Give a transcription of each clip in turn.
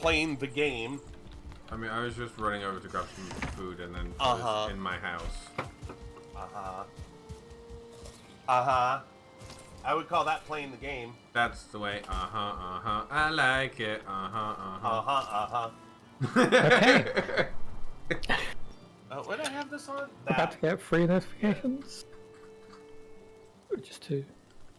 playing the game. I mean, I was just running over to grab some food and then was in my house. I would call that playing the game. That's the way. I like it. Okay. Would I have this on? About to get 3 notifications. Or just 2.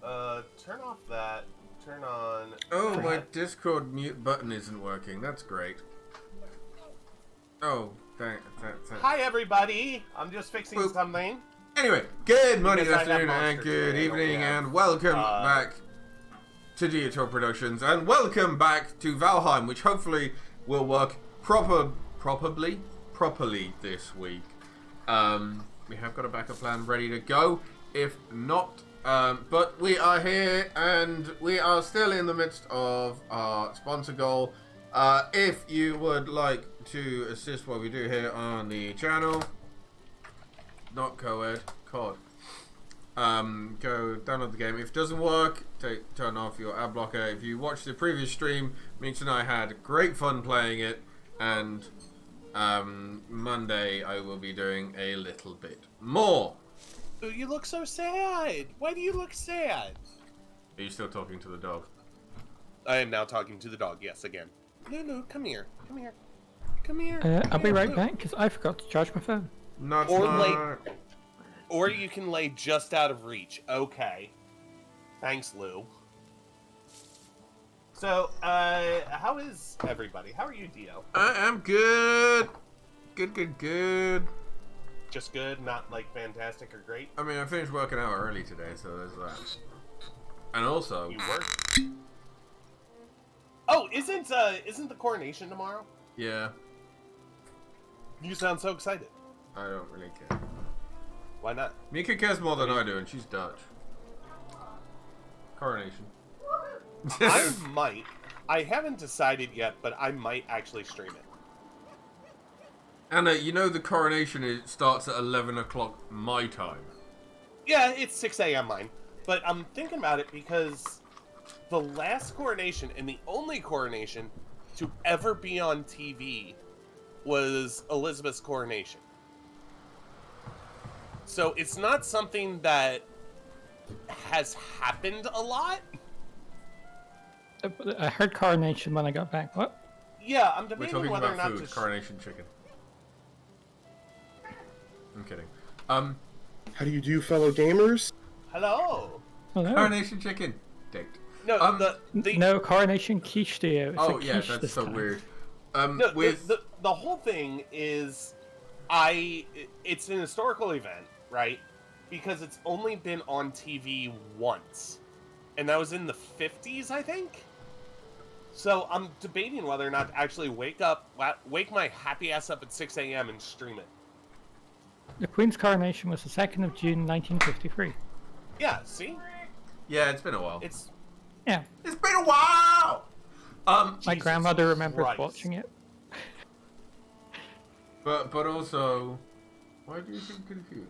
Turn off that. Turn on. Oh, my Discord mute button isn't working. That's great. Oh, thanks. Hi, everybody. I'm just fixing something. Anyway, good morning, good Because I have afternoon, and Monster good today, evening, yeah. and welcome back to Geotor Productions, and welcome back to Valheim, which hopefully will work properly this week. We have got a backup plan ready to go. If not, but we are here, and we are still in the midst of our sponsor goal. If you would like to assist what we do here on the channel, not co-ed, COD. Go download the game. If it doesn't work, turn off your ad blocker. If you watched the previous stream, Meeks and I had great fun playing it, and Monday I will be doing a little bit more. Oh, you look so sad. Why do you look sad? Are you still talking to the dog? I am now talking to the dog. Yes, again. Lulu, come here. Come here. Come here. I'll be right back because I forgot to charge my phone. Not Or smart. Or you can lay just out of reach. Okay. Thanks, Lou. So, how is everybody? How are you, Dio? I am good. Good. Just good, not like fantastic or great? I mean, I finished working out early today, so there's that. And also, You work? Oh, isn't the coronation tomorrow? yeah, You sound so excited. I don't really care. Why not? Mika cares more than I do, and she's Dutch. Coronation. I might. I haven't decided yet, but I might actually stream it. Anna, you know the coronation starts at 11 o'clock my time. Yeah, it's 6 a.m. mine. But I'm thinking about it because the last coronation and the only coronation to ever be on TV was Elizabeth's coronation. So it's not something that has happened a lot. I heard coronation when I got back. What? Yeah, I'm We're debating talking whether or about not food, to... coronation chicken. I'm kidding. How do you do, fellow gamers? Hello? Hello. Coronation chicken. Date. No, No, coronation quiche deal. It's Oh a yeah, quiche that's this so time. weird. No, with the whole thing is, it's an historical event, right? Because it's only been on TV once, and that was in the 50s, I think. So I'm debating whether or not to actually wake my happy ass up at 6 a.m. and stream it. The Queen's coronation was the 2nd of June, 1953. Yeah, see, yeah, it's been a while. it's Yeah, It's been a while. my Jesus grandmother remembers Christ. watching it. But also, why do you seem confused?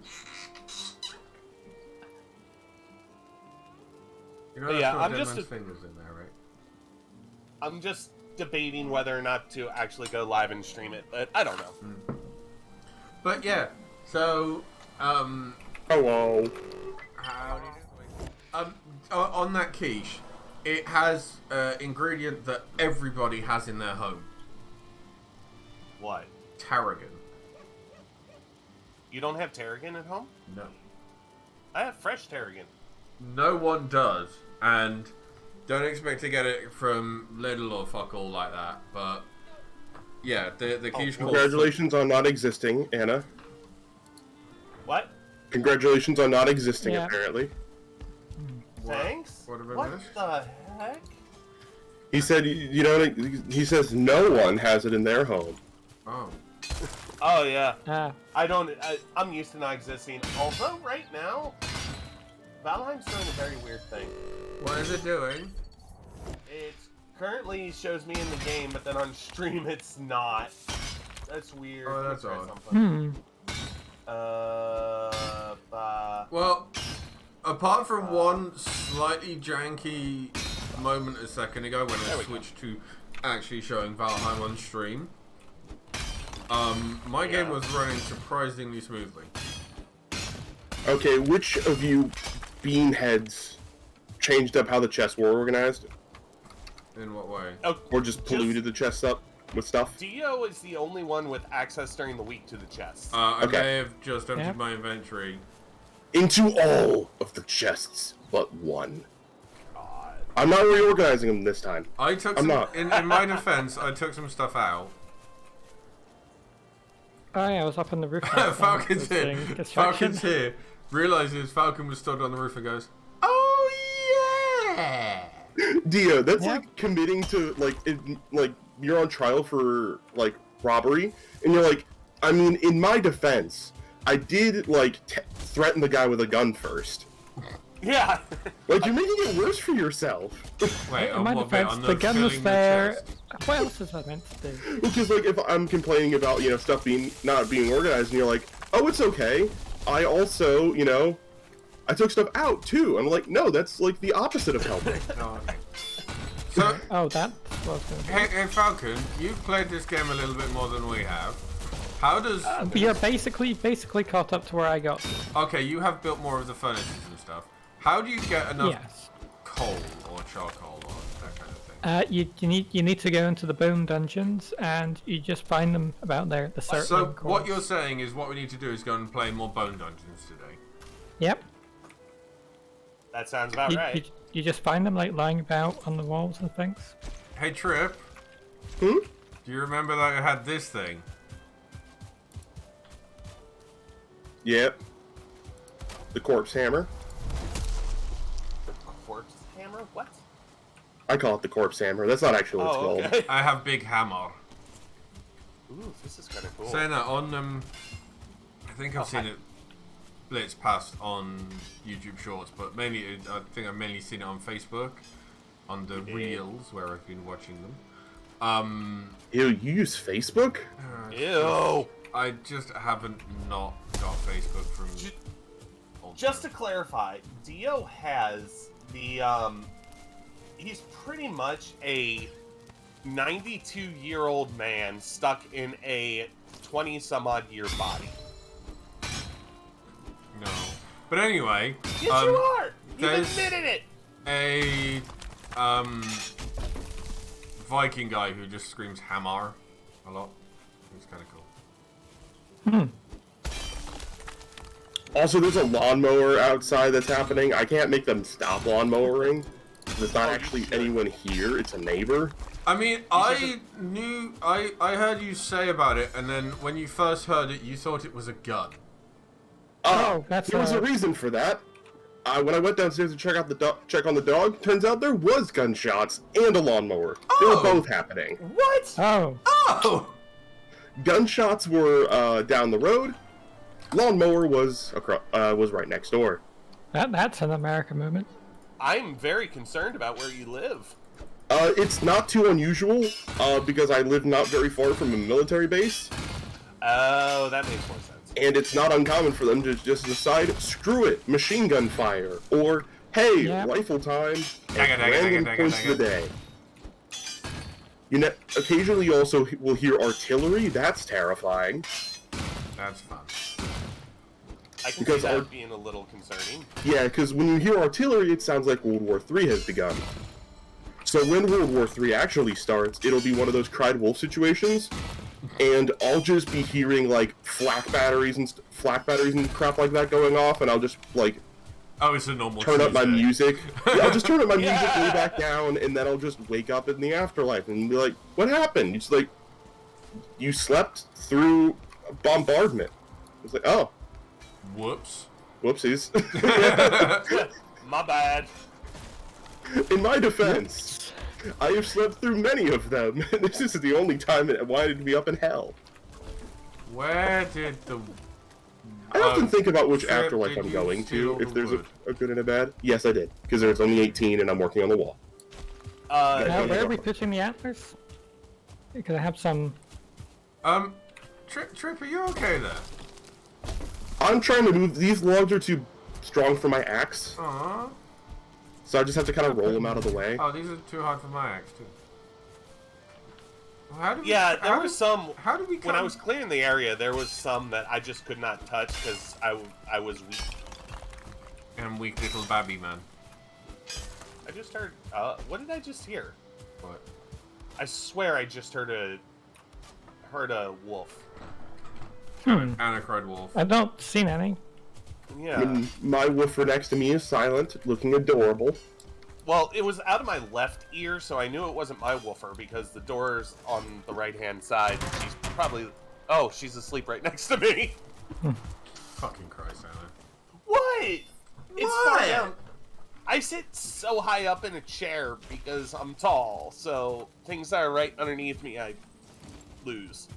You know, Yeah, that's I'm got just Deadman's fingers in there, right? I'm just debating whether or not to actually go live and stream it, but I don't know. But yeah, so Hello. how do you do? On that quiche, it has ingredient that everybody has in their home: What? tarragon. You don't have tarragon at home? No, I have fresh tarragon. no one does, and don't expect to get it from Lidl or fuck all like that. But yeah, the quiche. Congratulations on not existing, Anna. What? Congratulations on not existing, Yeah. apparently. Thanks? What about What this? the heck? He said, you know, he says no one has it in their home. Oh. Oh, yeah. Ah, I'm used to not existing. Although, right now, Valheim's doing a very weird thing. What is it doing? It currently shows me in the game, but then on stream it's not. That's weird. Oh, Let me that's try odd. something. Well, apart from one slightly janky moment a second ago when There I we go. switched to actually showing Valheim on stream. My game was running surprisingly smoothly. Okay, which of you beanheads changed up how the chests were organized? In what way? Oh, Or just polluted the chests up with stuff? Dio is the only one with access during the week to the chests. I Okay. may have just emptied Yeah. my inventory. Into all of the chests but one. God. I'm not reorganizing them this time. I took I'm some, not. in my defense, I took some stuff out. Oh yeah, I was up on the roof. last time, Falcon's was here. doing construction. Falcon's here. Realizes Falcon was stood on the roof and goes, "Oh yeah!" Dio, that's Yeah. like committing to like you're on trial for like robbery, and you're like, I mean, in my defense, I did like threaten the guy with a gun first. Yeah. Like you're making it worse for yourself. Wait, In my what bit? defense, On the gun was filling the there. chest? What else was I meant to do? Because like if I'm complaining about stuff not being organized, and you're like, oh, it's okay. I also I took stuff out too. I'm like, no, that's like the opposite of helping. Oh, okay. So, Oh, that was going to hey Falcon, you've played this game a little bit more than we have. How does? But you're basically caught up to where I got to. Okay, you have built more of the furnaces and stuff. How do you get enough Yes. coal or charcoal or that kind of thing? You need to go into the bone dungeons and you just find them about there at the certain So corners. what you're saying is what we need to do is go and play more bone dungeons today. Yep. That sounds about You, right. you just find them like lying about on the walls and things. Hey Trip, Hmm? do you remember that I had this thing? Yep. The corpse hammer. Corpse hammer? What? I call it the corpse hammer. That's not actually what it's Oh, called. okay. I have big hammer. Ooh, this is kind of cool. Saying that on I think I've seen it blitz past on YouTube Shorts, but mainly I think I've mainly seen it on Facebook, on the reels where I've been watching them. Ew, you use Facebook? Ew. I just haven't not got Facebook from. Just to clarify, Dio has the he's pretty much a 92-year-old man stuck in a 20-some-odd-year body. No, but anyway, Yes, you are. You've there's admitted it. a Viking guy who just screams hammer a lot. It's kind of cool. Also, there's a lawnmower outside that's happening. I can't make them stop lawnmowering. There's not actually anyone here. It's a neighbor. I mean, I heard you say about it, and then when you first heard it, you thought it was a gun. Oh, that's there was a reason for that. When I went downstairs to check on the dog, turns out there was gunshots and a lawnmower. They were Oh. both happening. What? Oh, Oh! Gunshots were down the road. Lawnmower was right next door. that's an American movement. I'm very concerned about where you live. It's not too unusual because I live not very far from a military base, Oh, that makes more sense. and it's not uncommon for them to just decide, screw it, machine gun fire, or hey, Yeah. rifle time, Dagger, at dagger, random dagger, points dagger. of the day. Occasionally you also will hear artillery. That's terrifying. That's fun. I can Because see that our- being a little concerning. Yeah, because when you hear artillery, it sounds like World War III has begun. So when World War III actually starts, it'll be one of those cried wolf situations, and I'll just be hearing like flak batteries and crap like that going off, and I'll just like Oh, it's a normal turn up my Tuesday. music. Yeah, I'll just turn up my music Yeah. way back down, and then I'll just wake up in the afterlife and be like, "What happened?" It's like you slept through a bombardment. It's like, oh, Whoops. whoopsies. My bad. In my defense, I have slept through many of them, and this is the only time it wanted to be up in hell. Where did the... I often think about which Trip, afterlife did I'm you going steal to, if the there's wood? a good and a bad. Yes, I did, because there's only 18 and I'm working on the wall. Now, Yeah, where yeah. are we pitching the antlers? Because I have some. Trip, are you okay there? I'm trying to move, these logs are too strong for my axe, Aww. so I just have to kind of roll them out of the way. Oh, these are too hard for my axe, too. How do we, Yeah, there how was do- some. How do we When I was clearing the area, there was some that I just could not touch because I was weak. And weak little babby man. I just heard. What did I just hear? What? I swear I just heard a wolf. Anna cried wolf. I don't see any. Yeah. And my woofer next to me is silent, looking adorable. Well, it was out of my left ear, so I knew it wasn't my woofer because the door's on the right-hand side. She's probably... Oh, she's asleep right next to me. Fucking Christ, Anna. What? It's What? far down. I sit so high up in a chair because I'm tall, so things that are right underneath me, I lose.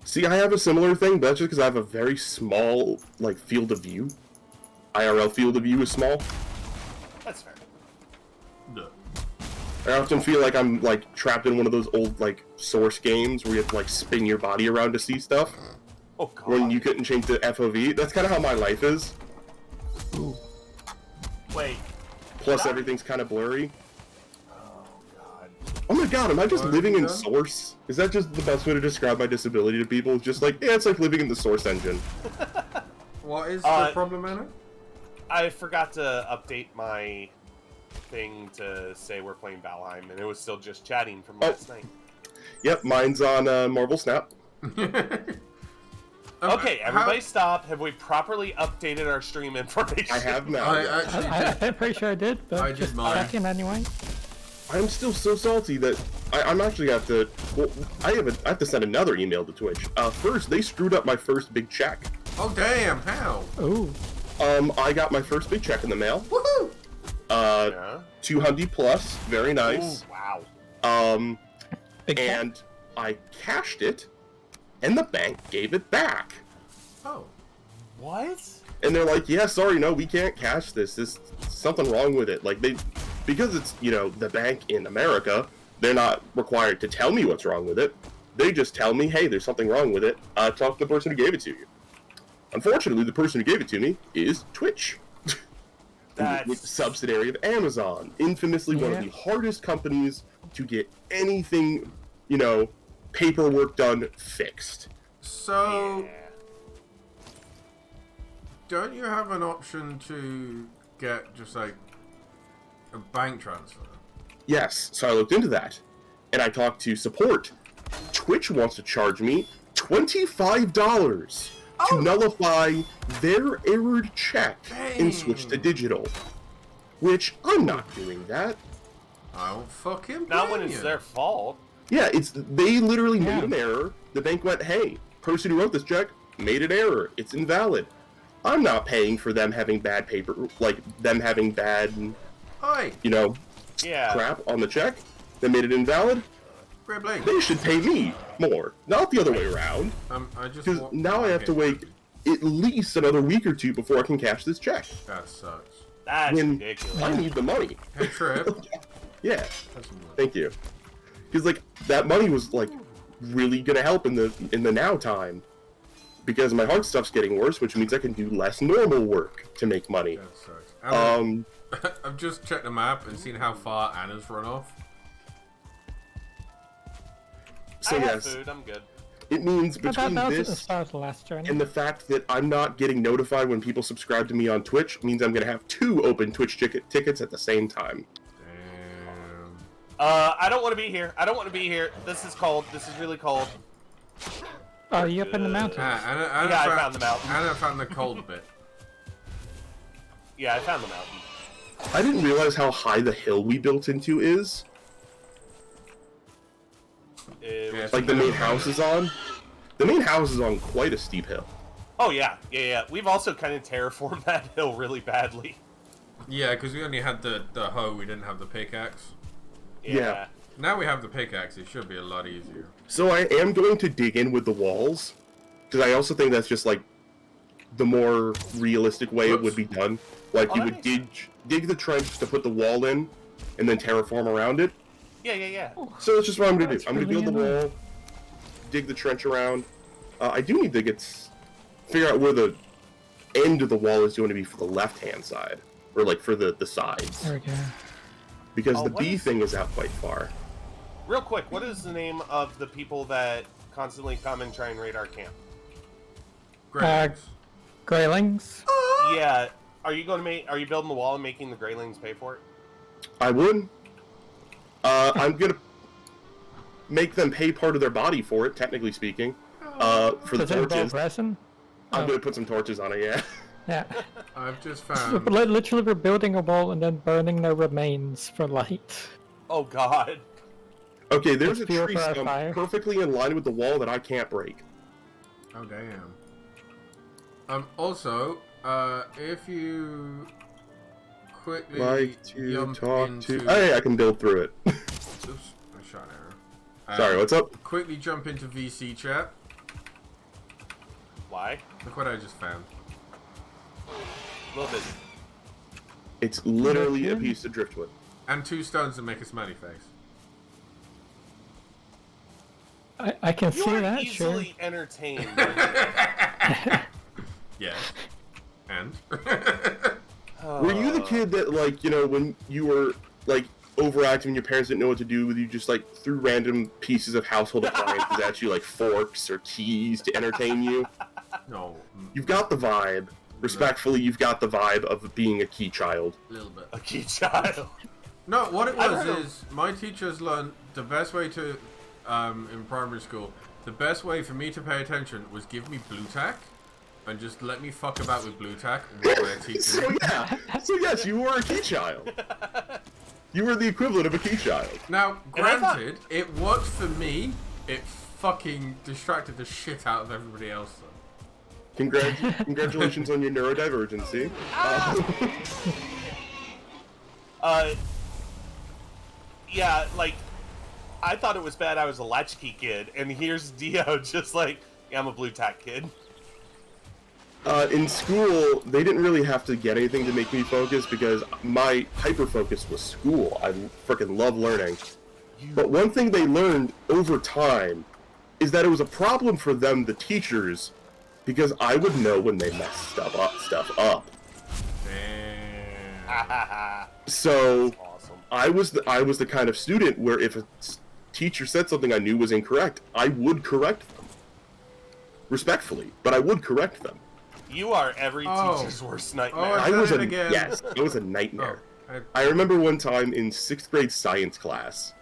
See, I have a similar thing, but that's just because I have a very small, like, field of view. IRL field of view is small. That's fair. No. I often feel like I'm, like, trapped in one of those old, like, Source games where you have to, like, spin your body around to see stuff. Oh, God. When you couldn't change the FOV. That's kind of how my life is. Wait. Plus, Did I- everything's kind of blurry. Oh, God. Oh my god, am I just What living have in you done? Source? Is that just the best way to describe my disability to people? Just like, yeah, it's like living in the Source engine. What is the problem, Anna? I forgot to update my thing to say we're playing Valheim, and it was still just chatting from last night. Yep, mine's on Marvel Snap. Okay, everybody stop. Have we properly updated our stream information? I have now. I yes. actually I'm pretty sure I did, but I did just mine. checking anyway. I'm still so salty that I'm actually gonna have to. Well, I have to send another email to Twitch. First, they screwed up my first big check. Oh damn! How? Ooh. I got my first big check in the mail. Woohoo! Yeah. 200 plus, very nice. Ooh, wow. Big cat. And I cashed it, and the bank gave it back. Oh. What? And they're like, yeah, sorry, no, we can't cash this. There's something wrong with it. Like, because it's, the bank in America, they're not required to tell me what's wrong with it. They just tell me, hey, there's something wrong with it. Talk to the person who gave it to you. Unfortunately, the person who gave it to me is Twitch. That's... Which is a subsidiary of Amazon. Infamously one of Yeah. the hardest companies to get anything, paperwork done fixed. So, Yeah. don't you have an option to get just like a bank transfer? Yes, so I looked into that, and I talked to support. Twitch wants to charge me $25 to nullify their errored check and switch to digital. Which, I'm not doing that. I don't fucking Not blame when it's you. their fault. Yeah, they literally Yeah. made an error. The bank went, hey, person who wrote this check made an error. It's invalid. I'm not paying for them having bad paper, like them having bad, Hi, Yeah. crap on the check that made it invalid. Gribbly. They should pay me more, not the other way around. I just Because now I have to wait at least another week or two before I can cash this check. That sucks. That's When ridiculous. I need the money. Hey Trip. Yeah, That's some money. thank you. Because that money was really gonna help in the now time. Because my heart stuff's getting worse, which means I can do less normal work to make money. That sucks. Anna, Um, I've just checked the map and seen how far Anna's run off. so I have yes, food. I'm good. it means But between that was at the this start of the last journey. and the fact that I'm not getting notified when people subscribe to me on Twitch means I'm gonna have 2 open Twitch tickets at the same time. Damn. I don't want to be here. I don't want to be here. This is cold. This is really cold. Oh, you up in the mountains? Anna Yeah, I found the mountain. Anna found the cold bit. Yeah, I found the mountain. I didn't realize how high the hill we built into is. It Yeah, was- Like the main house is on. The main house is on quite a steep hill. Oh yeah. We've also kind of terraformed that hill really badly. Yeah, because we only had the hoe, we didn't have the pickaxe. Yeah. Now we have the pickaxe, it should be a lot easier. So I am going to dig in with the walls, because I also think that's just the more realistic way it would be done. Like Oh, you that would makes dig the trench to put the wall in, and then terraform around it. Yeah. So that's just what I'm gonna do. That's I'm gonna really build the annoying. wall, dig the trench around. I do need to figure out where the end of the wall is going to be for the left-hand side, or for the sides, There we go. because Oh, the what B is- thing is out quite far. real quick, what is the name of the people that constantly come and try and raid our camp? Great. Greylings. Yeah, are you building the wall and making the Greylings pay for it? I would. I'm gonna make them pay part of their body for it, technically speaking. For the Does it involve torches. resin? I'm gonna put some torches on it, yeah. Yeah. I've just So, found. literally, we're building a wall and then burning their remains for light. Oh god. Okay, there's a Let's fuel tree for our stump fire. perfectly in line with the wall that I can't break. Oh damn. Also, if you quickly Like to jump talk into... to... Hey, I can build through it. Oops, I shot an arrow. Sorry, what's up? Quickly jump into VC chat. Why? Look what I just found. A little bit. It's literally a piece of driftwood. And 2 stones to make a smiley face. I can You see are that, sure. easily entertained. Yes. And? Were you the kid that, like, you know, when you were, like, overactive and your parents didn't know what to do with you, just, like, threw random pieces of household appliances at you, like forks or keys to entertain you? No. You've got the vibe. Respectfully, you've got the vibe of being a key child. A little bit. A key child. No, what it I've was heard of- is my teachers learned the best way to, in primary school, the best way for me to pay attention was give me blue tack and just let me fuck about with blue tack while they're teaching. So yes, you were a key child. You were the equivalent of a key child. Now, And I thought- granted, it worked for me. It fucking distracted the shit out of everybody else, though. Congratulations on your neurodivergency. Yeah, like, I thought it was bad I was a latchkey kid, and here's Dio just like, yeah, I'm a blue tack kid. In school, they didn't really have to get anything to make me focus because my hyper focus was school. I freaking love learning. But one thing they learned over time is that it was a problem for them, the teachers, because I would know when they messed stuff up. Damn. So Awesome. I was the kind of student where if a teacher said something I knew was incorrect, I would correct them. Respectfully, but I would correct them. You are every Oh. teacher's worst nightmare. Oh, I did was it a again. yes, I was a nightmare. Oh, I remember one time in 6th grade science class,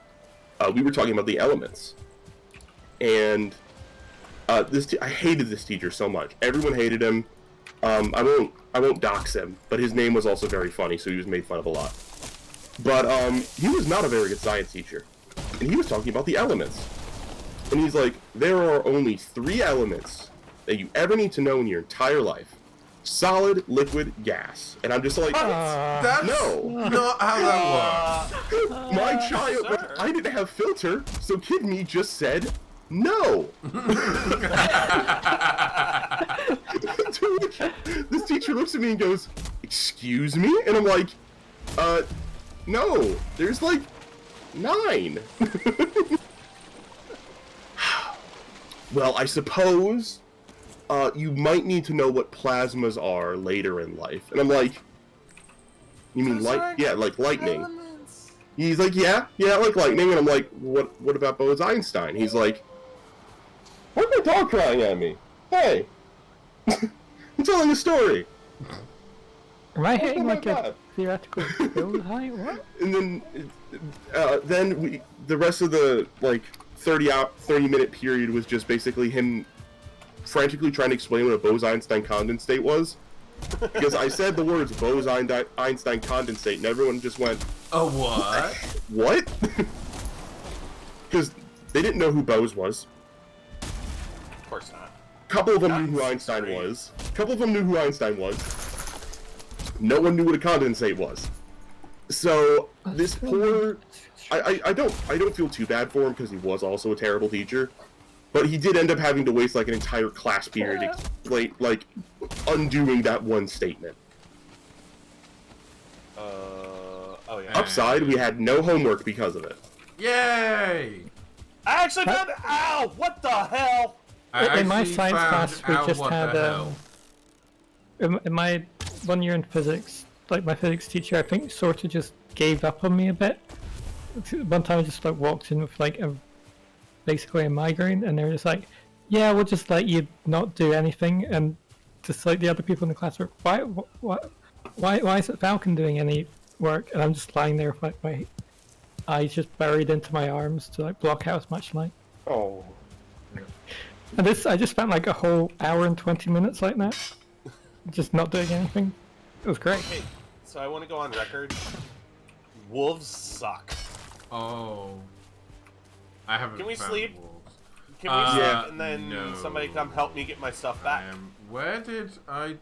we were talking about the elements, and I hated this teacher so much. Everyone hated him. I won't dox him, but his name was also very funny, so he was made fun of a lot. But he was not a very good science teacher, and he was talking about the elements, and he's like, there are only 3 elements that you ever need to know in your entire life: solid, liquid, gas. And I'm just like, That's no. not how that works. My child, sir. I didn't have filter, so kid me just said no. To which this teacher looks at me and goes, "Excuse me?" And I'm like, no, there's like 9. Well, I suppose you might need to know what plasmas are later in life. And I'm like, you mean light? Yeah, like lightning. He's like, yeah, like lightning. And I'm like, what about Bose-Einstein? He's like, why is my dog crying at me? Hey, I'm telling a story. Am I hitting my like a God. theoretical build height? What? And then the rest of the like 30-minute period was just basically him frantically trying to explain what a Bose-Einstein condensate was. Because I said the words Bose-Einstein condensate, and everyone just went, A what? what? Because they didn't know who Bose was. Of course not. A couple of them That's knew who Einstein great. was. No one knew what a condensate was. So this poor, I don't feel too bad for him because he was also a terrible teacher, but he did end up having to waste like an entire class period like undoing that one statement. Oh yeah. Upside, we had no homework because of it. Yay! I actually found. Ow! What the hell? I In my actually science found class, we out just what had the hell. in my 1 year in physics, like my physics teacher, I think sort of just gave up on me a bit. one time I just like walked in with like basically a migraine, and they were just like, "Yeah, we'll just let you not do anything," and just like the other people in the class were, why isn't Falcon doing any work? And I'm just lying there with like my eyes just buried into my arms to like block out as much light. Oh. And I just spent like a whole hour and 20 minutes like that, just not doing anything. It was great. Okay, so I want to go on record. Wolves suck. Oh. I haven't. Can we found sleep? wolves. Can we sleep Yeah, and then no. somebody come help me get my stuff back? Where did I?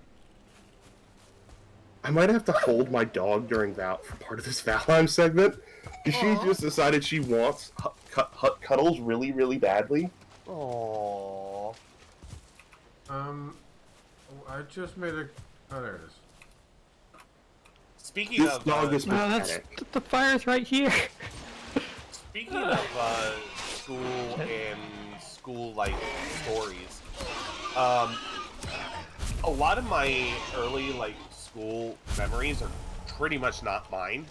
I might have to hold my dog during for part of this Valheim segment. Because she just decided she wants cuddles really, really badly. Aww. I just made a. Oh, there it is. Speaking This of dog is No, that's pathetic. the fire's right here. speaking of school and school like stories, a lot of my early like school memories are pretty much not mine.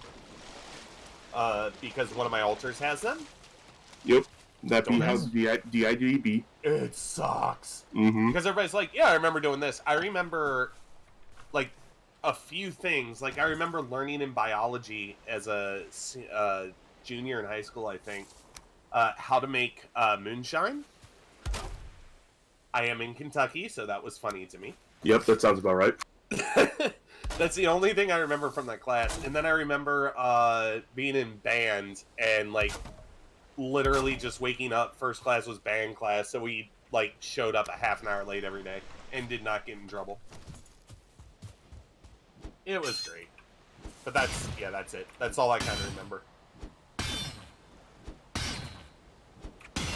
Because one of my alters has them. Yep. That be Don't how ask. DIDB. It sucks. Mm-hmm. Because everybody's like, yeah, I remember doing this. I remember, like, a few things. Like, I remember learning in biology as a junior in high school, I think, how to make moonshine. I am in Kentucky, so that was funny to me. Yep, that sounds about right. That's the only thing I remember from that class. And then I remember being in band and, like, literally just waking up. First class was band class, so we, like, showed up a half an hour late every day and did not get in trouble. It was great. But that's it. That's all I kind of remember.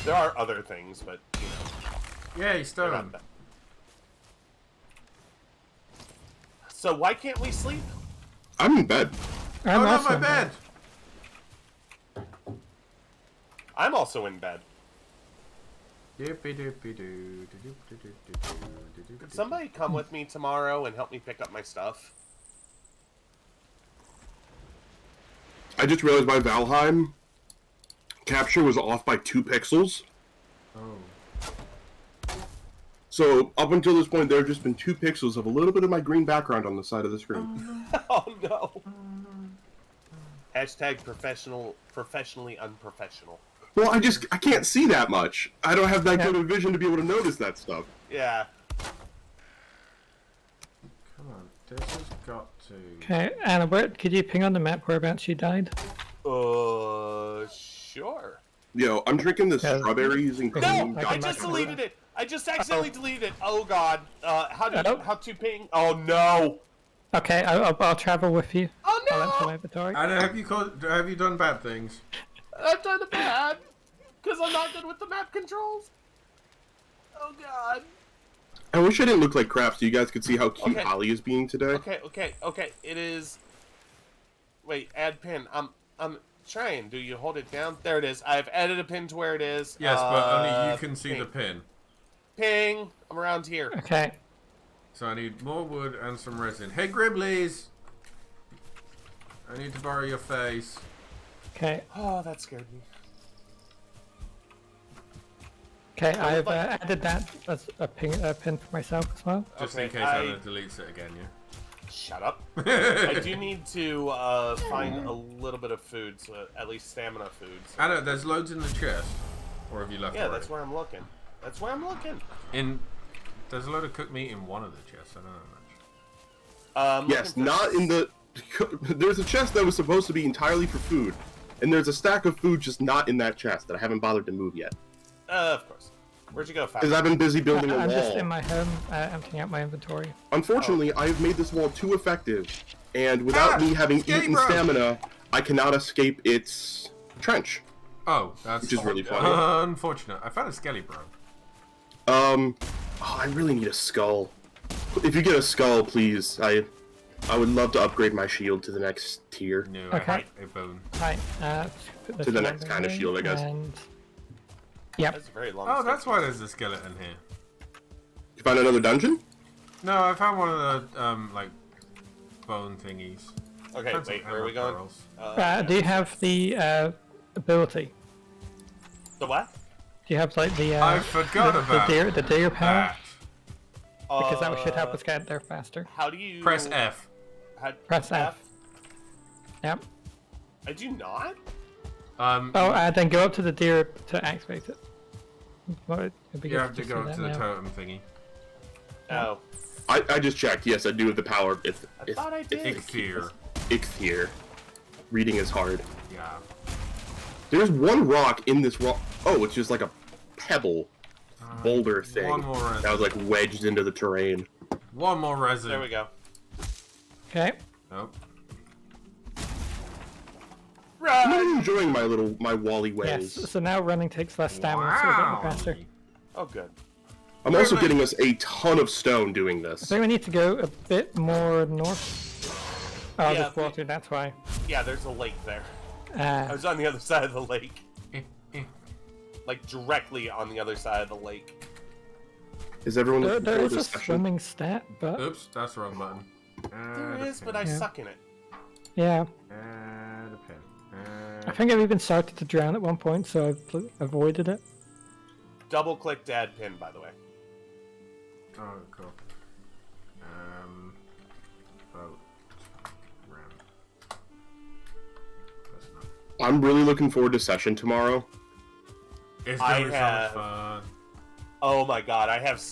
There are other things, but, you know. Yeah, he's they're stoned. not that. So why can't we sleep? I'm in bed. I'm Oh, not also my in bed. I'm also in bed. Could somebody come with me tomorrow and help me pick up my stuff? I just realized my Valheim capture was off by 2 pixels. Oh. So up until this point, there have just been 2 pixels of a little bit of my green background on the side of the screen. Oh no. Hashtag professionally unprofessional. Well, I can't see that much. I don't have that good of vision to be able to notice that stuff. Yeah. Come on, this has got to. Okay, Anna, could you ping on the map whereabouts she died? Sure. Yo, I'm drinking the Yeah. strawberries and No, cream. I I can just imagine deleted that. it. I just accidentally deleted it. Oh god. How to ping? Oh no. Okay, I'll travel with you. Oh I'll enter my no. inventory. Anna, have you done bad things? I've done it bad. Because I'm not good with the map controls. Oh god. I wish I didn't look like crap so you guys could see how cute Okay. Holly is being today. Okay. It is. Wait, add pin. I'm trying. Do you hold it down? There it is. I've added a pin to where it is. Yes, but only you can see ping. the pin. Ping. I'm around here. Okay. So I need more wood and some resin. Hey, Gribblies! I need to borrow your face. Okay. Oh, that scared me. Okay, I've added that as a pin for myself as well. Just Okay, in case I- Anna deletes it again, Shut up. I do need to find a little bit of food, so at least stamina food. So. Anna, there's loads in the chest. Or have you left Yeah, already? that's where I'm looking. That's where I'm looking. There's a load of cooked meat in one of the chests. I don't know much. Yes, not in the... There's a chest that was supposed to be entirely for food. And there's a stack of food just not in that chest that I haven't bothered to move yet. Of course. Where'd you go, Fat? Because I've been busy building a I'm just wall. in my home, emptying out my inventory. Unfortunately, I have made this wall too effective. And without me having Skinny eaten bro. stamina, I cannot escape its trench. Oh, that's Which is really funny. unfortunate. I found a skelly, bro. Oh, I really need a skull. If you get a skull, please, I would love to upgrade my shield to the next tier. No, Okay. I have a bone. Right, put this To the in next kind of inventory, shield, I guess. And... Yep. That's a very long. Oh, that's statement. why there's a skeleton here. You find another dungeon? No, I found one of the, like, bone thingies. Okay, Found some wait. Where are we amber going? pearls. Do you have the ability? The what? Do you have like the I forgot about the deer power? that. Because that should help us get there faster. How do you Press F. Press F. Yep. I do not. Oh, and then go up to the deer to activate it. Well, You have to go to the totem thingy. Oh, I just checked. Yes, I do have the power. I thought I did. Ixir. Ixir. Reading is hard. Yeah. There's one rock in this rock. Oh, it's just like a pebble boulder thing One more resin. that was like wedged into the terrain. One more resin. There we go. Okay. Nope. I'm Run! enjoying my Wally ways. Yes. So now running takes less stamina, so we're Wow. getting faster. Oh, good. I'm also getting us a ton of stone doing I this. think we need to go a bit more north. Oh, Yeah, there's water. That's why. Yeah, there's a lake there. I was on the other side of the lake. Like, directly on the other side of the lake. Is everyone looking there forward is to a this session? swimming stat, but Oops, that's the wrong button. There is, but I suck in it. yeah. And a pin. I think I've even started to drown at one point, so I've avoided it. Double-click dad pin, by the way. Oh, cool. Boat. Ram. That's not. I'm really looking forward to session tomorrow. It's gonna be so have- much fun. Oh my god, I have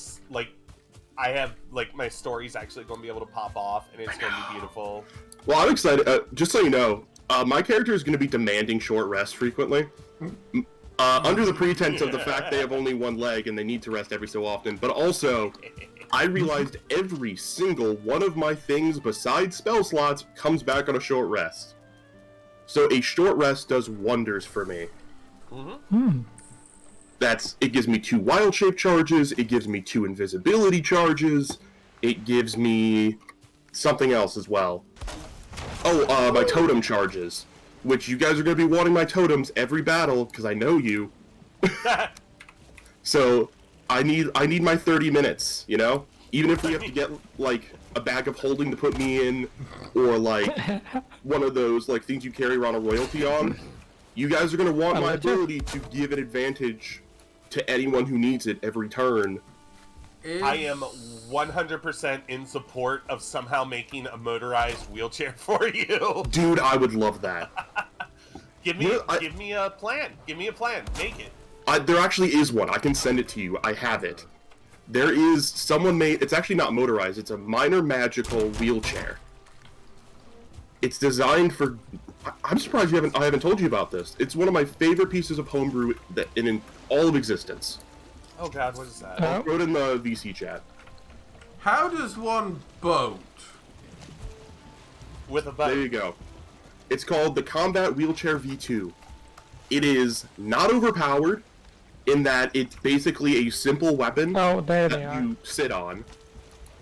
my story's actually going to be able to pop off, and it's going to be beautiful. Well, I'm excited. Just so you know, my character is going to be demanding short rests frequently. Under the pretense of the fact they have only one leg and they need to rest every so often, but also, I realized every single one of my things besides spell slots comes back on a short rest. So a short rest does wonders for me. It gives me 2 wild shape charges, it gives me 2 invisibility charges, it gives me something else as well. Oh, my totem charges, which you guys are going to be wanting my totems every battle, because I know you. So, I need my 30 minutes, you know? Even if we have to get, like, a bag of holding to put me in, or, like, one of those, like, things you carry around a royalty on, you guys are going to want my ability to give an advantage to anyone who needs it every turn. I am 100% in support of somehow making a motorized wheelchair for you. Dude, I would love that. Give me a plan. Give me a plan. Make it. There actually is one. I can send it to you. I have it. There is someone made. It's actually not motorized. It's a minor magical wheelchair. It's designed for. I'm surprised I haven't told you about this. It's one of my favorite pieces of homebrew in all of existence. Oh god, what is that? I wrote in the VC chat. How does one boat? With a button. There you go. It's called the Combat Wheelchair V2. It is not overpowered in that it's basically a simple weapon Oh, there they that are. you sit on.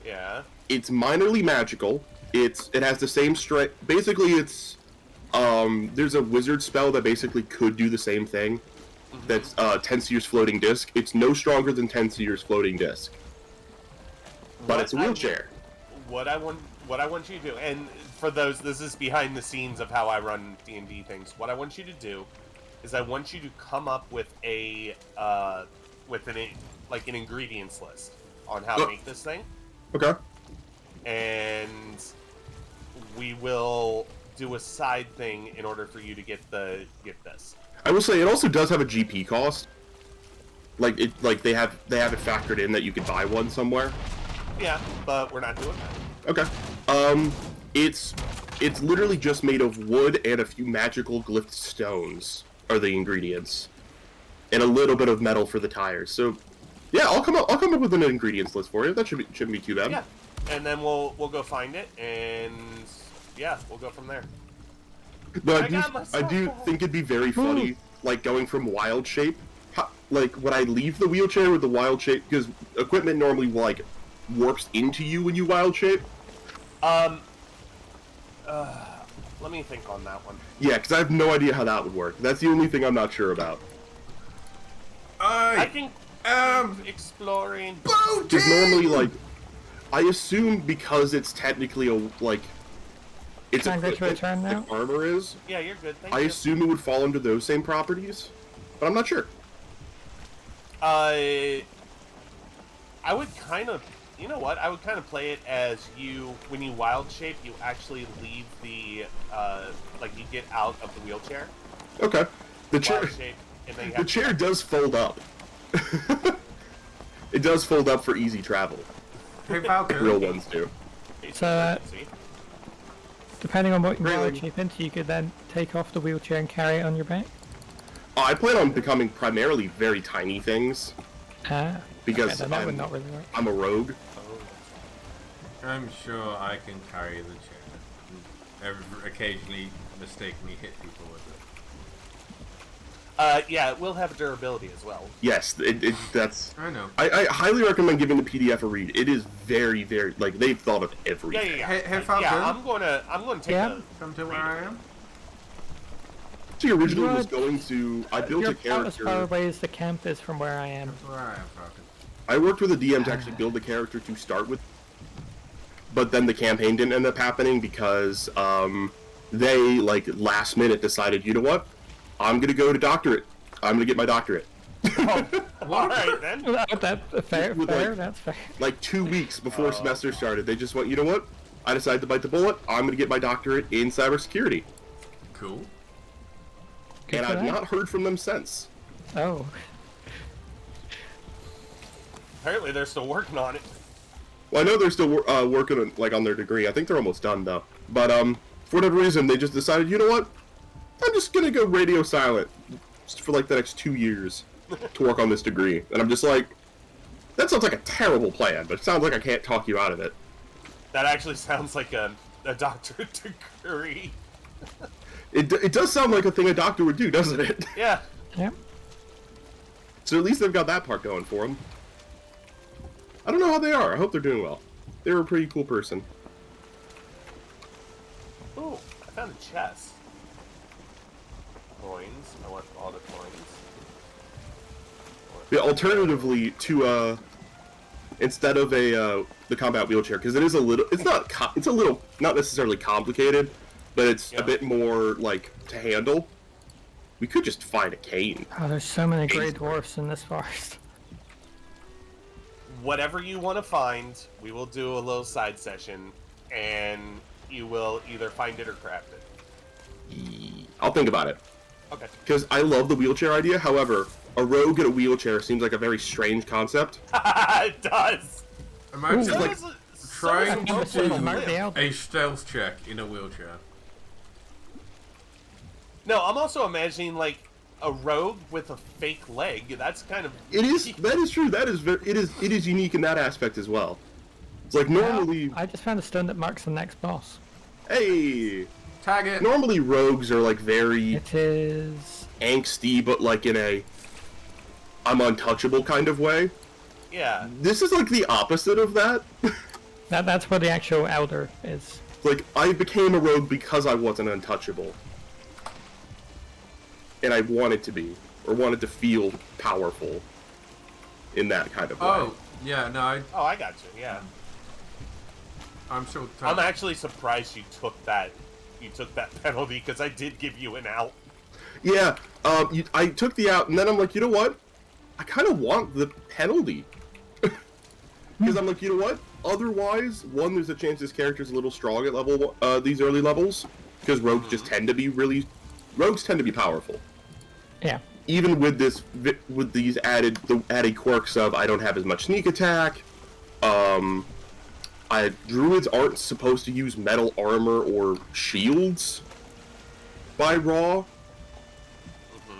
Yeah. It's minorly magical. It has the same strength. Basically, it's there's a wizard spell that basically could do the same thing. That's Tenseer's floating disc. It's no stronger than Tenseer's floating disc, but it's a wheelchair. What I want you to do, and for those, this is behind the scenes of how I run D&D things. What I want you to do is I want you to come up with an ingredients list on how to make this thing, Okay. and we will do a side thing in order for you to get this. I will say it also does have a GP cost. Like they have it factored in that you could buy one somewhere. Yeah, but we're not doing that. Okay. It's literally just made of wood and a few magical glyphed stones are the ingredients, and a little bit of metal for the tires. So, yeah, I'll come up with an ingredients list for you. That shouldn't be too bad. Yeah, and then we'll go find it, and yeah, we'll go from there. But I got myself I do back. think it'd be very funny, like going from wild shape. Like when I leave the wheelchair with the wild shape, because equipment normally like warps into you when you wild shape. Let me think on that one. Yeah, because I have no idea how that would work. That's the only thing I'm not sure about. I think exploring. Because normally, like, I assume because it's technically its Can I go to equipment, return now? like armor is. Yeah, you're good. Thank I you. assume it would fall under those same properties, but I'm not sure. I would kind of, you know what? I would kind of play it as when you wild shape, you actually leave the, like you get out of the wheelchair. Okay. The chair, Wild shape, and then you the have chair does fold up. It does fold up for easy travel. Hey, Falcon. Real ones do. So, depending on what you Really? wild shape into, you could then take off the wheelchair and carry it on your back. I plan on becoming primarily very tiny things Ah. because Okay, then that would not really work. I'm a rogue. I'm sure I can carry the chair. Occasionally mistakenly hit people with it. Yeah, it will have durability as well. Yes, that's. I know. I highly recommend giving the PDF a read. It is very, very like they've thought of Yeah, everything. yeah, yeah. Hey, Falcon. Yeah, I'm going to take Yeah. Come to where I am. She originally What? was going to. I built You're a about as far character. away as the camp is from where I am. That's where I am, Falcon. I worked with a DM to actually build a character to start with, but then the campaign didn't end up happening because they like last minute decided, you know what, I'm gonna go to doctorate. I'm gonna get my doctorate. All right then. That's fair, With, fair, like- that's fair. Like 2 weeks before semester started, they just went, you know what, I decided to bite the bullet. I'm gonna get my doctorate in cybersecurity, Cool. Good and for I've them. not heard from them since. Oh. Apparently they're still working on it. Well, I know they're still working on, like on their degree. I think they're almost done though. But for whatever reason, they just decided, you know what, I'm just gonna go radio silent for like the next 2 years to work on this degree. And I'm just like, that sounds like a terrible plan, but it sounds like I can't talk you out of it. That actually sounds like a doctorate degree. It does sound like a thing a doctor would do, doesn't it? Yeah. Yeah. So at least they've got that part going for them. I don't know how they are. I hope they're doing well. They were a pretty cool person. Ooh, I found a chest. Coins. I want all the coins. Yeah, alternatively to instead of the combat wheelchair, because it is a little, it's a little not necessarily complicated, but it's Yeah. a bit more like to handle. We could just find a cane. Oh, there's so many grey dwarfs in this forest. Whatever you want to find, we will do a little side session, and you will either find it or craft it. I'll think about it. Okay. Because I love the wheelchair idea. However, a rogue in a wheelchair seems like a very strange concept. It does. Imagine So like, does a- so trying does a to rogue do with a Mark limp. the Elder. a stealth check in a wheelchair. No, I'm also imagining like a rogue with a fake leg. That's kind of That is true. That is it is unique in that aspect as well. It's like normally, I just found a stone that marks the next boss. hey, Tag it. normally rogues are like very It is... angsty, but like in a I'm untouchable kind of way. yeah. This is like the opposite of that. That's where the actual Elder is. Like, I became a rogue because I wasn't untouchable. And I wanted to be, or wanted to feel powerful in that kind of way. Oh, yeah, no, Oh, I got you. Yeah. I'm sure. I'm actually surprised you took that. You took that penalty because I did give you an out. Yeah, I took the out, and then I'm like, you know what? I kind of want the penalty. Because I'm like, you know what? Otherwise, one, there's a chance this character's a little strong at level these early levels, because rogues just tend to be rogues tend to be powerful. Yeah. Even with these added quirks of I don't have as much sneak attack. Druids aren't supposed to use metal armor or shields by raw,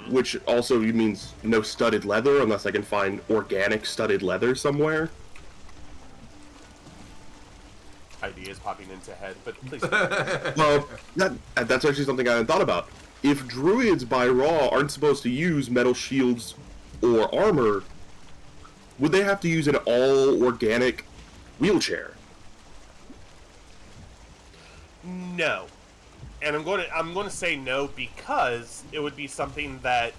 which also means no studded leather unless I can find organic studded leather somewhere. Ideas popping into head, but please. Well, that's actually something I hadn't thought about. If druids by raw aren't supposed to use metal shields or armor, would they have to use an all organic wheelchair? No. And I'm going to say no because it would be something that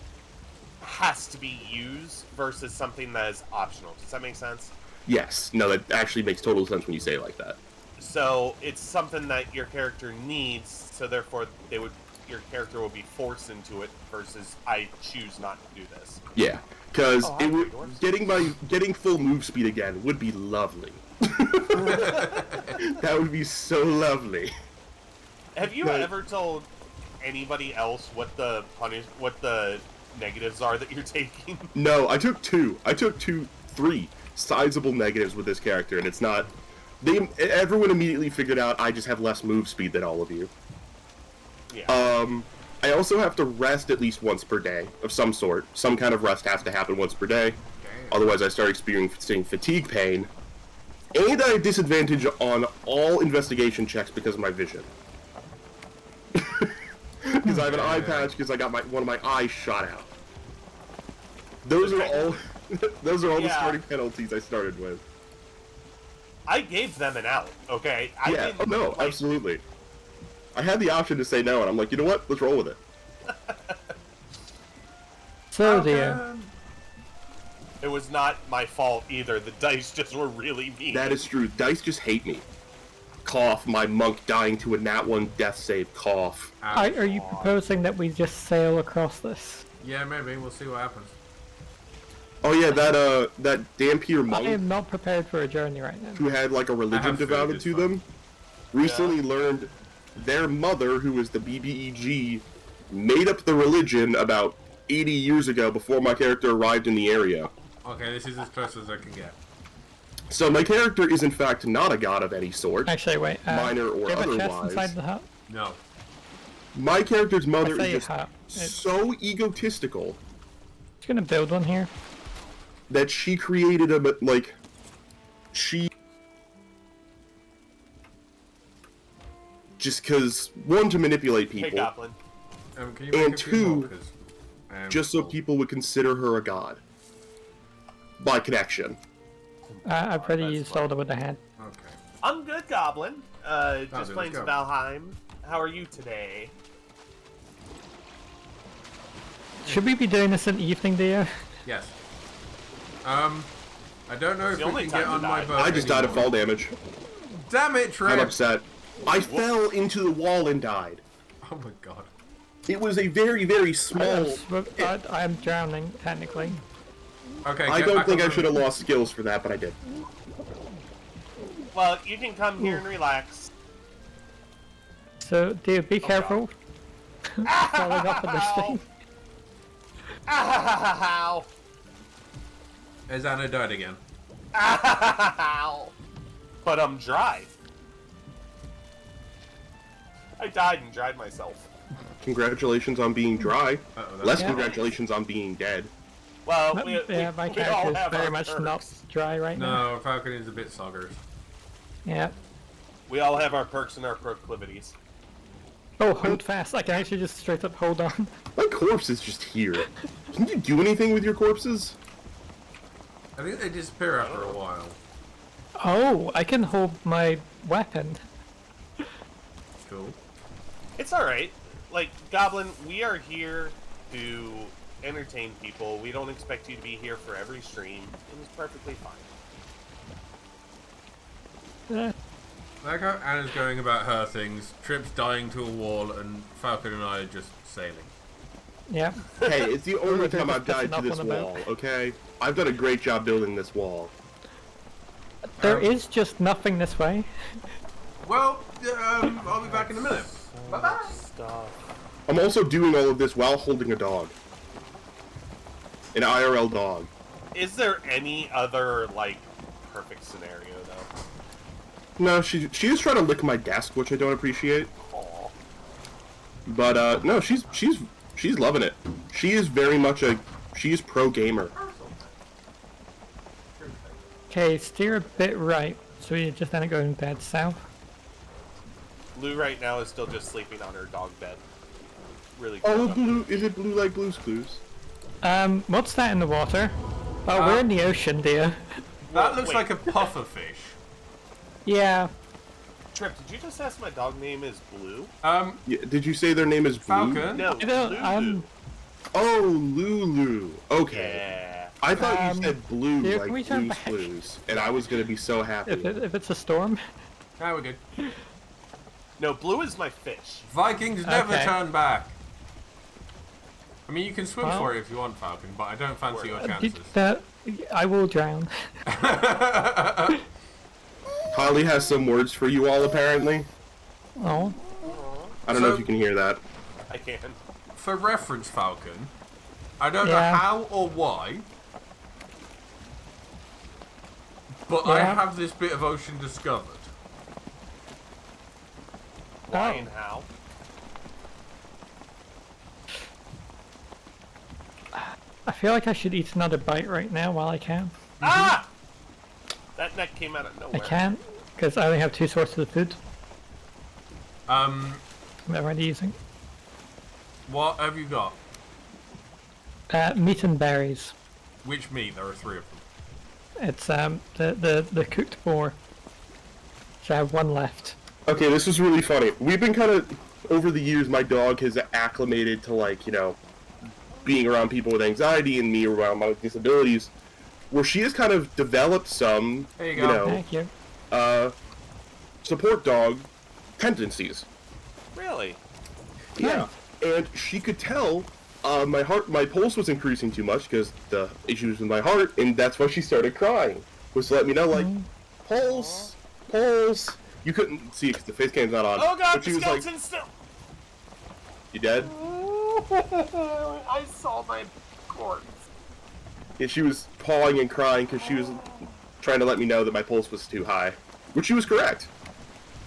has to be used versus something that is optional. Does that make sense? Yes. No, that actually makes total sense when you say it like that. So it's something that your character needs, so therefore your character will be forced into it versus I choose not to do this. Yeah, because Oh, it would hi, getting full move speed again would be lovely. That would be so lovely. Have you But- ever told anybody else what the negatives are that you're taking? No, I took three sizable negatives with this character, and it's not. Everyone immediately figured out I just have less move speed than all of you. Yeah. I also have to rest at least once per day of some sort. Some kind of rest has to happen once per day. Otherwise, I start experiencing fatigue pain. And I have disadvantage on all investigation checks because of my vision. Because I have an eye patch because I got one of my eyes shot out. Those are all the Yeah. starting penalties I started with. I gave them an out, okay? I Yeah, didn't, no, like, absolutely. I had the option to say no, and I'm like, you know what? Let's roll with it. So dear. It was not my fault either. The dice just were really mean. That is true. Dice just hate me. Cough, my monk dying to a nat 1 death save, cough. Are you proposing that we just sail across this? Yeah, maybe. We'll see what happens. Oh yeah, that Dampier I monk am not prepared for a journey right now. who had like a religion have food, devoted it's to fine. them recently learned their mother, who was the BBEG, made up the religion about 80 years ago before my character arrived in the area. Okay, this is as close as I can get. So my character is in fact not a god of any sort. Actually, wait. Minor or do you have a chest otherwise. inside the hut? No. My character's mother I say is just hut. It's so egotistical just gonna build one here. that she created she just because one, to manipulate Hey, people, Goblin. Can you make And a few more, two, 'cause I am just so full. people would consider her a god by connection. I've already that's used fine. all the wood I had. Okay. I'm good, Goblin. Just let's playing some go. Valheim. How are you today? Should we be doing this in evening, dear? Yes. I don't know if the we only can time get to on my die. boat. I just died of anymore. fall damage. Damn it, I'm Trip! upset. I fell into the wall and died. Oh my god. It was a very, very small. I am drowning, technically. Okay, I get don't back think on I the- should have lost skills for that, but I did. Well, you can come here and relax. So, dear, be careful. Falling off of this thing. Ow! Has Anna died again? Ow! But I'm dry. I died and dried myself. Congratulations on being dry. Uh-oh, Less Yeah. congratulations on being dead. Well, My we all character is have very our much perks. not dry right now. No, Falcon is a bit soggers. Yeah. We all have our perks and our proclivities. Oh, hold fast. I can actually just straight up hold on. My corpse is just here. Can you do anything with your corpses? I think they disappear after a while. Oh, I can hold my weapon. Cool. It's alright. Like, Goblin, we are here to entertain people. We don't expect you to be here for every stream. It was perfectly fine. Eh, I like how Anna's going about her things, Trip's dying to a wall, and Falcon and I are just sailing. yeah. Hey, it's the only They're time just I've died pissing to off this on the boat. wall, okay? I've done a great job building this wall. There is just nothing this way. Well, I'll be back in a minute. Bye-bye! Stuff. I'm also doing all of this while holding a dog. An IRL dog. Is there any other, like, perfect scenario, though? No, she is trying to lick my desk, which I don't appreciate. Aw. But no, she's loving it. She is very much she's pro gamer. Okay, steer a bit right, so you just end up going dead south. Lou right now is still just sleeping on her dog bed. Really Oh, cool. blue! Is it blue like Blue's Clues? What's that in the water? Oh, we're in the ocean, dear. That looks Wait. like a puffer fish. Yeah. Trip, did you just ask my dog name is Blue? Yeah, did you say their name is Blue? Falcon? No, I don't, Lulu. Oh, Lulu. Okay. Yeah. I thought you said blue here, like can we turn Blue's back? Clues, and I was gonna be so happy. If it's a storm. Now we're good. No, blue is my fish. Vikings never Okay. turn back. I mean, you can swim Well- for it if you want, Falcon, but I don't fancy your chances. I will drown. Holly has some words for you all, apparently. Oh. I don't know So- if you can hear that. I can. For reference, Falcon, I don't know Yeah. how or why, but I Yeah. have this bit of ocean discovered. Why Oh. and how? I feel like I should eat another bite right now while I can. Ah! That came out of I nowhere. can't, because I only have 2 sources of food Um, I'm already using. what have you got? Meat and berries. Which meat? There are 3 of them. It's the cooked boar. So I have 1 left. Okay, this is really funny. We've been kind of, over the years, my dog has acclimated to, like, you know, being around people with anxiety and me around my disabilities, where she has kind of developed some, There you you go. know, Thank you. support dog tendencies. Really? Yeah, and she could tell my pulse was increasing too much because the issues with my heart, and that's why she started crying. Was to let me know, like, pulse. You couldn't see it because the face cam's not on. Oh god, but she the was like, skeleton's still. "You dead?" I saw my corpse. Yeah, she was pawing and crying because she was trying to let me know that my pulse was too high, which she was correct.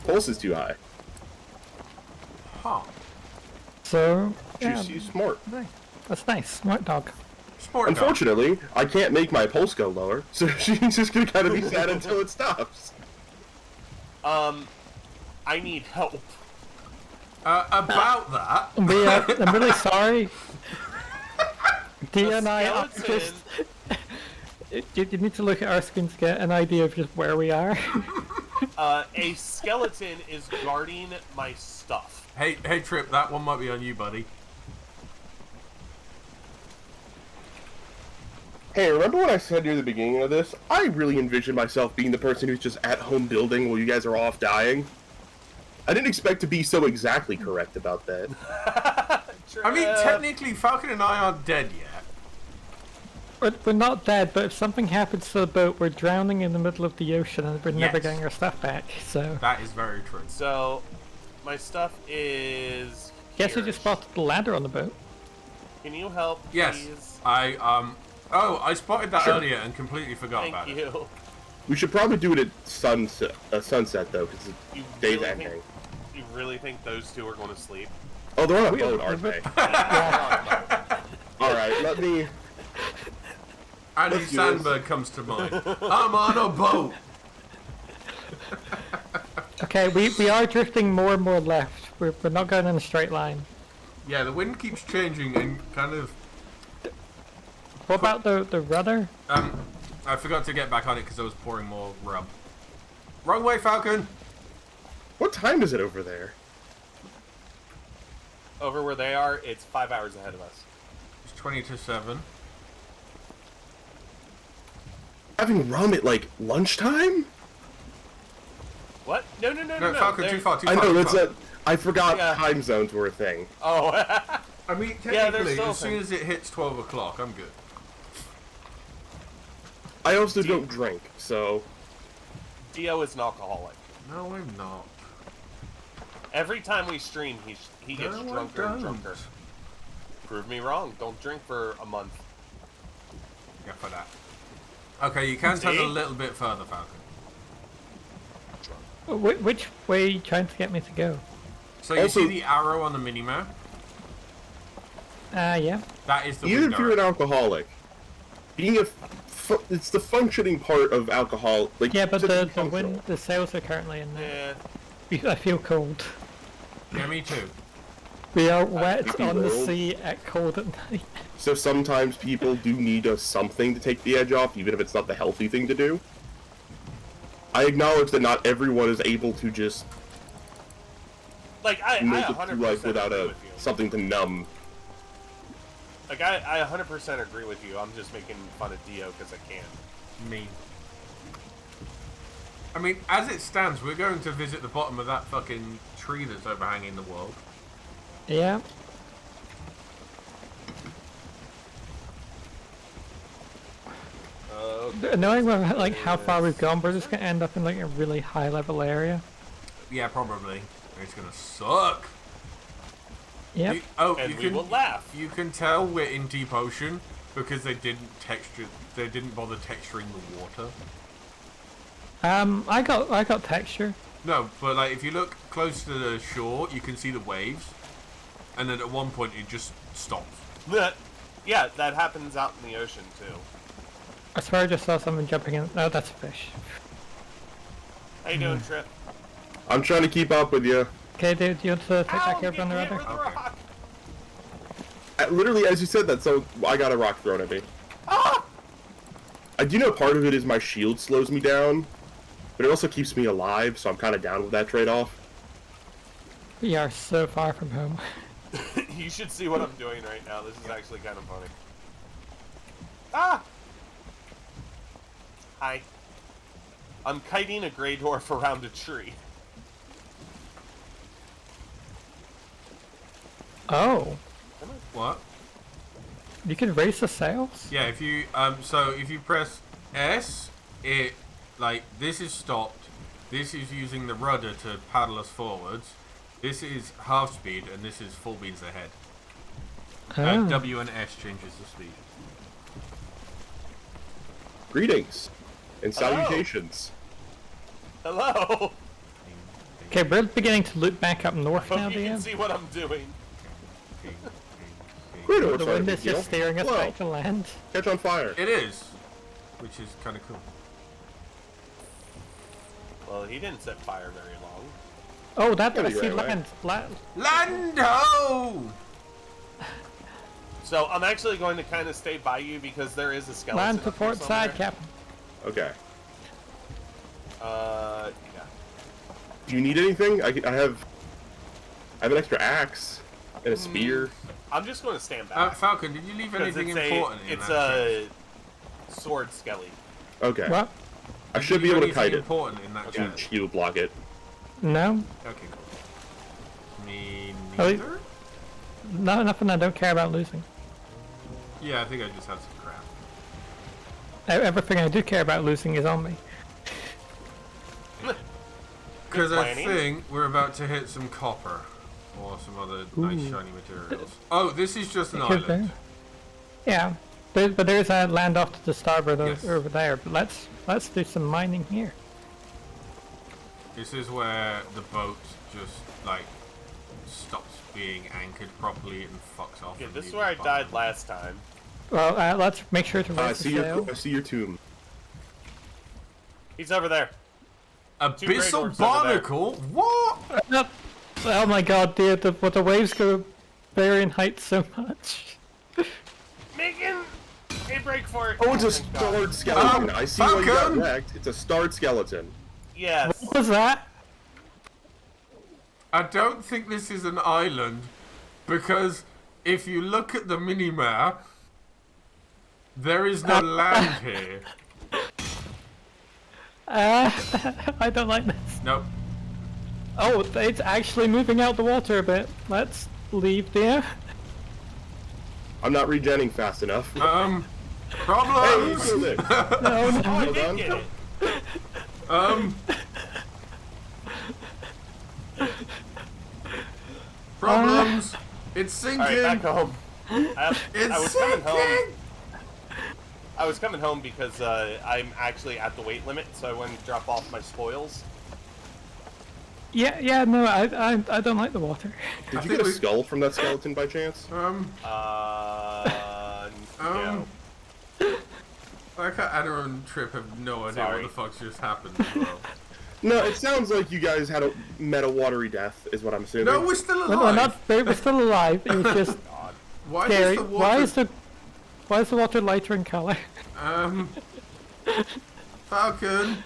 Pulse is too high. Huh. So, yeah, She's smart. that's nice. Smart dog. Sport dog. Unfortunately, I can't make my pulse go lower, so she's just gonna kind of be sad until it stops. I need help. About that, I'm really sorry. Dia and I are skeleton. just... You need to look at our screen to get an idea of just where we are. A skeleton is guarding my stuff. hey Trip, that one might be on you, buddy. Hey, remember when I said near the beginning of this, I really envisioned myself being the person who's just at home building while you guys are off dying? I didn't expect to be so exactly correct about that. I mean, technically, Falcon and I aren't dead yet. We're not dead, but if something happens to the boat, we're drowning in the middle of the ocean and we're never Yes. getting our stuff back, so... That is very true. So, my stuff is. Guess we here. just spotted the ladder on the boat. Can you help, Yes, please? I spotted that Sure. earlier and completely forgot Thank about it. you. We should probably do it at sunset though, because the You day's really ending. think, you really think those two are going to sleep? Oh, they're on a We are- boat, aren't they? Yeah. Alright, let me... Andy Let's do this. Sandberg comes to mind. I'm on a boat. Okay, we are drifting more and more left. We're not going in a straight line. Yeah, the wind keeps changing and kind of. What about the rudder? I forgot to get back on it because I was pouring more rum. Wrong way, Falcon. What time is it over there? Over where they are, it's 5 hours ahead of us. It's 20 to 7. Having rum at, like, lunchtime? What? No. No, Falcon, they're- too far, too I far. know, too that's far. a... I forgot Yeah. time zones were a thing. Oh. I mean, Yeah, they're technically, still as soon things. as it hits 12 o'clock, I'm good. I also don't drink, so... Dio is an alcoholic. No, I'm not. Every time we stream, he gets No, I drunker and don't. drunker. Prove me wrong. Don't drink for a month. Yeah, for that. Okay, you can turn See? a little bit further, Falcon. Which way are you trying to get me to go? So you Also- see the arrow on the minimap? Yeah. That is the Even wind if you're an arrow. alcoholic, being it's the functioning part of alcohol. Like Yeah, but to the be functional. wind, the sails are currently in there. Yeah. I feel cold. Yeah, me too. We are wet think we on the will. sea at cold at night. So sometimes people do need something to take the edge off, even if it's not the healthy thing to do. I acknowledge that not everyone is able to just Like, I make it 100% through life without agree with you. something to numb. Like, I 100% agree with you. I'm just making fun of Dio because I can. Me. I mean, as it stands, we're going to visit the bottom of that fucking tree that's overhanging the world. Yeah. Knowing like how far we've gone, we're just gonna end up in like a really high level area. Yeah, probably. It's gonna suck. Yep. And we will laugh. You can tell we're in deep ocean because they didn't bother texturing the water. I got texture. No, but like if you look close to the shore, you can see the waves, and then at one point it just stops. Yeah, that happens out in the ocean too. I swear I just saw someone jumping in. Oh, that's a fish. How you doing, Trip? I'm trying to keep up with you. Okay, dude, do you want to take back over on the Get rudder? with the Okay. rock. Literally, as you said that, so I got a rock thrown at me. Ah! I do know part of it is my shield slows me down, but it also keeps me alive, so I'm kind of down with that trade-off. We are so far from home. You should see what I'm doing right now. This is actually kind of funny. Ah! Hi. I'm kiting a gray dwarf around a tree. Oh, What? you can raise the sails? Yeah, if you so if you press S, it like this is stopped. This is using the rudder to paddle us forwards. This is half speed, and this is full beans ahead. Oh. W and S changes the speed. Greetings and Hello. salutations. Hello! Okay, we're beginning to loop back up north Hope now, you can DM. see what I'm doing. Great horse, The wind is deal. just steering us Whoa, back to land. catch on fire. It is, which is kind of cool. Well, he didn't set fire very long. Oh, that Gotta I be see right away. land. Lando! So I'm actually going to kind of stay by you because there is a skeleton. Land to up here port side, somewhere. Captain. Okay. Yeah. Do you need anything? I have an extra axe and a spear. I'm just going to stand back. Falcon, did you leave Because anything it's important in it's that a chest? sword skelly. Okay. What? I Did should you be able leave to kite anything it important in that Okay. and chest? shield block it. No? Okay, cool. Me Oh, neither? No, nothing I don't care about losing. Yeah, I think I just had some crap. Everything I do care about losing is on me. Because I planning. think we're about to hit some copper. Or some other nice shiny materials. Oh, this is just an Could island. be. Yeah, but there's a land off to the starboard Yes. over there. But let's do some mining here. This is where the boat just, like, stops being anchored properly and fucks off. Yeah, and this is leaves where I the died bottom. last time. Well, let's make sure to I raise see the sail. I see your tomb. He's over there. Two grey dwarfs Abyssal over there. barnacle? What? Oh my god, dude, the waves go varying height so much. Making a break for it. Oh, it's a thank God. starred skeleton. I see why you got Falcon! wrecked. It's a starred skeleton. Yes. What was that? I don't think this is an island, because if you look at the mini-map, there is no land here. I don't like this. Nope. Oh, it's actually moving out the water a bit. Let's leave there. I'm not regenning fast enough. Hey, you Problems! killed it. No, no. Oh, I Well did done. get it. Problems! It's sinking! Alright, back home. It's I was coming home. sinking! I was coming home because I'm actually at the weight limit, so I went to drop off my spoils. Yeah, no, I don't like the water. Did you think get a we- skull from that skeleton by chance? No. Like Anna and Trip have no idea Sorry. what the fuck's just happened as well. No, it sounds like you guys met a watery death, is what I'm assuming. No, we're still No, alive! we're still alive. It was just God. Why scary. is the water... Why is the water lighter in color? Falcon...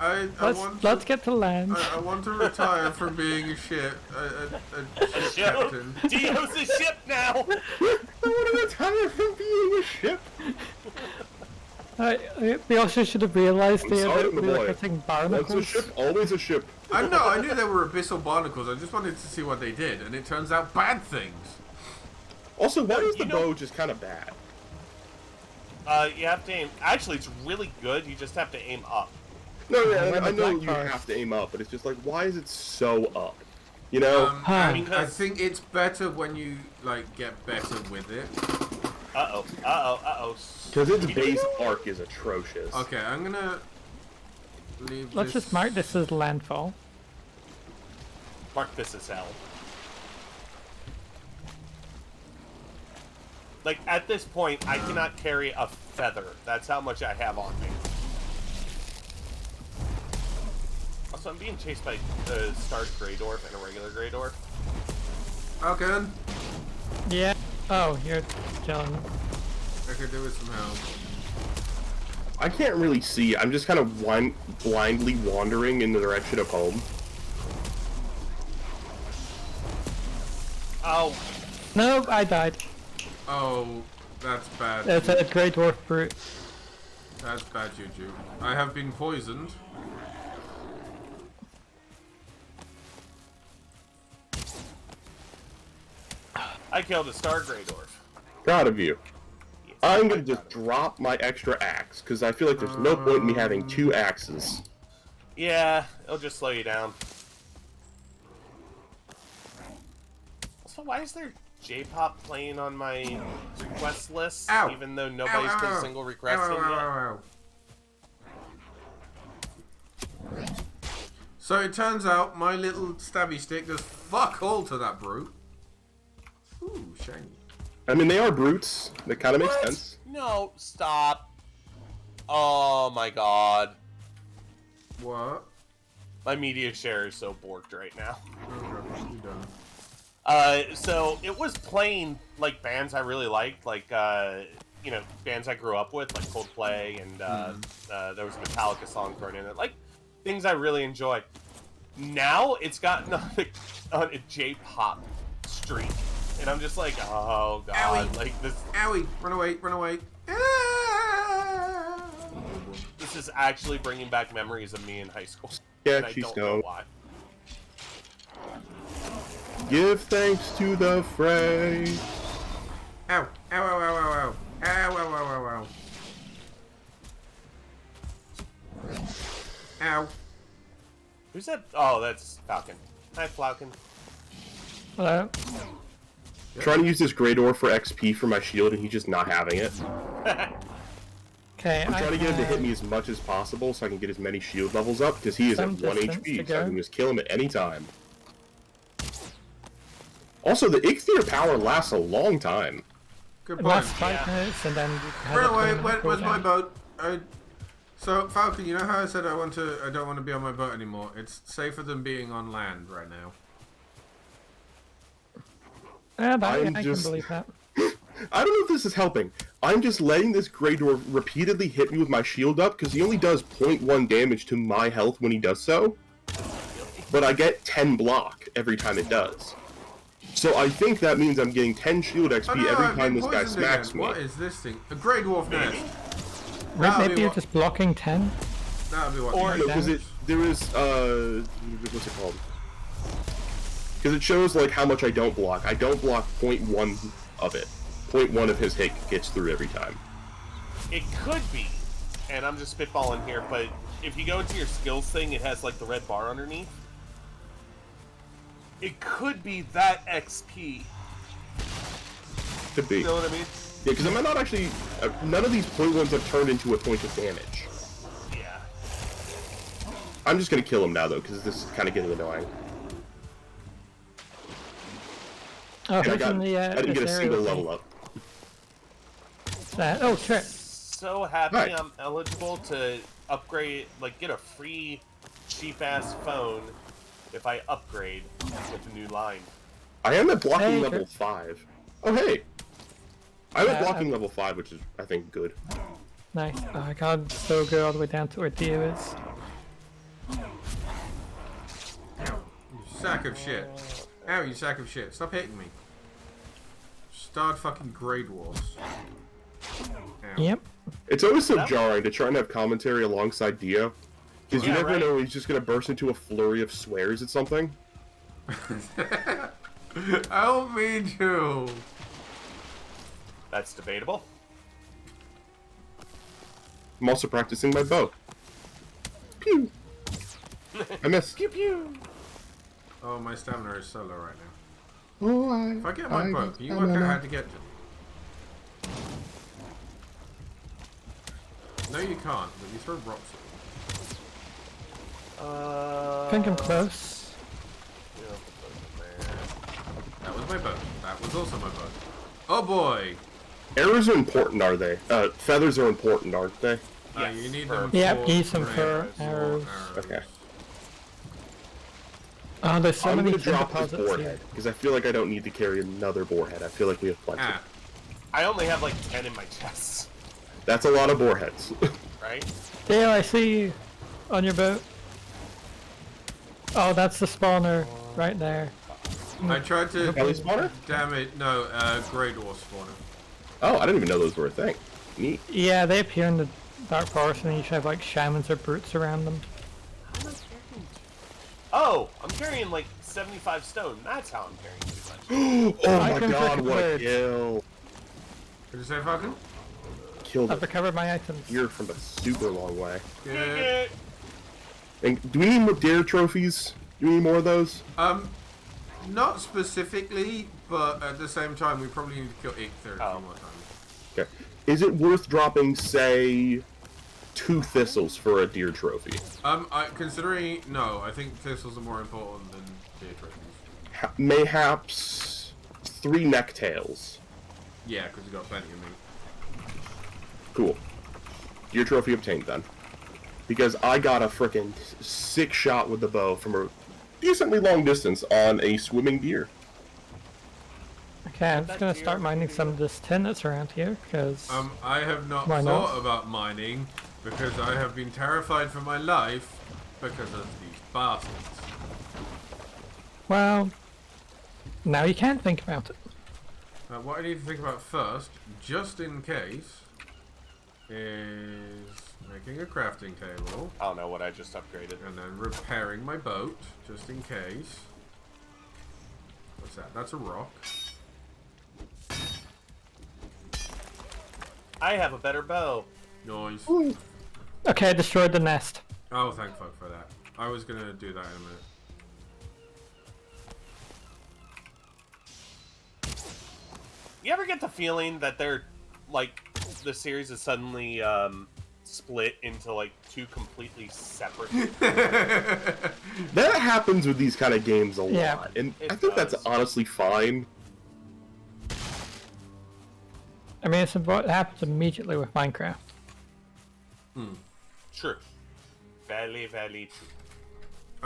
Let's get to land. I want to retire from being a ship. A ship captain. Dio's a ship now! I want to retire from being a ship. We also should have realised I'm they sorry, were my boy. hitting Once a barnacles. ship, always a ship. I know, I knew they were abyssal barnacles. I just wanted to see what they did, and it turns out bad things. Also, why is the you know- bow just kind of bad? You have to aim. Actually, it's really good. You just have to aim up. No, When yeah, the I know black you forest- have to aim up, but it's just like, why is it so up? You know? I Because- think it's better when you like get better with it. Uh-oh. Because its base arc is atrocious. Okay, I'm gonna leave Let's this. just mark this as landfall. Mark this as hell. Like, at this point, I cannot carry a feather. That's how much I have on me. Also, I'm being chased by a starred Grey Dwarf and a regular Grey Dwarf. Okay, Yeah. Oh, you're chilling. I could do it somehow. I can't really see. I'm just kind of blindly wandering in the direction of home. Oh, No, I died. Oh, that's bad. It's a Grey Dwarf brute. That's bad juju. I have been poisoned. I killed a star Grey Dwarf. Proud of you. Yes, I'm gonna proud just of it. drop my extra axe, because I feel like there's no point in me having 2 axes. Yeah, it'll just slow you down. Also, why is there J-pop playing on my request list, Ow. even though nobody's put a single request in yet? Ow. So it turns out my little stabby stick does fuck all to that brute. Ooh, shiny. I mean, they are brutes. That kind of makes What? sense. No, stop. Oh my god. What? My media share is so borked right now. Okay, you done. So it was playing like bands I really liked, like you know, bands I grew up with, like Coldplay, and there was a Metallica song thrown in it, like things I really enjoy. Now it's gotten on a J-pop streak, and I'm just like, oh god, Owie. like this. Owie! Run away! Run away! Ah! This is actually bringing back memories of me in high school. Yeah, and I she's don't know no. why. Give thanks to the fray. Ow! Ow! Ow! Ow! Ow! Ow! Ow! Ow! Ow! Ow! Ow! Who's that? Oh, that's Falcon. Hi, Falcon. Hello. Trying to use this Grey Dwarf for XP for my shield, and he's just not having it. Okay, I'm trying to get him to hit me as much as possible so I can get as many shield levels up, because he is at Some 1 distance HP, to so I go. can just kill him at any time. Also, the Ichthyer power lasts a long time. Good It point. lasts 5 Yeah. minutes and then you have Run a away! permanent Where's my cooldown. boat? So Falcon, you know how I said I don't want to be on my boat anymore? It's safer than being on land right now. Yeah, I'm I just- can believe that. I don't know if this is helping. I'm just letting this Grey Dwarf repeatedly hit me with my shield up, because he only does 0.1 damage to my health when he does so. But I get 10 block every time it does. So I think that means I'm getting 10 shield XP Oh no, every I've time been this guy poisoned smacks again. me. What is this thing? A Grey Dwarf nest. Maybe That'll be you're what- just blocking 10. That'll be what. Or- the- No, because there is, what's it called? Because it shows, like, how much I don't block. I don't block 0.1 of it. 0.1 of his hit gets through every time. It could be, and I'm just spitballing here, but if you go into your skills thing, it has like the red bar underneath. It could be that XP. Could be. You know what I mean? Yeah, because I'm not actually... none of these 0.1s have turned into a point of damage. Yeah. I'm just going to kill him now, though, because this is kind of getting annoying. Oh, And who's in the, I didn't get a this area single with me? level up. Oh, sure. So happy Right. I'm eligible to upgrade, like get a free cheap-ass phone if I upgrade with a new line. I am at blocking Hey, level Kurt. 5. Oh, hey! I'm at Yeah, blocking level 5, which is, I think, good. Nice. Oh, I can't so go all the way down to where Dio is. You sack of shit. Ow, you sack of shit. Stop hitting me. Starred fucking Grey Dwarfs. Ow. Yep. It's always so That- jarring to try and have commentary alongside Dio, because you Yeah, never right. know when he's just gonna burst into a flurry of swears at something. I don't mean to. That's debatable. I'm also practicing my bow. Pew! I missed. Pew pew. Oh, my stamina is so low right now. Oh, If I get my bow, can you work out how to get to? No, you can't, but you throw rocks at I think I'm close. Yeah, put those in there. them. That was my bow. That was also my bow. Oh boy! Arrows are important, are they? Feathers are important, aren't they? You Yes, need for- them Yep, for geese and for fur arrows. arrows. Okay. Oh, there's so I'm many gonna drop this deposits boar here. head, because I feel like I don't need to carry another boar head. I feel like we have plenty. Ah, I only have like 10 in my chest, That's a lot of boar heads. right? Dale, I see you on your boat. Oh, that's the spawner right there. I tried to. Belly spawner? Damn it! No, Grey Dwarf spawner. Oh, I didn't even know those were a thing. Neat. Yeah, they appear in the Dark Forest and you should have like shamans or brutes around them. Oh, I'm carrying like 75 stone. That's how I'm carrying too much. Oh I my can god, freaking what a bird. kill. Did you say Falcon? Killed I've a recovered my items. deer from a super long way. Good. And do we need more deer trophies? Do we need more of those? Not specifically, but at the same time, we probably need to kill Ichthyr a few Oh. more times. Okay. Is it worth dropping, say, 2 thistles for a deer trophy? Considering no, I think thistles are more important than deer trophies. Mayhaps 3 necktails. Yeah, because you got plenty of meat. Cool. Deer trophy obtained then. Because I got a frickin' sick shot with the bow from a decently long distance on a swimming deer. Okay, I'm just gonna start mining some of this tin that's around here, because I have not Why not? thought about mining because I have been terrified for my life because of these bastards. well, now you can think about it. What I need to think about first, just in case, is making a crafting table I don't know what I just upgraded. and then repairing my boat, just in case. What's that? That's a rock. I have a better bow. Noise. Okay, I destroyed the nest. Oh, thank fuck for that. I was gonna do that in a minute. You ever get the feeling that they're like the series is suddenly split into like 2 completely separate? That happens with these kind of games a Yeah. lot. And It I think that's does. honestly fine. I mean, it's what happens immediately with Minecraft. True. Very, very true.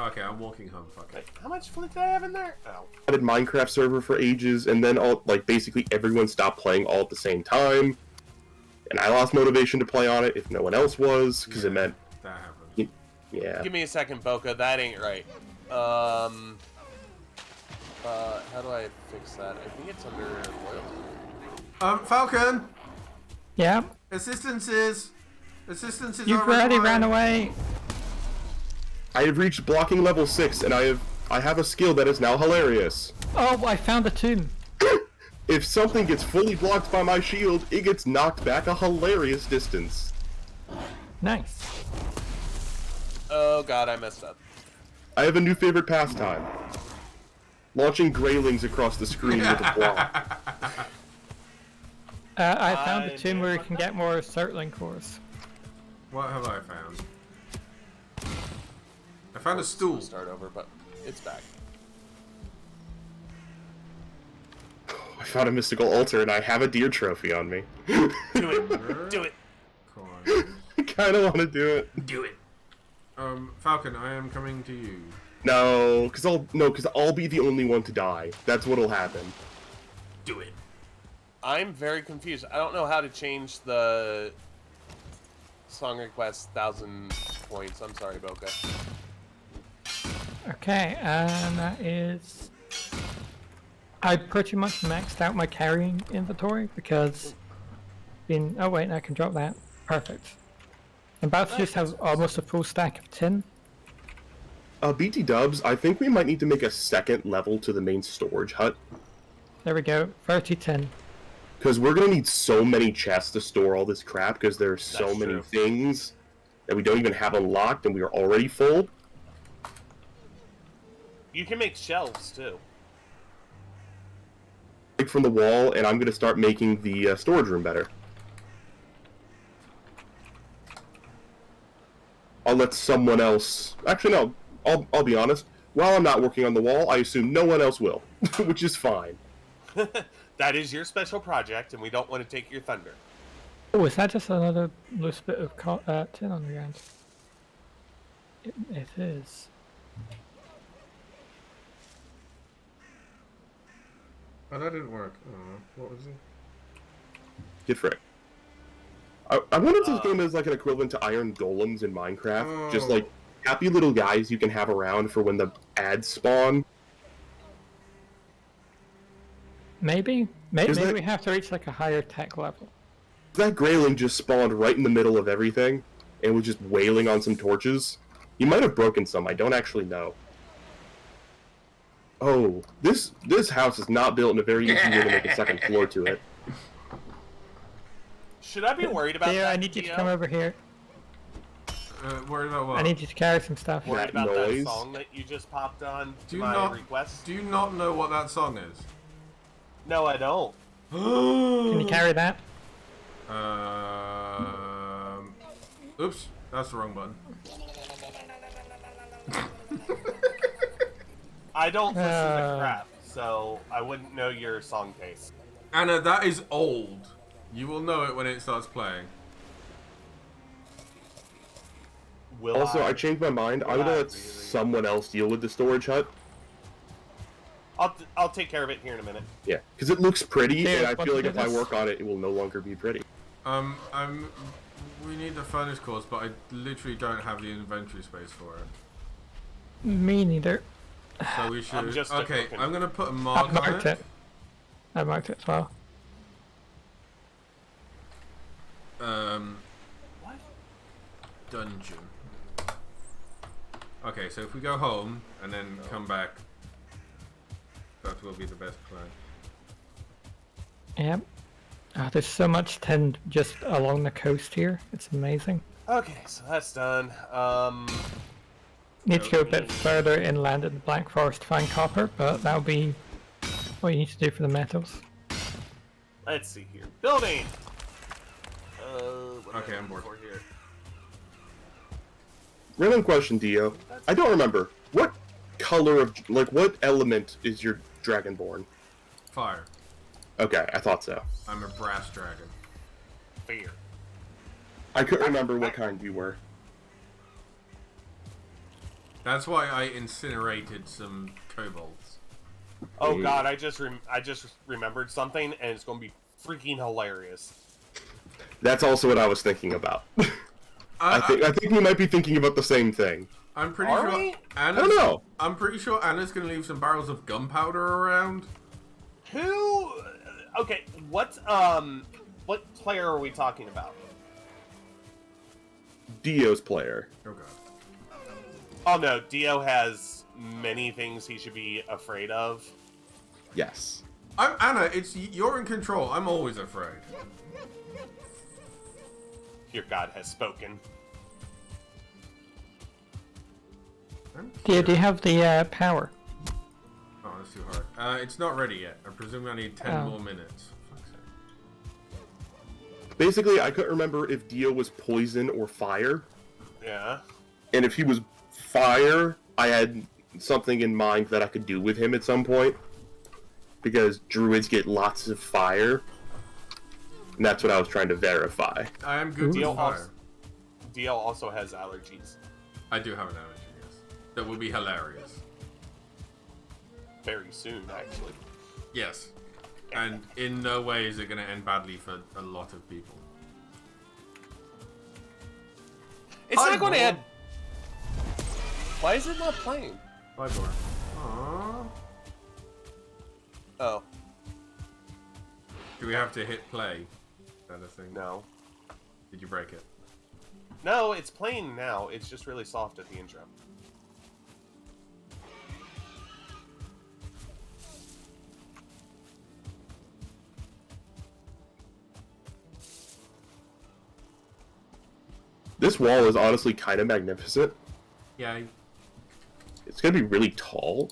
Okay, I'm walking home. Fuck it. Wait, how much flint did I have in there? Oh. I did Minecraft server for ages, and then basically everyone stopped playing all at the same time. And I lost motivation to play on it if no one else was, because it meant, That happens. yeah. Give me a second, Boca. That ain't right. How do I fix that? I think it's under loyalty. Falcon! Yeah, Assistance is you've already ran away. I have reached blocking level 6, and I have a skill that is now hilarious. Oh, I found a tomb. If something gets fully blocked by my shield, it gets knocked back a hilarious distance. Nice. Oh god, I messed up. I have a new favorite pastime. Launching graylings across the screen with a block. I found a I tomb where you never can get more circling cores. What have I found? I found a stool. Start over, but it's back. I found a mystical altar, and I have a deer trophy on me. Do it. Do it. Coins. I kind of want to do it. Do it. Falcon, I am coming to you. No, because I'll be the only one to die. That's what'll happen. Do it. I'm very confused. I don't know how to change the song request 1,000 points. I'm sorry, Boca. Okay, and that is... I pretty much maxed out my carrying inventory because... Oh wait, I can drop that. Perfect. I'm about to just have almost a full stack of tin. BT Dubs, I think we might need to make a second level to the main storage hut. There we go. 30 tin. Because we're going to need so many chests to store all this crap, because there are so That's many true. things that we don't even have unlocked, and we are already full. You can make shelves too. Break from the wall, and I'm going to start making the storage room better. I'll let someone else... Actually, no. I'll be honest. While I'm not working on the wall, I assume no one else will, which is fine. That is your special project, and we don't want to take your thunder. Oh, is that just another loose bit of tin on the ground? It is. Oh, that didn't work. Oh, what was it? Get frick. I wonder if this game is like an equivalent to Iron Golems in Minecraft. Just like happy little guys you can have around for when the ads spawn. Maybe? Maybe that- we have to reach like a higher tech level. That Greyling just spawned right in the middle of everything and was just wailing on some torches. He might have broken some, I don't actually know. Oh, this house is not built in a very easy way to make a second floor to it. Should I be worried about Theo, that? I need you to Theo? come over here. Worried about what? I need you to carry some stuff. Worried That about noise. that song that you just popped on to Do you my not request? Do you not know what that song is? No, I don't. Can you carry that? Oops, that's the wrong button. I don't listen to Uh. crap, so I wouldn't know your song taste. Anna, that is old. You will know it when it starts playing. Will Also, I changed my mind. I'm gonna I let really- someone else deal with the storage hut. I'll take care of it here in a minute. Yeah, because it looks pretty, Yeah, and I want feel to like do if I this? work on it, it will no longer be pretty. We need the furnace cores, but I literally don't have the inventory space for it. Me neither. So we should. just Okay, looking. I'm gonna put a I mark on marked it. it. I marked it as well. What? Dungeon. Okay, so if we go home and then come back, that will be the best plan. Yep. There's so much tin just along the coast here. It's amazing. Okay, so that's done. Need to go a bit further inland in the Black Forest to find copper, but that'll be what you need to do for the metals. Let's see here. Building! What Okay, am I I'm bored. looking for here? Random question, Dio. I don't remember. What color of, like, what element is your Dragonborn? Fire. Okay, I thought so. I'm a brass dragon. Fear. I couldn't remember what kind you were. That's why I incinerated some kobolds. Oh god, I just remembered something, and it's gonna be freaking hilarious. That's also what I was thinking about. I think we might be thinking about the same thing. I'm pretty Are sure. we? Anna's, I don't know. I'm pretty sure Anna's gonna leave some barrels of gunpowder around. Who? Okay, what player are we talking about? Dio's player. Oh god. Oh no, Dio has many things he should be afraid of. Yes. I'm Anna. You're in control. I'm always afraid. Your god has spoken. Do you have the power? Oh, that's too hard. It's not ready yet. I presume I need 10 Oh. more minutes. Fuck's sake. Basically, I couldn't remember if Dio was poison or fire. Yeah. And if he was fire, I had something in mind that I could do with him at some point. Because druids get lots of fire. And that's what I was trying to verify. I am good Dio with fire. also, Dio also has allergies. I do have an allergy, yes. That would be hilarious. Very soon, actually. Yes. And in no way is it going to end badly for a lot of people. It's Hi, not going to Boar. end. Why is it not playing? Bye, Bor. Aww. Oh, Do we have to hit play? Is that a thing? no. Did you break it? No, it's playing now. It's just really soft at the intro. This wall is honestly kind of magnificent. Yeah. It's gonna be really tall.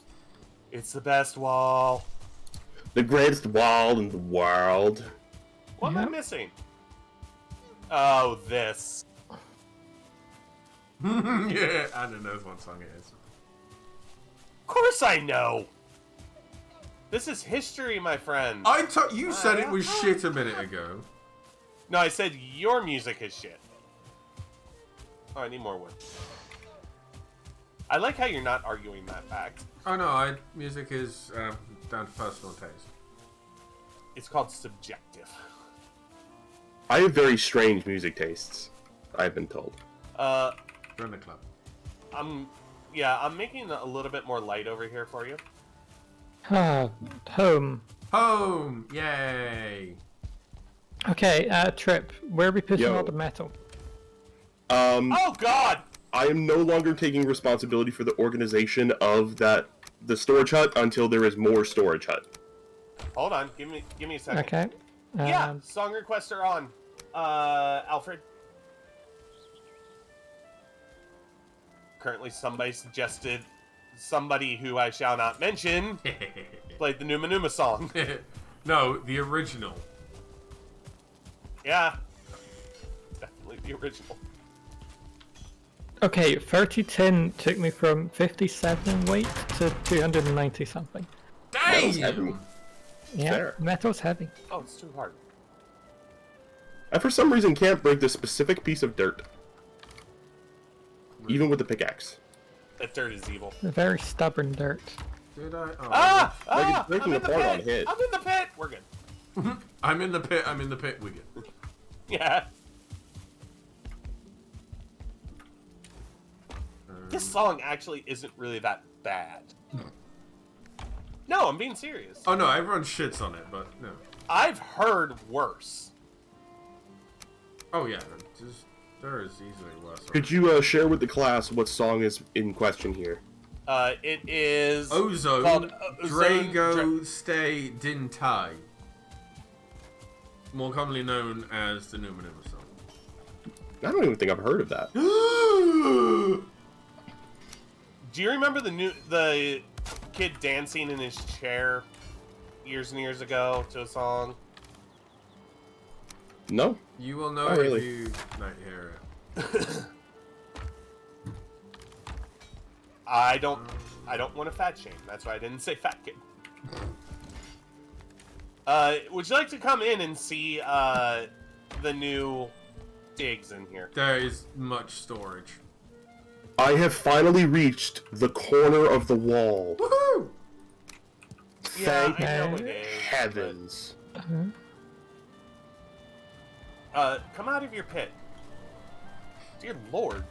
It's the best wall. The greatest wall in the world. What am I missing? Oh, this. Yeah, I don't know what song it is. Of course I know. This is history, my friend. You said it was shit a minute ago. No, I said your music is shit. Oh, I need more wood. I like how you're not arguing that fact. Oh no, music is down to personal taste. It's called subjective. I have very strange music tastes, I've been told. Join the club. I'm making it a little bit more light over here for you. Home. Home! Yay! Okay, Trip, where are we putting Yo. all the metal? Oh God! I am no longer taking responsibility for the organization of the storage hut until there is more storage hut. Hold on, give me a second. Okay. Yeah, song requests are on. Alfred. Currently, somebody who I shall not mention played the Numa Numa song. No, the original. Yeah, definitely the original. Okay, 3010 took me from 57 weight to 290 something. Metal's heavy. Damn! Yeah, Fair. metal's heavy. Oh, it's too hard. I for some reason can't break this specific piece of dirt. Even with the pickaxe. That dirt is evil. Very stubborn dirt. Did I? Oh. Like it's breaking I'm in the apart on pit. hit. I'm in the pit. We're good. I'm in the pit, we good. Yeah. This song actually isn't really that bad. No, I'm being serious. Oh no, everyone shits on it, but no. I've heard worse. Oh yeah, there is easily worse. Could you share with the class what song is in question here? It is Ozo, called Drago Stay Dintai. More commonly known as the Numa Numa song. I don't even think I've heard of that. Do you remember the kid dancing in his chair years and years ago to a song? No. You will know Not really. if you not hear it. I don't want to fat shame. That's why I didn't say fat kid. Would you like to come in and see the new digs in here? There is much storage. I have finally reached the corner of the wall. Woohoo! Yeah, Thank I know it is. heavens. Come out of your pit. Dear Lord.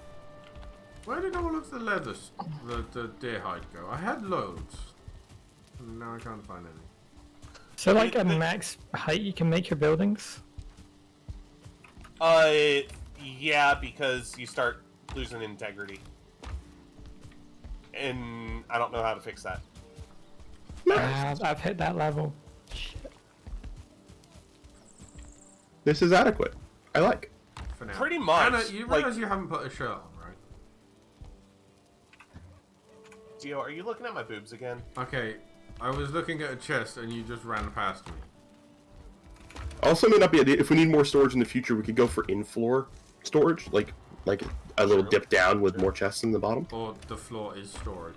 Where did all of the leather, the deer hide go? I had loads. Now I can't find any. So like a max height you can make your buildings? Yeah, because you start losing integrity. And I don't know how to fix that. I've hit that level. Shit. This is adequate. I like. For now. Pretty much, Anna, you like- realize you haven't put a shirt on, right? Gio, are you looking at my boobs again? Okay, I was looking at a chest and you just ran past me. Also, may not be if we need more storage in the future, we could go for in-floor storage, like a little Sure. dip down with more chests in the bottom. Or the floor is storage.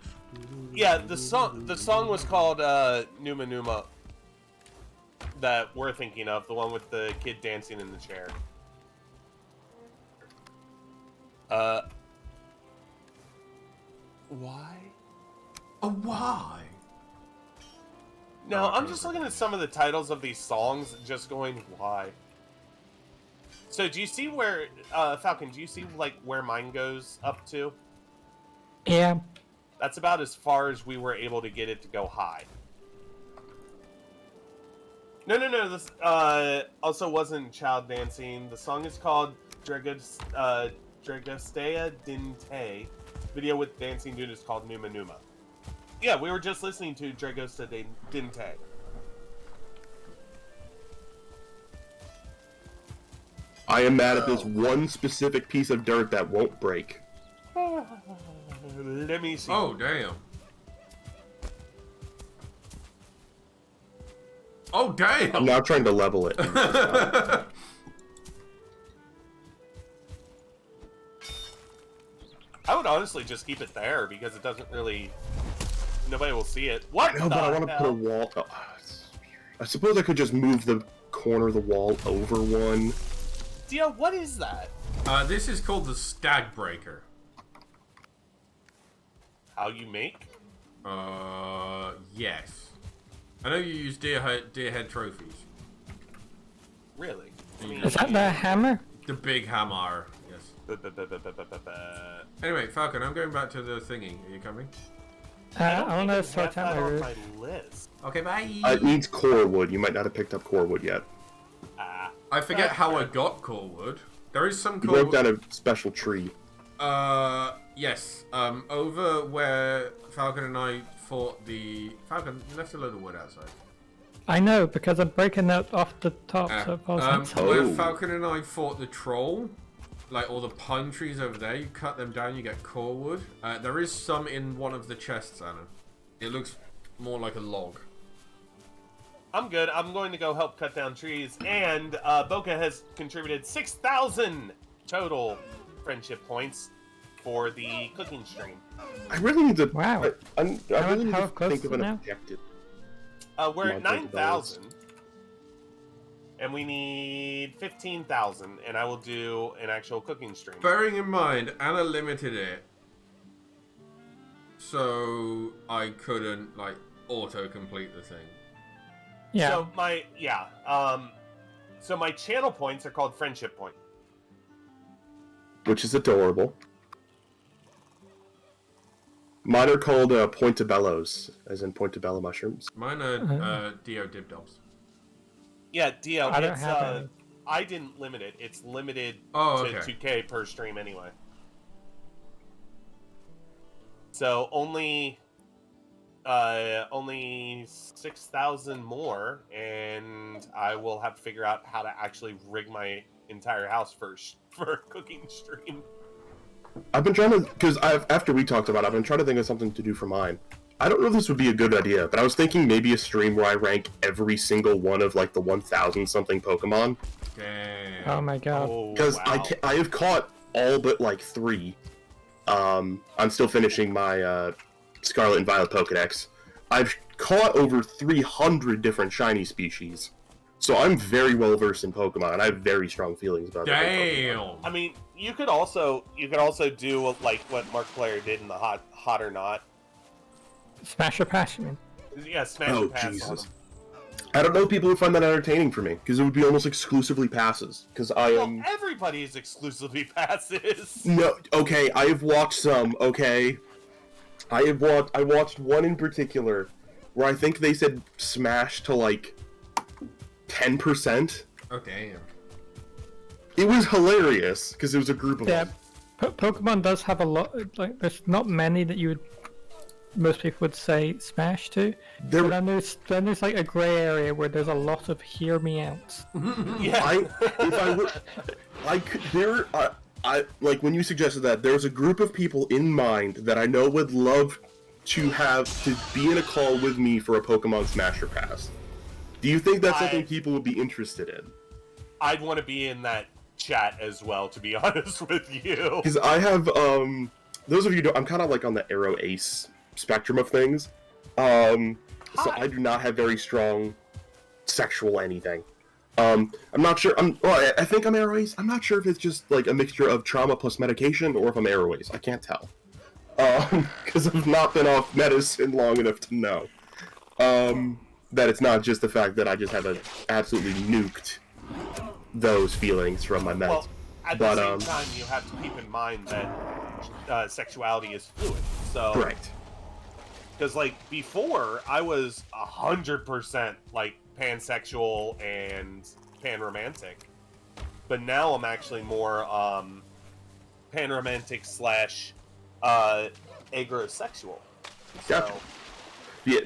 Yeah, the song was called Numa Numa. That we're thinking of, the one with the kid dancing in the chair. Why? Oh, why? No, Oh, I'm okay, just okay. looking at some of the titles of these songs, and just going, why? So, do you see where Falcon? Do you see like where mine goes up to? Yeah. That's about as far as we were able to get it to go high. No. This also wasn't child dancing. The song is called Dragostea Dinte video with dancing dude is called Numa Numa. Yeah, we were just listening to Dragostea Dinte. I am mad at this one specific piece of dirt that won't break. Let me see. Oh, damn. Oh, damn! I'm now trying to level it. I would honestly just keep it there because it doesn't really. Nobody will see it. What? No, but I want to put a wall. Oh, I suppose I could just move the corner of the wall over one. Dia, what is that? This is called the Stag Breaker. How you make? Yes. I know you use deer head trophies. Really? Is that the hammer? The big hammer, yes. Anyway, Falcon, I'm going back to the thingy. Are you coming? I want to have sort that out my on roof. my list. Okay, bye. It needs core wood. You might not have picked up core wood yet. I forget how I got core wood. There is some You core broke wood. down a special tree. Yes. Over where Falcon and I fought the... Falcon, you left a load of wood outside. I know, because I'm breaking that off the top, so it falls inside. Where Oh. Falcon and I fought the troll, like all the pine trees over there, you cut them down, you get core wood. There is some in one of the chests, Anna. It looks more like a log. I'm good. I'm going to go help cut down trees, and Boca has contributed 6,000 total friendship points for the cooking stream. I really need to. Wow. I really need how to close think is of it an now? objective. We're at Come on, 9,000, and we need 15,000, and I will do an actual cooking stream. Bearing in mind, Anna limited it, so I couldn't, like, auto-complete the thing. Yeah. So my channel points are called friendship points. Which is adorable. Mine are called pointobellos, as in portobello mushrooms. Mine are Dio Dibdobs. Yeah, Dio. I don't it's, have any. I didn't limit it. It's limited Oh, to okay. 2K per stream anyway. So only 6,000 more, and I will have to figure out how to actually rig my entire house for a cooking stream. I've been trying to, because after we talked about it, I've been trying to think of something to do for mine. I don't know if this would be a good idea, but I was thinking maybe a stream where I rank every single one of like the 1,000 something Pokemon. Damn. Oh my god. Because wow. I have caught all but like 3. I'm still finishing my Scarlet and Violet Pokedex. I've caught over 300 different shiny species. So I'm very well versed in Pokemon, and I have very strong feelings about that. Damn. I mean, you could also do like what Mark Player did in the hot or not. Smash or pass, you mean? Yeah, smash Oh, and pass on Jesus. them. I don't know if people would find that entertaining for me, because it would be almost exclusively passes. Because I am... Well, everybody is exclusively passes. No, okay, I have watched some, okay? I watched one in particular, where I think they said smash to, like, 10%. Oh, damn. It was hilarious, because it was a group of Yeah. them. Pokemon does have a lot. Like, there's not many that most people would say smash to. There- But then there's like a grey area where there's a lot of hear me outs. Yeah. Like, when you suggested that, there's a group of people in mind that I know would love to be in a call with me for a Pokemon Smasher Pass. Do you think that's something people would be interested in? I'd want to be in that chat as well, to be honest with you. Because I have, those of you I'm kind of like on the Arrow Ace spectrum of things. So I do not have very strong sexual anything. I'm not sure, I think I'm Arrow Ace. I'm not sure if it's just like a mixture of trauma plus medication or if I'm Arrow Ace. I can't tell. Because I've not been off medicine long enough to know. That it's not just the fact that I just have absolutely nuked those feelings from my meds. Well, at the same time, you have to keep in mind that sexuality is fluid. So, Correct. because like before, I was 100% like pansexual and panromantic, but now I'm actually more panromantic / agrosexual. Gotcha. So, Yeah,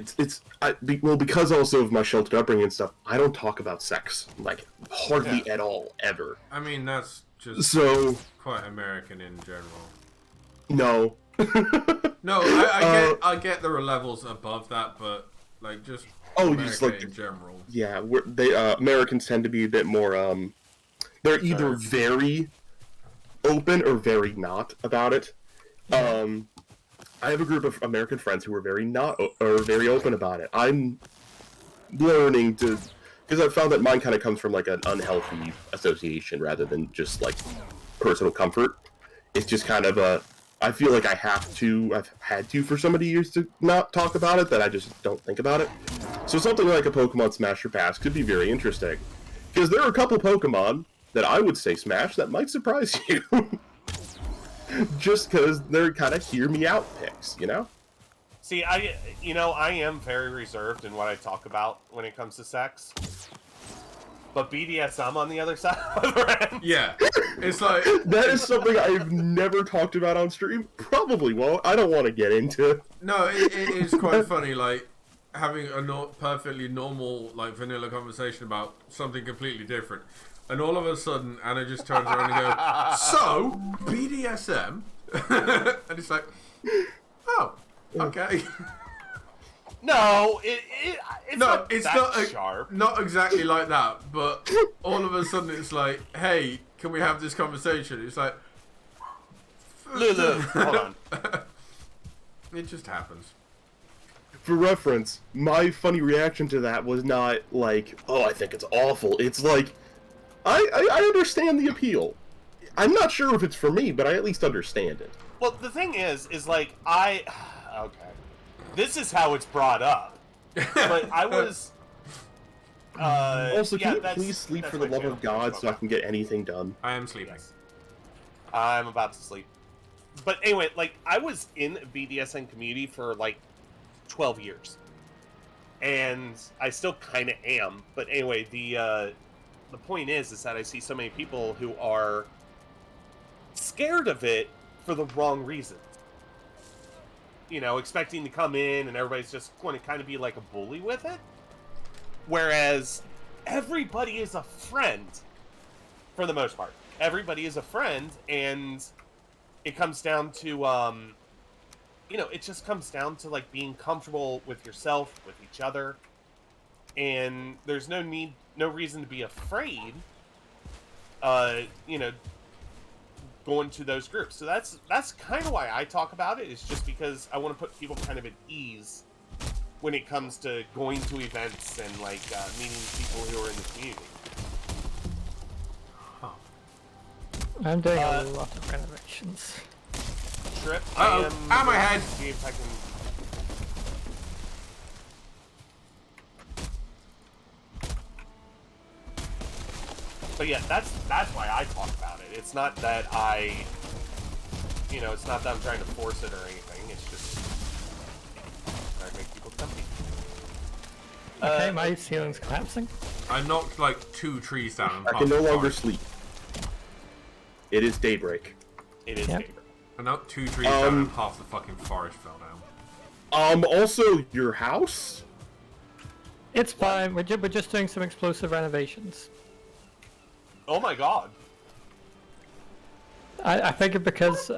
well, because also of my sheltered upbringing and stuff, I don't talk about sex, like, hardly at all, ever. I mean, that's just So, quite American in general. no. No, I get there are levels above that, but like just just America like in general. Yeah, Americans tend to be a bit more, they're either very open or very not about it. I have a group of American friends who are very open about it. I'm learning to, because I've found that mine kind of comes from like an unhealthy association rather than just like personal comfort. It's just kind of I feel like I've had to for so many years to not talk about it that I just don't think about it. So something like a Pokemon Smash or Pass could be very interesting. Because there are a couple Pokemon that I would say Smash that might surprise you. Just because they're kind of hear me out picks, you know? see, I am very reserved in what I talk about when it comes to sex. But BDSM on the other side of the end. Yeah, it's like That is something I've never talked about on stream. Probably won't. I don't want to get into. no, it is quite funny. Like having a perfectly normal, like vanilla conversation about something completely different, and all of a sudden Anna just turns around and goes, "So BDSM," and it's like, "Oh, okay." No, it's No, not it's that not sharp. not exactly like that, but all of a sudden it's like, hey, can we have this conversation? It's like, Lulu, hold on. it just happens. For reference, my funny reaction to that was not like, oh, I think it's awful. It's like, I understand the appeal. I'm not sure if it's for me, but I at least understand it. Well, the thing is like okay. This is how it's brought up. But I was. Also, yeah, can you please sleep for the love of God so I can get anything done? I am sleeping. Yes. I'm about to sleep. But anyway, like, I was in a BDSM community for like 12 years. And I still kind of am. But anyway, the point is that I see so many people who are scared of it for the wrong reasons. You know, expecting to come in and everybody's just going to kind of be like a bully with it. Whereas everybody is a friend for the most part. Everybody is a friend, and it comes down to, it just comes down to like being comfortable with yourself, with each other, and there's no reason to be afraid, going to those groups. So that's kind of why I talk about it, is just because I want to put people kind of at ease when it comes to going to events and like meeting people who are in the community. I'm doing a lot of renovations. Trip. Uh-oh. Ow, my head. See if I can. But yeah, that's why I talk about it. It's not that it's not that I'm trying to force it or anything. It's just trying to make people comfy. Okay, my ceiling's collapsing. I knocked like 2 trees down. I can no longer sleep. It is daybreak. It is Yep. favorite. I knocked 2 trees down and half the fucking forest fell down. Also, your house? It's fine. We're just doing some explosive renovations. Oh my god. I figured because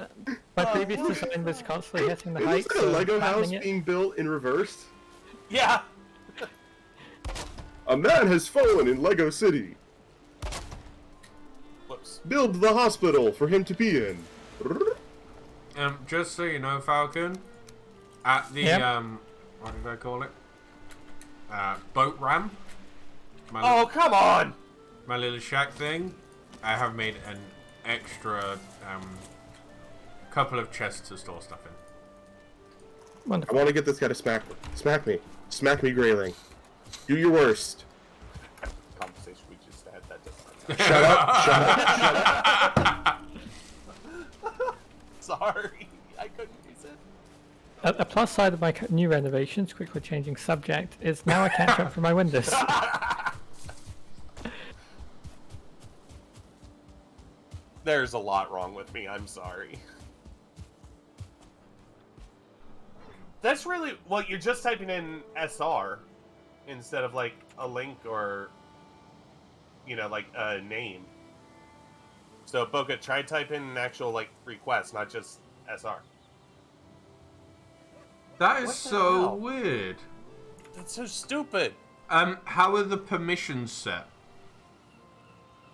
my previous design was constantly hitting the Is heights. this a Lego house flattening it. being built in reverse? Yeah. A man has fallen in Lego City. Whoops. Build the hospital for him to be in. Just so you know, Falcon, at the Yep. what did I call it? Boat ramp. Oh, come on. My little shack thing. I have made an extra couple of chests to store stuff in. I Wonderful. want to get this guy to smack me. Smack me. Smack me, Grayling. Do your worst. Conversation we just had, that doesn't. Shut up. Shut up. Shut up. Sorry, I couldn't use it. A plus side of my new renovations, quickly changing subject, is now I can't jump from my windows. There's a lot wrong with me. I'm sorry. That's really... Well, you're just typing in SR instead of, like, a link or, you know, like, a name. So, Boca, try type in an actual, like, request, not just SR. That is What the so hell? weird. That's so stupid. How are the permissions set?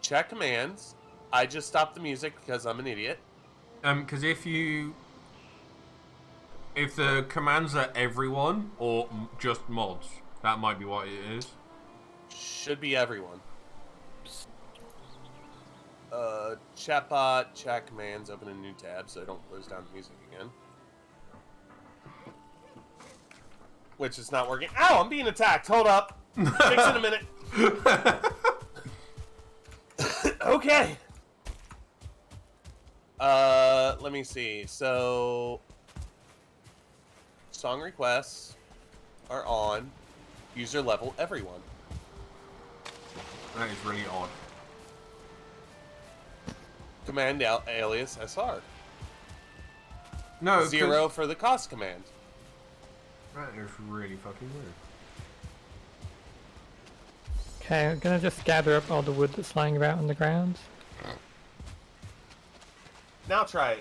Check commands. I just stopped the music because I'm an idiot. Because if the commands are everyone or just mods, that might be what it is. Should be everyone. Chatbot, chat commands, open a new tab so I don't close down the music again. Which is not working. Ow, I'm being attacked. Hold up. Fix it in a minute. Okay. Let me see. So, song requests are on. User level everyone. That is really odd. Command alias SR. No, 'cause 0 for the cost command. that is really fucking weird. Okay, I'm gonna just gather up all the wood that's lying about on the ground. Now try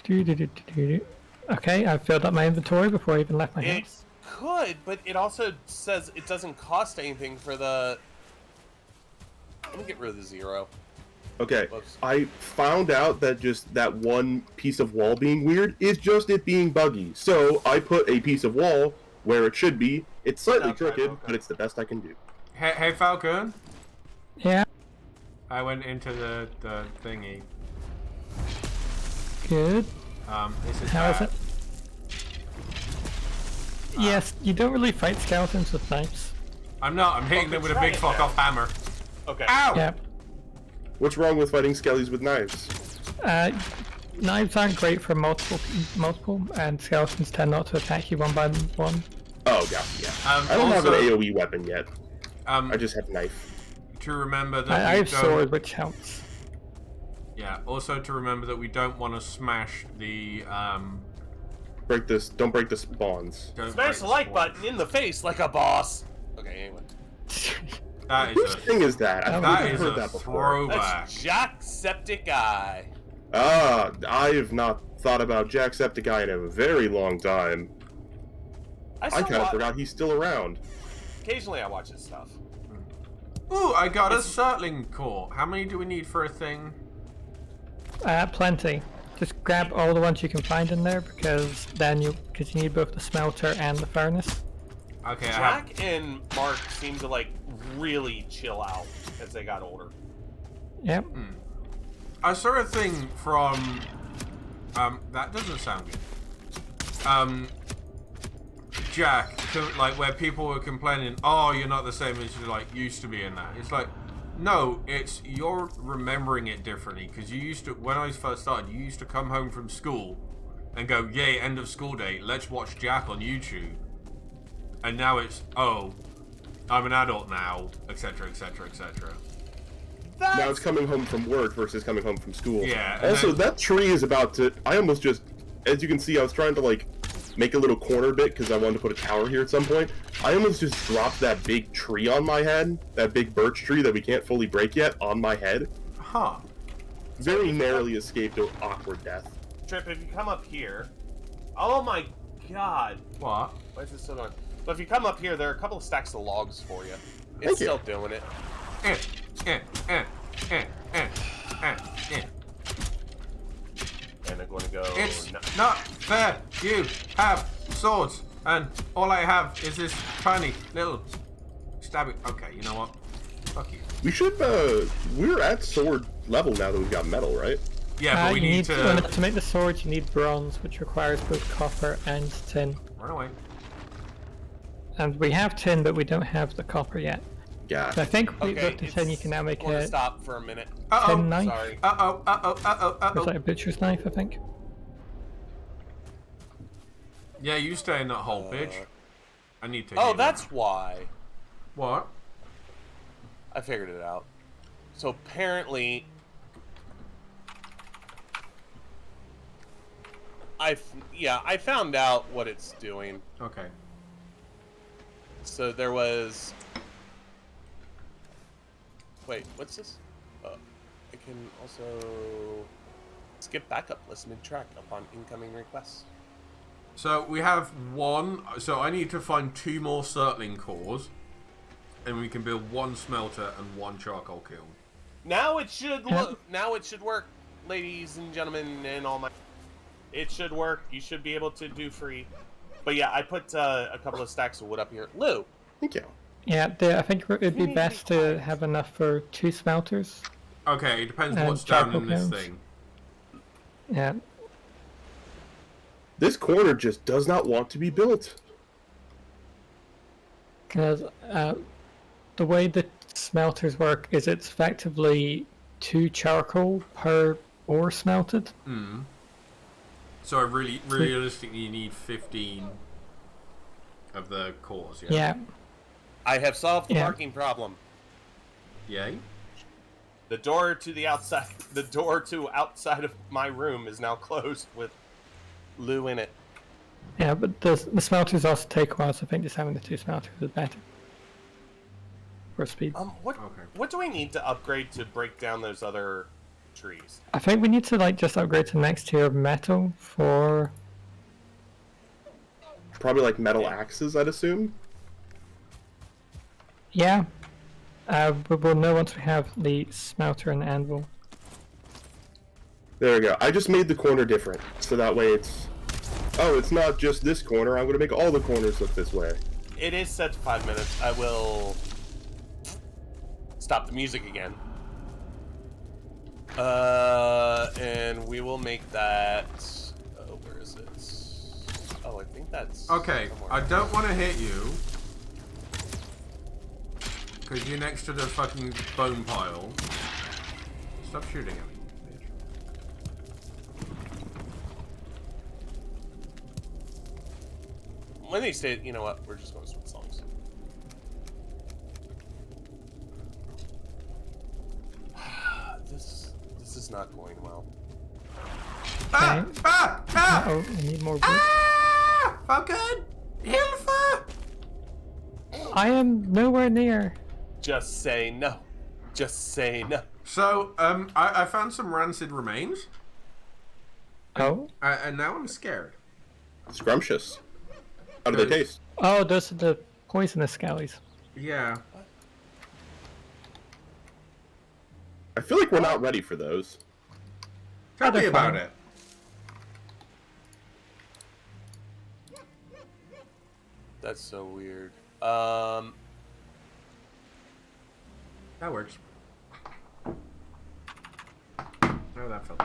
it. Okay, I've filled up my inventory before I even left my It house. could, but it also says it doesn't cost anything for the... Let me get rid of the 0. Okay, Whoops. I found out that just that one piece of wall being weird is just it being buggy. So I put a piece of wall where it should be. It's slightly That's right, crooked, okay. but it's the best I can do. Hey Falcon, Yeah, I went into the thingy. good. This is How is bad. it? Yes, you don't really fight skeletons with knives. I'm not. I'm hitting them with a try big it fuck now. off hammer. Okay. Ow! Yeah. What's wrong with fighting skellies with knives? Knives aren't great for multiple, and skeletons tend not to attack you one by one. Oh, yeah. I don't have an Also, AoE weapon yet. I just have knife. to remember that I we have don't. sword, which helps. Yeah. Also to remember that we don't want to smash the Don't break the spawns. Don't Smash break the like spawn. button in the face like a boss. Okay, anyway. That Whose is a thing is that? I That think I've is heard a that before. throwback. That's Jacksepticeye. Ah, I have not thought about Jacksepticeye in a very long time. I still kind of wa- forgot he's still around. Occasionally I watch his stuff. Ooh, I got a Surtling core. How many do we need for a thing? Plenty. Just grab all the ones you can find in there, because you need both the smelter and the furnace. Okay, I have. Jack and Mark seemed to like really chill out as they got older. Yep. I saw a thing from. That doesn't sound good. Jack, like where people were complaining, oh, you're not the same as you like used to be in that. It's like, no, it's you're remembering it differently because you used to. When I first started, you used to come home from school and go, yay, end of school day. Let's watch Jack on YouTube. And now it's, oh, I'm an adult now, etc., etc., etc. Now it's coming home from work versus coming home from school. Yeah, and Also, then- that tree is about to... I almost just... As you can see, I was trying to, like, make a little corner bit because I wanted to put a tower here at some point. I almost just dropped that big tree on my head. That big birch tree that we can't fully break yet on my head. Huh. Very narrowly escaped an awkward death. Trip, if you come up here... Oh my god. What? Why is this still going? But if you come up here, there are a couple of stacks of logs for you. It's Thank you. still doing it. Eh, eh, eh, eh, eh, eh, eh. And I'm going to go... It's no- not fair. You have swords, and all I have is this tiny little stabby. Okay, you know what? Fuck you. We should, we're at sword level now that we've got metal, right? Yeah, but we you need to to make the sword, you need bronze, which requires both copper and tin. run away. And we have tin, but we don't have the copper yet. Yeah. So I think with Okay, the tin, you can now make We're gonna a stop for a minute. Uh-oh. tin knife. Sorry. Uh-oh, uh-oh, uh-oh, It's uh-oh. like a butcher's knife, I think. Yeah, you stay in that hole, bitch. I need to Oh, heal that's now. why. What? I figured it out. So apparently, I found out what it's doing. Okay. So there was. Wait, what's this? I can also skip backup list mid-track upon incoming requests. So we have one. So I need to find 2 more Surtling cores, and we can build 1 smelter and 1 charcoal kiln. Now it should look. Now it should work, ladies and gentlemen, and all my. It should work. You should be able to do free. But yeah, I put a couple of stacks of wood up here. Lou. Thank you. Yeah, I think it'd be best to have enough for 2 smelters. Okay, it depends And what's down charcoal in this kilns. thing. Yeah. This corner just does not want to be built. Because the way the smelters work is it's effectively 2 charcoal per ore smelted. Hmm. So I realistically need 15 of the cores. Yeah. Yeah. I have solved the Yeah. parking problem. Yay. The door to outside of my room is now closed with Lou in it. Yeah, but the smelters also take a while, so I think just having the 2 smelters is better. For speed. What do we need to upgrade to break down those other trees? I think we need to just upgrade to next tier of metal for... Probably like metal axes, I'd assume. Yeah. But we'll know once we have the smelter and anvil. There we go. I just made the corner different, so that way it's... Oh, it's not just this corner. I'm going to make all the corners look this way. It is set to 5 minutes. I will stop the music again. And we will make that... Oh, where is it? Oh, I think that's... Okay, somewhere. I don't want to hit you. Because you're next to the fucking bone pile. Stop shooting at me, bitch. When they say, you know what, we're just going to switch songs. This is not going well. Ah! Okay. Ah! Ah! Oh, we need more wood. Ah! Fucking Hilfa! I am nowhere near. Just say no. Just say no. So, I found some rancid remains, Oh? and now I'm scared. Scrumptious. How do they taste? Oh, those are the poisonous skellies. Yeah. I feel like we're not ready for those. Tell me they're about fine. it. That's so weird. That works. Oh, that felt.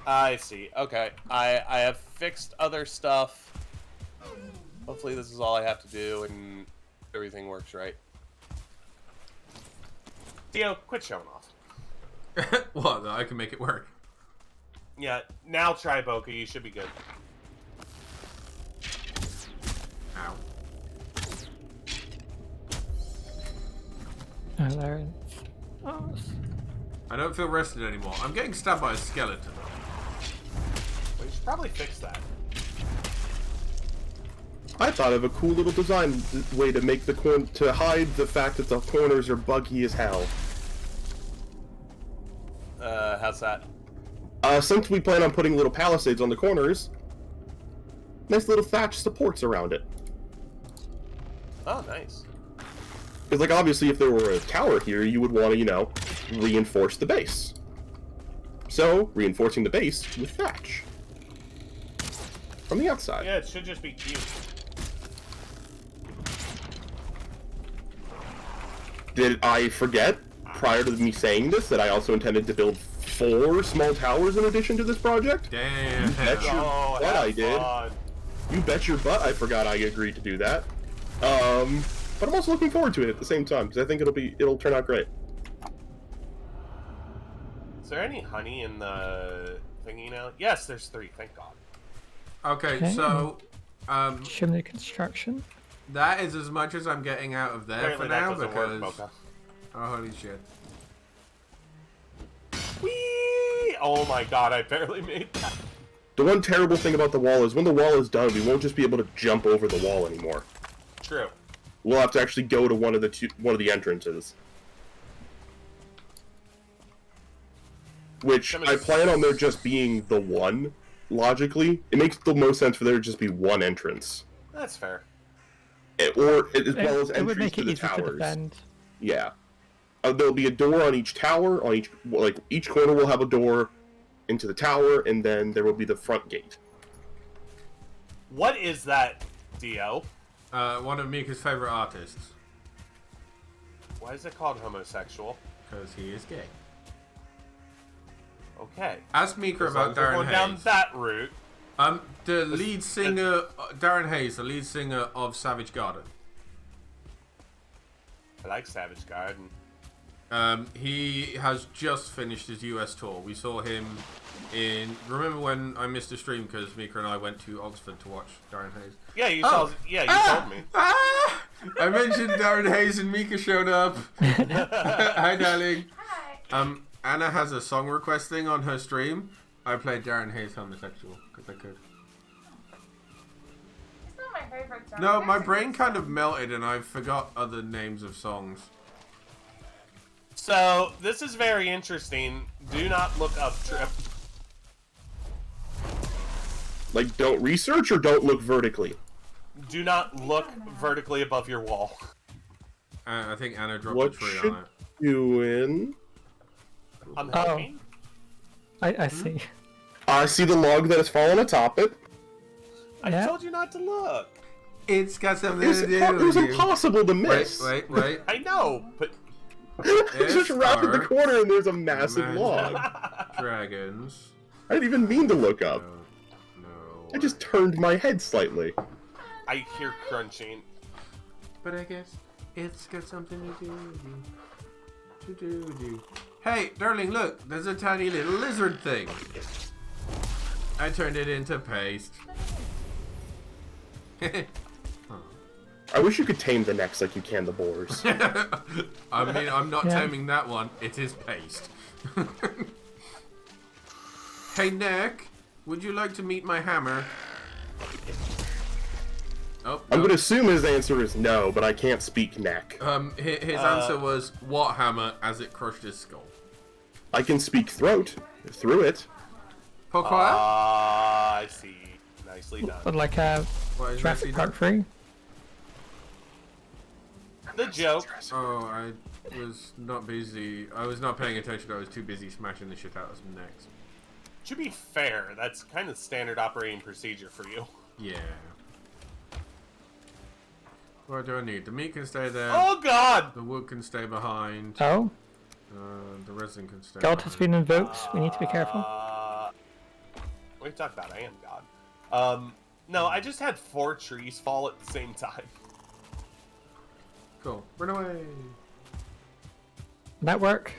I see. Okay. I have fixed other stuff. Hopefully this is all I have to do and everything works right. Theo, quit showing off. What? I can make it work. Yeah, now try Boca. You should be good. Ow. Oh, there it is. Oh, I don't feel rested anymore. I'm getting stabbed by a skeleton. Well, you should probably fix that. I thought of a cool little design way to make the to hide the fact that the corners are buggy as hell. How's that? Since we plan on putting little palisades on the corners, nice little thatch supports around it. Oh, nice. Because, like, obviously, if there were a tower here, you would want to, you know, reinforce the base. So, reinforcing the base with thatch. From the outside. Yeah, it should just be cute. Did I forget, prior to me saying this, that I also intended to build 4 small towers in addition to this project? Damn. That's your Oh, butt have I did. fun. You bet your butt I forgot I agreed to do that. But I'm also looking forward to it at the same time, because I think it'll turn out great. Is there any honey in the thingy now? Yes, there's 3. Thank God. Okay, Okay. so chimney construction. that is as much as I'm getting out of there Apparently for that now doesn't because. work, Boca. Oh holy shit! Whee! Oh my God! I barely made that. The one terrible thing about the wall is when the wall is done, we won't just be able to jump over the wall anymore. True. We'll have to actually go to one of the entrances. Which I plan on there just being the one, logically. It makes the most sense for there to just be one entrance. That's fair. As well as It would entries make to it the easier to towers. defend. Yeah. There'll be a door on each tower, each corner will have a door into the tower, and then there will be the front gate. What is that, Dio? One of Mika's favorite artists. Why is it called homosexual? Because he is gay. Okay. Ask Mika about We're Darren going Hayes. down that route. The lead singer, Darren Hayes, the lead singer of Savage Garden. I like Savage Garden. He has just finished his US tour. We saw him in... Remember when I missed a stream because Mika and I went to Oxford to watch Darren Hayes? Yeah, you saw. Yeah, you told me. I mentioned Darren Hayes and Mika showed up. Hi, darling. Hi. Anna has a song request thing on her stream. I played Darren Hayes homosexual because I could. It's not my favorite song. No, my That's a brain good kind song. of melted and I forgot other names of songs. So this is very interesting. Do not look up Trip. Like, don't research or don't look vertically. Do not look vertically above your wall. I think Anna dropped What a tree should on it. you in? I'm Oh. helping. I see. I see the log that has fallen atop it. I Yeah. told you not to look. It's got something It was, to do it was with you. impossible to Wait, miss. wait. I know, but It's just rounded the Are corner and there's a massive Imagine- log. Dragons. I didn't even mean to look up. No. I just turned my head slightly. I hear crunching. But I guess it's got something to do with you. To do with you. Hey, darling, look. There's a tiny little lizard thing. I turned it into paste. I wish you could tame the necks like you can the boars. I mean, I'm not Yeah. taming that one. It is paste. Hey, Neck, would you like to meet my hammer? Oh, I'm no. gonna assume his answer is no, but I can't speak neck. His answer was what hammer as it crushed his skull. I can speak throat. Through it. Pourquoi? I see. Nicely done. But like a What is Jurassic nicely Park done? 3. The joke. Oh, I was not busy. I was not paying attention. I was too busy smashing the shit out of some necks. To be fair, that's kind of standard operating procedure for you. Yeah. What do I need? The meat can stay there. Oh God! The wood can stay behind. Oh, The resin can stay God has behind. been invoked. We need to be careful. What are you talking about? I am God. No, I just had 4 trees fall at the same time. Cool. Run away. That work?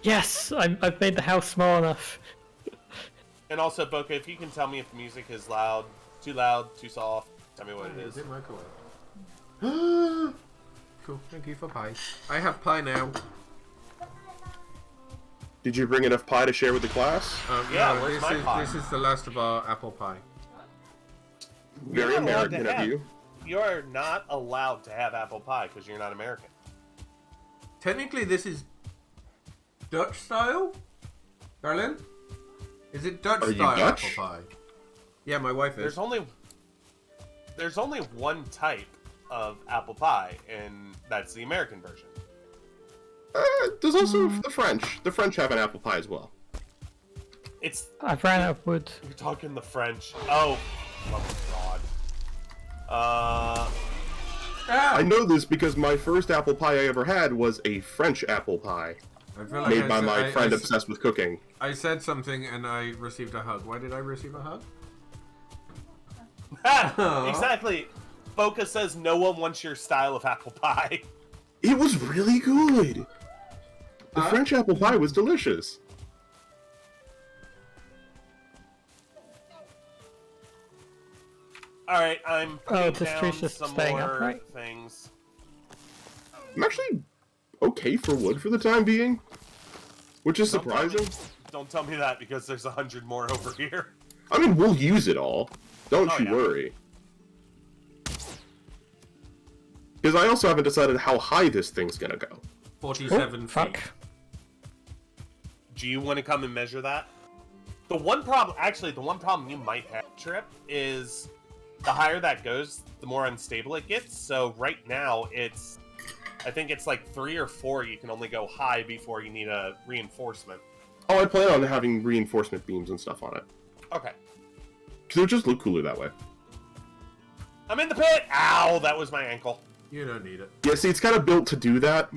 Yes, I've made the house small enough. And also, Boca, if you can tell me if the music is loud, too soft, tell me what it is. Is it microwave? Cool. Thank you for pie. I have pie now. Did you bring enough pie to share with the class? Yeah, no, where's my pie? This is the last of our apple pie. Very You're not allowed to American of have- you. You're not allowed to have apple pie because you're not American. Technically, this is Dutch style, darling. Is it Dutch Are you style Dutch? apple pie? Yeah, my wife is. There's only one type of apple pie, and that's the American version. There's also the French. The French have an apple pie as well. It's I've ran out of wood. you're talking the French. Oh my God. I know this because my first apple pie I ever had was a French apple pie, I feel like made by said- my friend obsessed with cooking. I said something and I received a hug. Why did I receive a hug? Exactly. Boca says no one wants your style of apple pie. It was really good. The French apple pie was delicious. All right, I'm Oh, putting this down tree's just some staying more upright? things. I'm actually okay for wood for the time being, which is surprising. don't tell me that because there's 100 more over here. I mean, we'll use it all. Don't Oh, you yeah. worry. Because I also haven't decided how high this thing's gonna go. 47 feet. Fuck. Do you want to come and measure that? The one problem you might have, Trip, is the higher that goes, the more unstable it gets. So right now, I think it's like 3 or 4 you can only go high before you need a reinforcement. Oh, I plan on having reinforcement beams and stuff on it. Okay. Because it would just look cooler that way. I'm in the pit! Ow, that was my ankle. You don't need it. Yeah, see, it's kind of built to do that.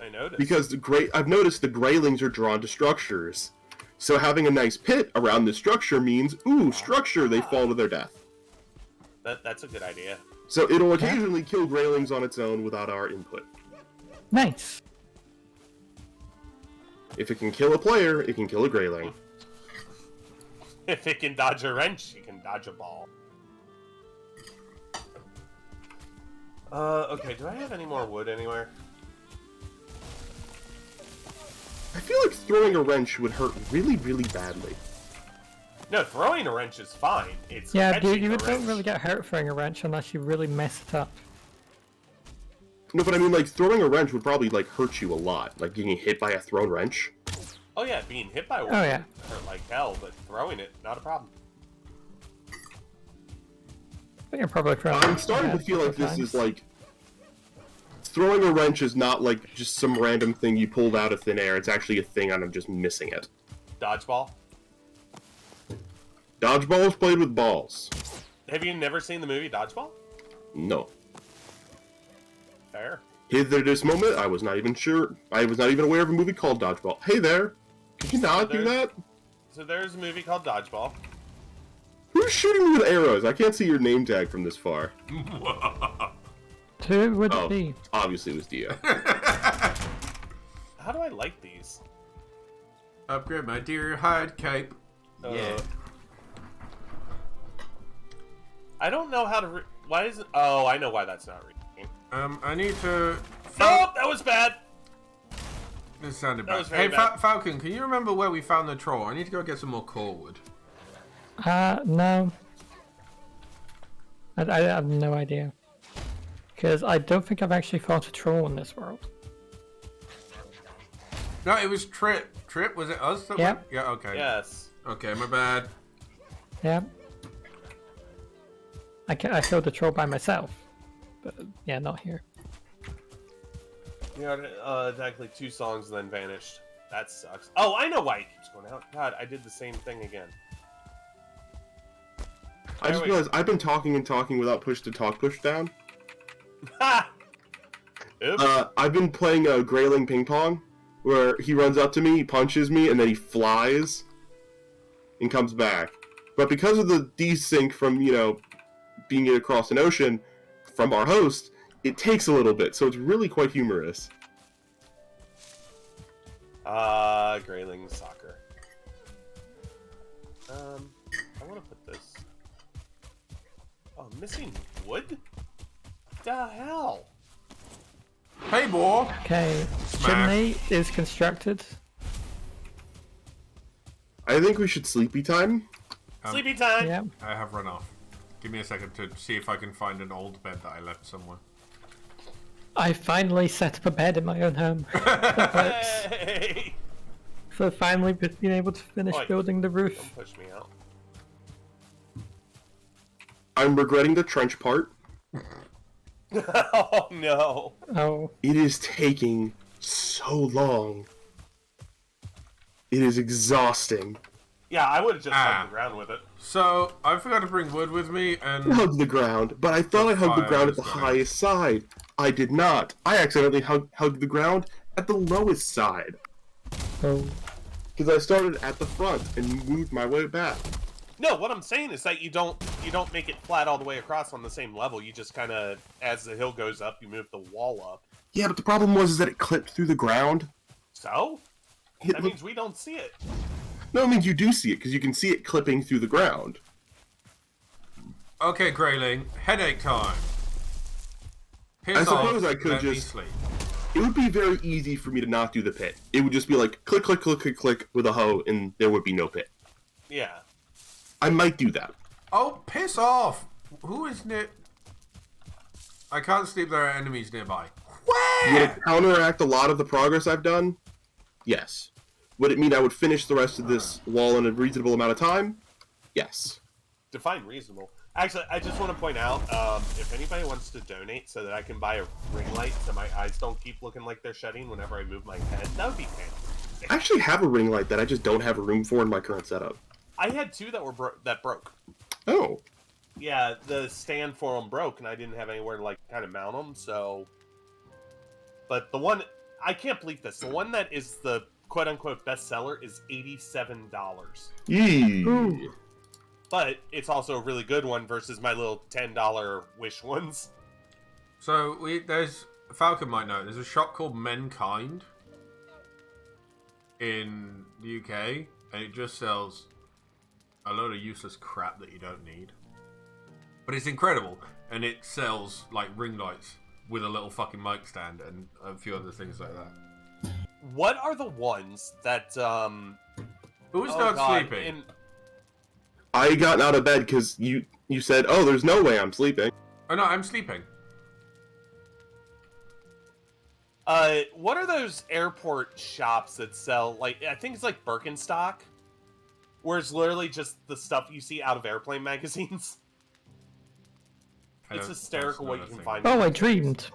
I noticed. Because I've noticed the Greylings are drawn to structures. So having a nice pit around this structure means, ooh, structure, they fall to their death. That's a good idea. So it'll occasionally kill Greylings on its own without our input. Nice. If it can kill a player, it can kill a Greyling. If it can dodge a wrench, you can dodge a ball. Okay, do I have any more wood anywhere? I feel like throwing a wrench would hurt really, really badly. No, throwing a wrench is fine. It's Yeah, catching you the don't wrench. really get hurt throwing a wrench unless you really mess it up. No, but I mean, like, throwing a wrench would probably, like, hurt you a lot. Like, getting hit by a thrown wrench. Oh yeah, being hit by one Oh, yeah. hurt like hell, but throwing it, not a problem. I think you're probably throwing. I'm starting to feel like this is, like... Throwing a wrench is not, like, just some random thing you pulled out of thin air. It's actually a thing and I'm just missing it. Dodgeball. Dodgeball is played with balls. Have you never seen the movie Dodgeball? No. Fair. Hither this moment, I was not even sure. I was not even aware of a movie called Dodgeball. Hey there! Could you not do that? So there's a movie called Dodgeball. Who's shooting me with arrows? I can't see your name tag from this far. Who would Oh, it be? obviously it was Dio. How do I like these? Upgrade my deer hide cape. Yeah. I don't know how to. Why is it? Oh, I know why that's not reading. I need to. Oh, that was bad. This sounded That bad. was very Hey, bad. Falcon, can you remember where we found the troll? I need to go get some more core wood. No. I have no idea. Because I don't think I've actually fought a troll in this world. No, it was Trip. Trip, was it us? That Yeah. went? Yeah, okay. Yes. Okay, my bad. Yeah. I killed the troll by myself. But yeah, not here. You attacked like 2 songs and then vanished. That sucks. Oh, I know why he keeps going out. God, I did the same thing again. I just realized I've been talking and talking without push to talk push down. Ha! Oops. I've been playing a Greyling ping pong, where he runs up to me, he punches me, and then he flies and comes back. But because of the desync from, being across an ocean from our host, it takes a little bit, so it's really quite humorous. Grayling soccer. I want to put this. Oh, missing wood? What the hell? Hey, boy! Okay, Smash. chimney is constructed. I think we should sleepy time. Sleepy time! Yeah. I have run off. Give me a second to see if I can find an old bed that I left somewhere. I finally set up a bed in my own home. Hey! So finally been able to finish Oi. building the roof. Don't push me out. I'm regretting the trench part. Oh no. Oh, It is taking so long. It is exhausting. Yeah, I would have just Ah. hugged the ground with it. So, I forgot to bring wood with me, I and... hugged the ground, but I thought I hugged the Fire ground at is the going. highest side. I did not. I accidentally hugged the ground at the lowest side. oh. Because I started at the front and moved my way back. No, what I'm saying is that you don't make it flat all the way across on the same level. You just kind of, as the hill goes up, you move the wall up. Yeah, but the problem was is that it clipped through the ground. So It that looked- means we don't see it. No, it means you do see it, because you can see it clipping through the ground. Okay, Grayling, headache time. Piss I off, suppose I could let me just- sleep. it would be very easy for me to not do the pit. It would just be like click, click, click, click, click with a hoe, and there would be no pit. Yeah. I might do that. Oh, piss off! Who is near? I can't sleep. There are enemies nearby. Would Where? it counteract a lot of the progress I've done? Yes. Would it mean I would finish the rest of this wall in a reasonable amount of time? Yes. Define reasonable. Actually, I just want to point out, if anybody wants to donate so that I can buy a ring light so my eyes don't keep looking like they're shutting whenever I move my head, that would be fantastic. I actually have a ring light that I just don't have a room for in my current setup. I had two that were that broke. Oh. Yeah, the stand for them broke, and I didn't have anywhere to like kind of mount them. So, but the one I can't believe this. The one that is the quote unquote bestseller is $87. Yee. Ooh. But it's also a really good one versus my little $10 wish ones. So there's Falcon might know. There's a shop called Mankind in the UK, and it just sells a load of useless crap that you don't need. But it's incredible, and it sells like ring lights with a little fucking mic stand and a few other things like that. What are the ones that Who's oh not God, sleeping? I got out of bed because you said, oh, there's no way I'm sleeping. Oh no, I'm sleeping. What are those airport shops that sell, like, I think it's like Birkenstock? Where it's literally just the stuff you see out of airplane magazines? It's hysterical what you can find. Oh, I dreamed.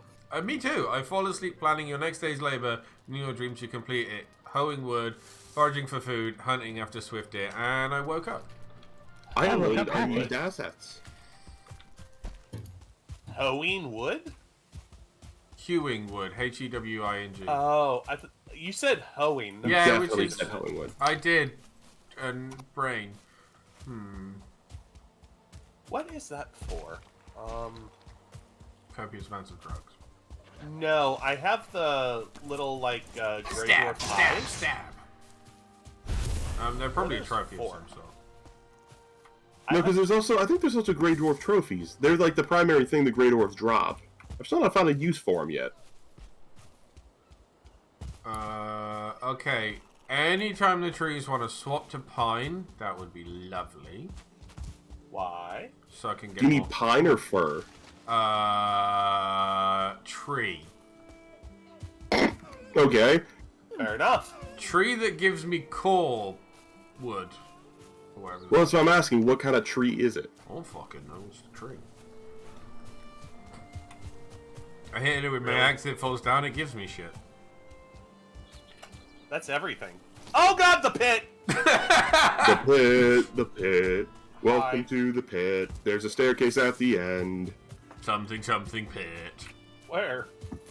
Me too. I fall asleep planning your next day's labour, in your dream to complete it, hoeing wood, foraging for food, hunting after swift deer, and I woke up. I woke unloaded up happy. unused assets. Hoeing wood? Hewing wood, Hewing. Oh, you said hoeing. Yeah, which Definitely is said Hollingwood. I did. And brain. What is that for? Copious amounts of drugs. No, I have the little, like, Grey Dwarf eyes. stab. They're probably a What is trophy of for? some sort. No, because I think there's also Grey Dwarf trophies. They're like the primary thing the Grey Dwarfs drop. I've still not found a use for them yet. Okay. Anytime the trees want to swap to pine, that would be lovely. Why? So I can get Do you more. need pine or fir? Tree. Okay. Fair enough. Tree that gives me core wood. Or whatever. Well, that's what I'm asking. What kind of tree is it? I don't fucking know. It's a tree. I hit it with my Really? axe, it falls down, it gives me shit. That's everything. Oh God, the pit! The pit, the pit. Welcome Hi. to the pit. There's a staircase at the end. Something, something pit. Where?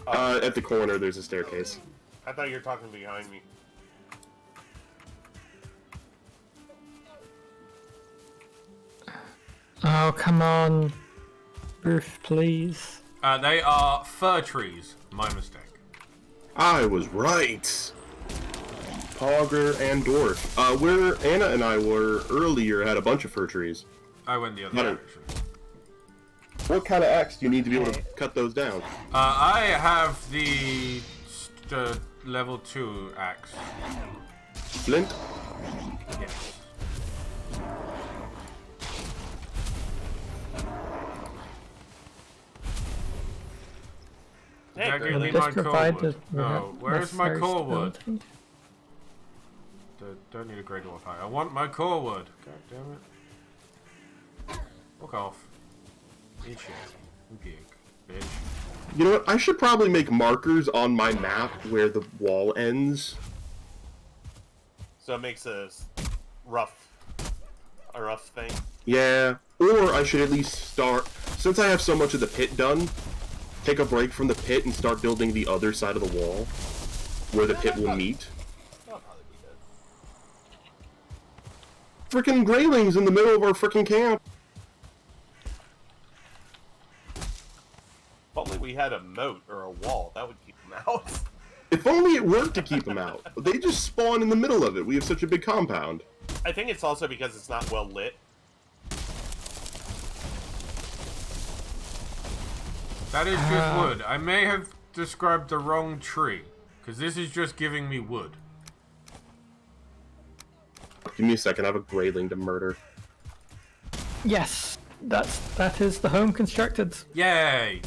At the corner, there's a staircase. I thought you were talking behind me. Oh, come on. Roof, please. They are fir trees. My mistake. I was right. Pogger and Dwarf. Where Anna and I were earlier had a bunch of fir trees. I went the other No. direction. What kind of axe do you need to be able to cut those down? I have the level 2 axe. Flint? Yes. Hey, That Grey gave me Lady. Just my core provide wood. the Oh, where's my necessary core wood? stability. Don't need a Grey Dwarf hide. I want my core wood. God damn it. Fuck off. Eat shit. You pig. Bitch. You know what? I should probably make markers on my map where the wall ends. So it makes a rough thing. Yeah. Or I should at least start, since I have so much of the pit done, take a break from the pit and start building the other side of the wall where the pit will meet. That'll probably be good. Frickin' Greylings in the middle of our frickin' camp. If only we had a moat or a wall, that would keep them out. If only it worked to keep them out. They just spawn in the middle of it. We have such a big compound. I think it's also because it's not well lit. That is just wood. I may have described the wrong tree. Because this is just giving me wood. Give me a second, I have a grayling to murder. Yes, that is the home constructed. Yay!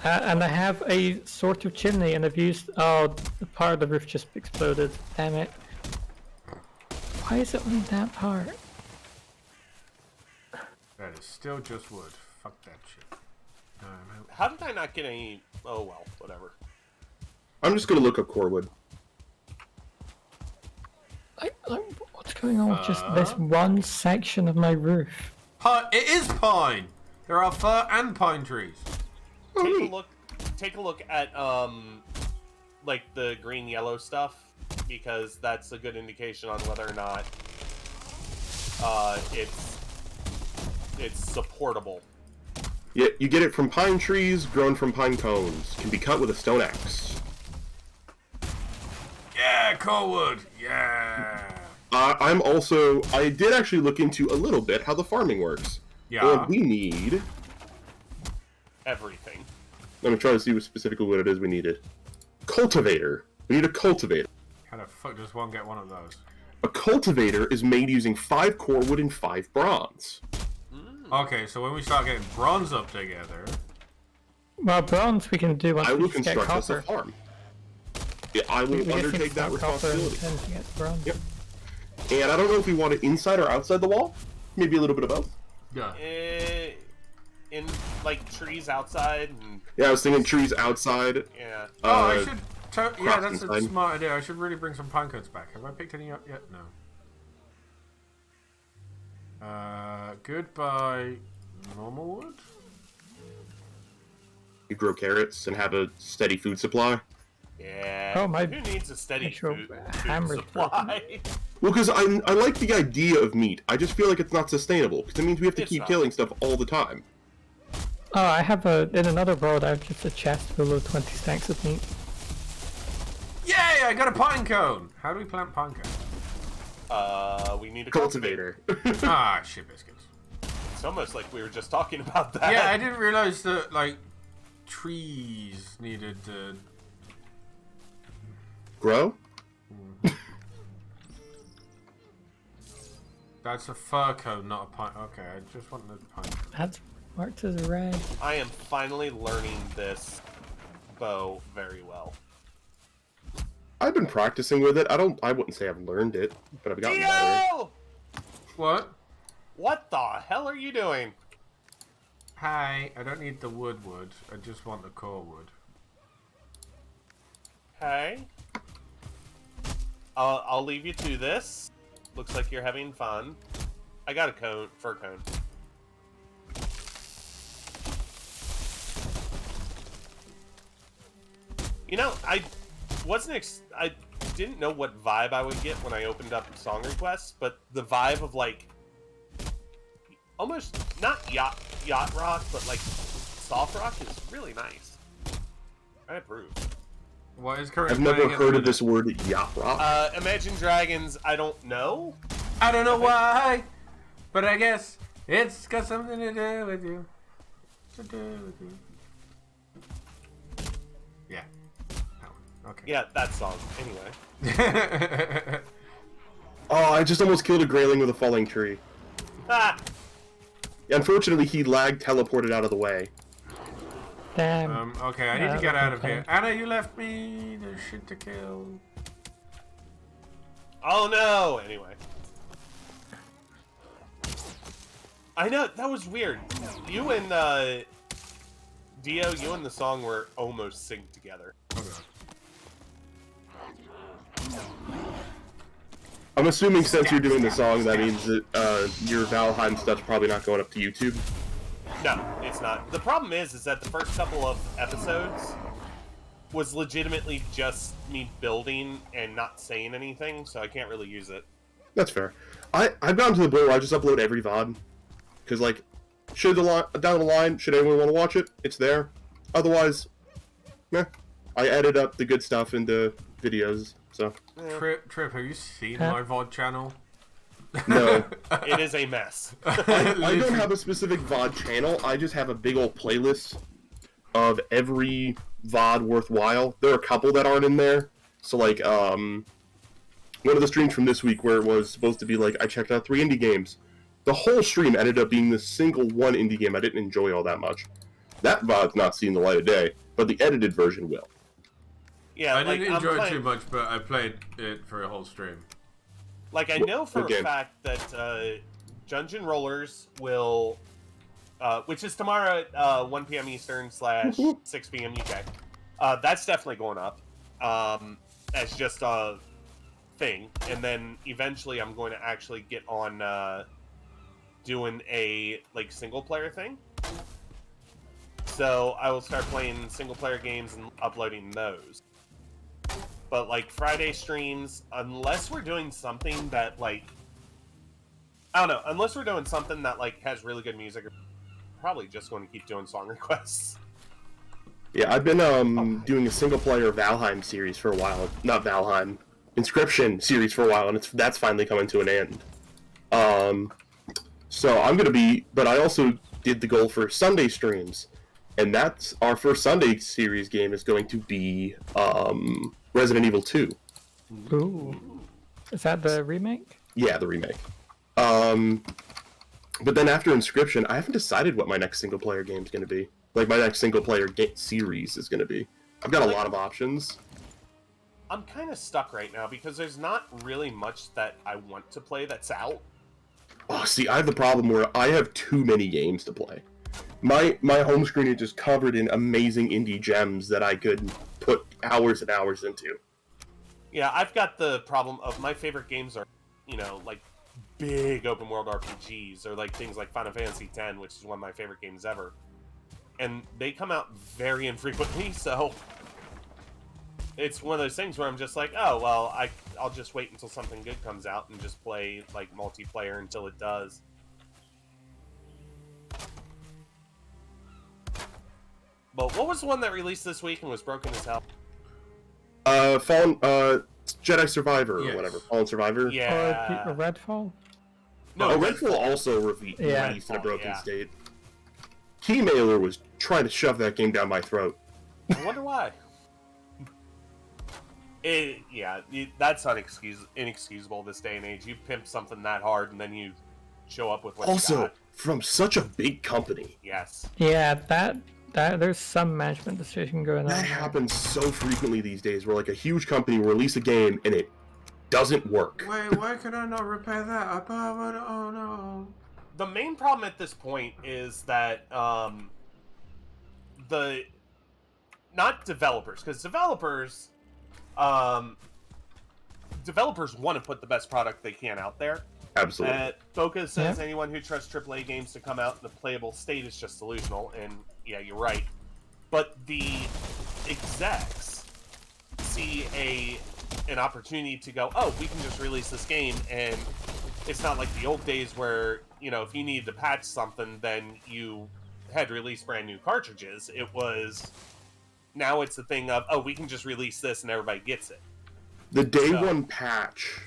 And I have a sort of chimney, and I've used... Oh, the part of the roof just exploded. Damn it. Why is it only that part? That is still just wood. Fuck that shit. No, I'm out. How did I not get any... Oh, well, whatever. I'm just gonna look up core wood. What's going on with just this one section of my roof? It is pine! There are fir and pine trees. Take a look at, like, the green-yellow stuff, because that's a good indication on whether or not, it's supportable. Yeah, you get it from pine trees grown from pine cones. Can be cut with a stone axe. Yeah, core wood! Yeah! I did actually look into a little bit how the farming works. Yeah. And we need... Everything. Let me try to see specifically what it is we needed. Cultivator. We need a cultivator. How the fuck does one get one of those? A cultivator is made using 5 core wood and 5 bronze. Okay, so when we start getting bronze up together... Well, bronze we can do once I we will just get construct us a copper. farm. Yeah, I will We just need undertake to that start copper and responsibility. then to get bronze. Yep. And I don't know if we want it inside or outside the wall. Maybe a little bit of both. Yeah. In, like, trees outside, and... Yeah, I was thinking trees outside. Yeah. Oh, I should... yeah, crops that's a inside. smart idea. I should really bring some pine cones back. Have I picked any up yet? No. Goodbye, normal wood? You grow carrots and have a steady food supply. Yeah. Oh, my Who needs a steady actual food hammer's supply? Well, because I like the idea of meat. I just feel like it's not sustainable. Because it means we have to It's keep not. killing stuff all the time. Oh, I have in another world, I have just a chest full of 20 stacks of meat. Yay! I got a pine cone! How do we plant pine cones? We need a Cultivator. Ah, shit biscuits. It's almost like we were just talking about that. Yeah, I didn't realize that, like, trees needed to... Grow? That's a fir cone, not a pine... Okay, I just want the pine cone. That's marked as red. I am finally learning this bow very well. I've been practicing with it. I wouldn't say I've learned it, but I've gotten better. Dio! What? What the hell are you doing? Hi, I don't need the wood. I just want the core wood. Hey. I'll leave you to this. Looks like you're having fun. I got a fir cone. You know, I didn't know what vibe I would get when I opened up song requests, but the vibe of, like, almost not yacht rock, but like soft rock is really nice. I approve. What is currently I've never playing at the heard of minute? this word yacht rock. Imagine Dragons, I don't know. I don't know why, but I guess it's got something to do with you. To do with you. Yeah. That one. Okay. Yeah, that song. Anyway. Oh, I just almost killed a grayling with a falling tree. Ah! Unfortunately, he lagged, teleported out of the way. Damn. Okay, I need to get out of here. Anna, you left me. There's shit to kill. Oh no! Anyway. I know, that was weird. You and, Dio, you and the song were almost synced together. Okay. I'm assuming since you're doing the song, that means that your Valheim stuff's probably not going up to YouTube. No, it's not. The problem is that the first couple of episodes was legitimately just me building and not saying anything, so I can't really use it. That's fair. I've gotten to the point where I just upload every VOD. Because, like, down the line, should anyone want to watch it, it's there. Otherwise, meh. I edit up the good stuff into videos, so. Trip, have you seen my VOD channel? No. It is a mess. I don't have a specific VOD channel, I just have a big old playlist of every VOD worthwhile. There are a couple that aren't in there. So, like, one of the streams from this week where it was supposed to be like, I checked out 3 indie games. The whole stream ended up being the single one indie game I didn't enjoy all that much. That VOD's not seeing the light of day, but the edited version will. Yeah, I like, didn't enjoy it too much, but I played it for a whole stream. Like, I know for Okay. a fact that Dungeon Rollers will, which is tomorrow at 1 p.m. Eastern / 6 p.m. UK. That's definitely going up as just a thing. And then eventually I'm going to actually get on doing a, like, single-player thing. So I will start playing single-player games and uploading those. But, like, Friday streams, unless we're doing something that, like... I don't know. Unless we're doing something that, like, has really good music, we're probably just going to keep doing song requests. Yeah, I've been doing a single-player Valheim series for a while. Not Valheim. Inscription series for a while, and that's finally coming to an end. So I'm going to be... But I also did the goal for Sunday streams. And that's... Our first Sunday series game is going to be Resident Evil 2. Ooh. Is that the remake? Yeah, the remake. But then after Inscription, I haven't decided what my next single-player game is going to be. Like, my next single-player series is going to be. I've got a lot of options. I'm kind of stuck right now because there's not really much that I want to play that's out. Oh, see, I have the problem where I have too many games to play. My home screen is just covered in amazing indie gems that I could put hours and hours into. Yeah, I've got the problem of my favorite games are, you know, like, big open-world RPGs, or, like, things like Final Fantasy X, which is one of my favorite games ever. And they come out very infrequently, so... It's one of those things where I'm just like, oh, well, I'll just wait until something good comes out and just play, like, multiplayer until it does. But what was the one that released this week and was broken as hell? Jedi Survivor or Yes. whatever. Fallen Survivor. Yeah. Or Redfall? Oh, Redfall also released in a broken state. Keymailer was trying to shove that game down my throat. I wonder why. That's inexcusable this day and age. You pimp something that hard and then you show up with what you Also, got. from such a big company. Yes. Yeah, that there's some management decision going on. That happens so frequently these days, where like a huge company will release a game and it doesn't work. Wait, why can I not repair that? Oh no. The main problem at this point is that not developers, because developers want to put the best product they can out there. Absolutely. Focus says anyone who trusts AAA games to come out in the playable state is just delusional, and yeah, you're right. But the execs see an opportunity to go, oh, we can just release this game, and it's not like the old days where, you know, if you needed to patch something, then you had to release brand new cartridges. Now it's a thing of, oh, we can just release this and everybody gets it. The day one patch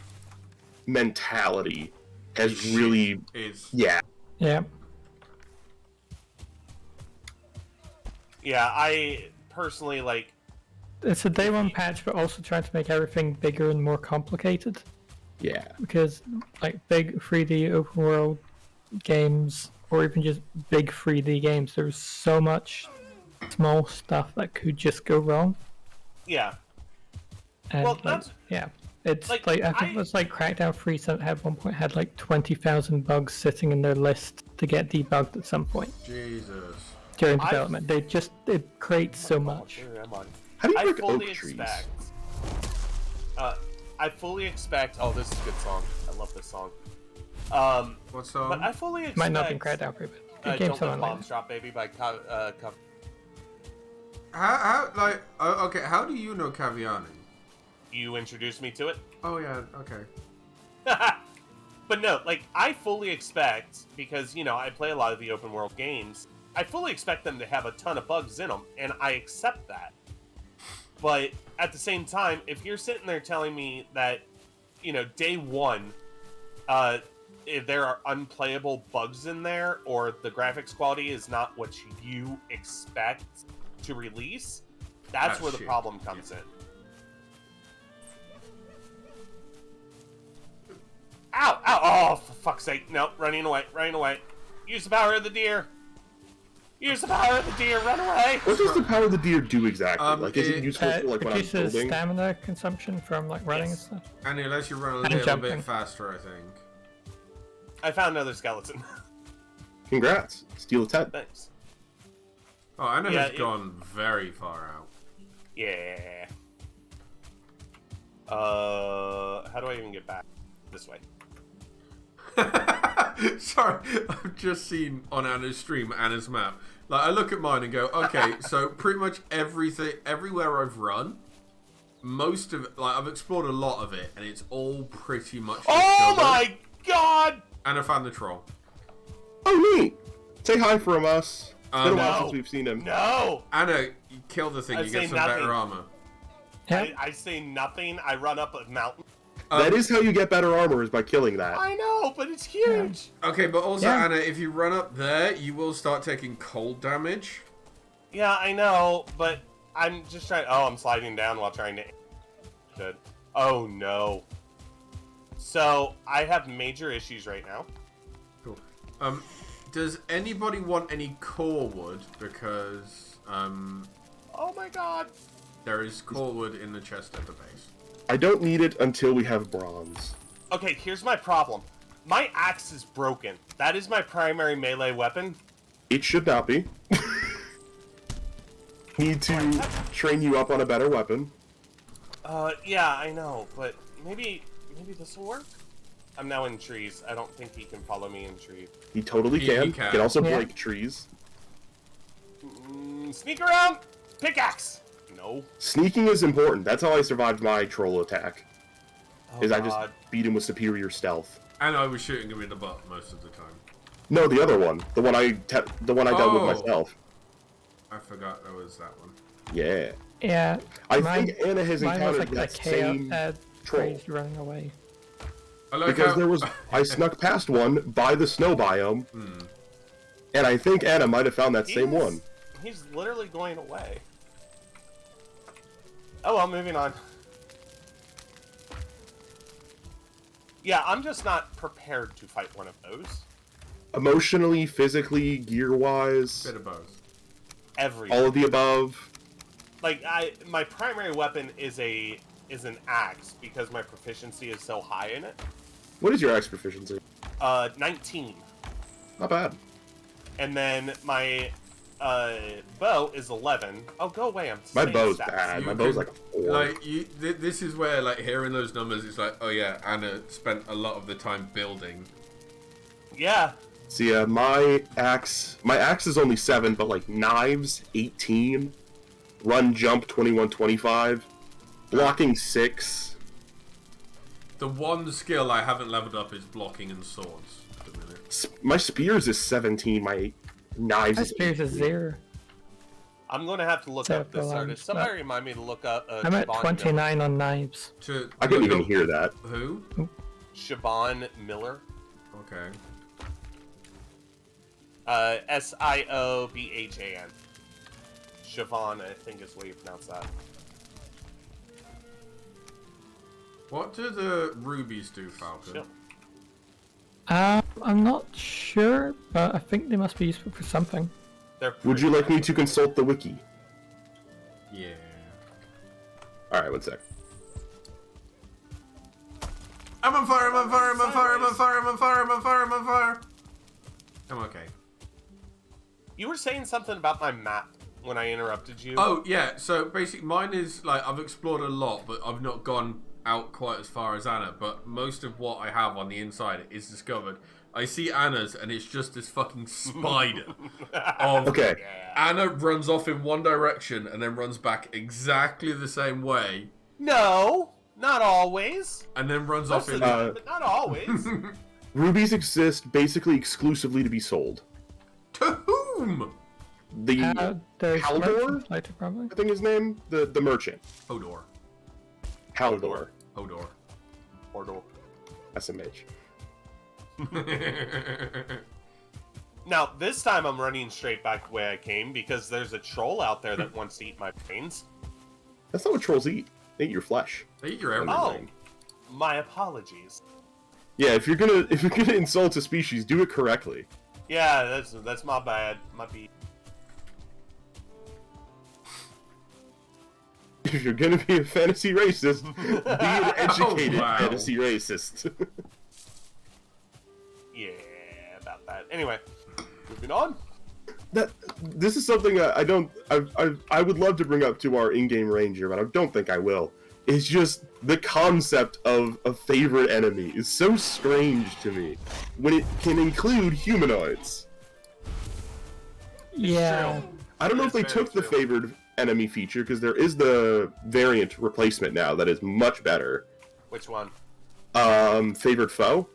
mentality has really... Yeah. Yeah. Yeah, I personally, like... It's a day one patch, but also trying to make everything bigger and more complicated. Yeah. Because, like, big 3D open world games, or even just big 3D games, there's so much small stuff that could just go wrong. Yeah. And, Well, like, that's... yeah. It's like, like I think it was like Crackdown 3 at one point had like 20,000 bugs sitting in their list to get debugged at some point Jesus. during development. It creates so much. How do you I break fully oak trees? expect. I fully expect. Oh, this is a good song. I love this song. What song? But I fully expect. Might not be Crackdown 3, but it came Don't Let someone Bombs later. Drop Baby by How do you know Caviani? You introduced me to it. Oh yeah, okay. But no, like, I fully expect, because, you know, I play a lot of the open world games, I fully expect them to have a ton of bugs in them, and I accept that. But at the same time, if you're sitting there telling me that, you know, day one, if there are unplayable bugs in there, or the graphics quality is not what you expect, to release, that's where the shit. problem comes in. Ow! Ow! Oh, for fuck's sake. No, running away. Running away. Use the power of the deer. Use the power of the deer. Run away. What does the power of the deer do exactly? Like, is it useful for, like, when I'm reduces building? stamina consumption from like running Yes. and stuff. And it lets you run a And little jumping. bit faster, I think. I found another skeleton. Congrats. Steal a 10. Thanks. Oh, Anna Yeah, has it- gone very far out. Yeah. How do I even get back? This way. Sorry, I've just seen on Anna's stream Anna's map. Like, I look at mine and go, okay, so pretty much everywhere I've run, most of it, like, I've explored a lot of it, and it's all pretty much Oh discovered. my god! Anna found the troll. Oh, neat. Say hi from us. It's been a while No. since we've seen him. No! Anna, you kill the thing, I you say get some nothing. better armor. Yeah. I say nothing. I run up a mountain. That is how you get better armor, is by killing that. I know, but it's huge. Okay, but also, Yeah. Anna, if you run up there, you will start taking cold damage. Yeah, I know, but I'm just trying. Oh, I'm sliding down while trying to. Good. Oh no. So I have major issues right now. Cool. Does anybody want any core wood? Because, Oh my god. there is core wood in the chest at the base. I don't need it until we have bronze. Okay, here's my problem. My axe is broken. That is my primary melee weapon. It should not be. Need to train you up on a better weapon. Yeah, I know, but maybe this will work. I'm now in trees. I don't think he can follow me in trees. He totally He can. can. Can also Yeah. break trees. Sneak around. Pickaxe. No. Sneaking is important. That's how I survived my troll attack. Oh, Is I God. just beat him with superior stealth. And I was shooting him in the butt most of the time. No, the other one. The one I dealt Oh. with myself. I forgot there was that one. Yeah. Yeah. I mine- think Anna has Mine was encountered like that the chaos same troll troll. crazy running away. I like Because how- there was I snuck past one by the snow biome, and I think Anna might have found that same He's- one. He's literally going away. Oh well, moving on. Yeah, I'm just not prepared to fight one of those. Emotionally, physically, gear-wise, Bit of both. Everything. all of the above. Like my primary weapon is an axe because my proficiency is so high in it. What is your axe proficiency? 19. Not bad. And then my bow is 11. Oh, go away! I'm My saying bow's stats. bad. You My bow's can- like a 4. Like, this is where, like, hearing those numbers, it's like, oh yeah, Anna spent a lot of the time building. Yeah. See, my axe is only 7, but like knives 18, run jump 21, 25, blocking 6. The one skill I haven't leveled up is blocking and swords at the minute. My spears is 17. My knives My is spears is 18. 0. I'm gonna have to look So up this for artist. lunch, Somebody but- remind me to look up I'm at Siobhan 29 on knives. To I couldn't look even up- hear that. Who? Miller. Siobhan Miller. Okay. Siobhan. Siobhan, I think is the way you pronounce that. What do the rubies do, Falcon? Chill. I'm not sure, but I think they must be useful for something. They're Would you like me to consult the wiki? Yeah. Alright, one sec. I'm on fire, I'm on fire, I'm on fire, I'm on fire, I'm on fire, I'm on fire, I'm on fire. I'm okay. You were saying something about my map when I interrupted you. Oh, yeah, so basically mine is, like, I've explored a lot, but I've not gone out quite as far as Anna, but most of what I have on the inside is discovered. I see Anna's, and it's just this fucking spider of... Okay. Anna runs off in one direction and then runs back exactly the same way, No, not always. and then runs Most off of in... the time, but not always. Rubies exist basically exclusively to be sold. To whom? The There's Haldor? merchants later, probably. I think his name, the merchant, Hodor. Haldor, Hodor. Mordor. SMH. Now, this time I'm running straight back the way I came because there's a troll out there that wants to eat my brains. That's not what trolls eat. They eat your flesh. They eat your Oh, everything. my apologies. Yeah, if you're gonna insult a species, do it correctly. Yeah, that's my bad. My beat. If you're gonna be a fantasy racist, be an educated wow. fantasy racist. Yeah, about that. Anyway, moving on. This is something I would love to bring up to our in-game ranger, but I don't think I will. It's just the concept of a favorite enemy is so strange to me when it can include humanoids. Yeah. I don't know if they That's very took the true. favored enemy feature because there is the variant replacement now that is much better. Which one? Favored foe,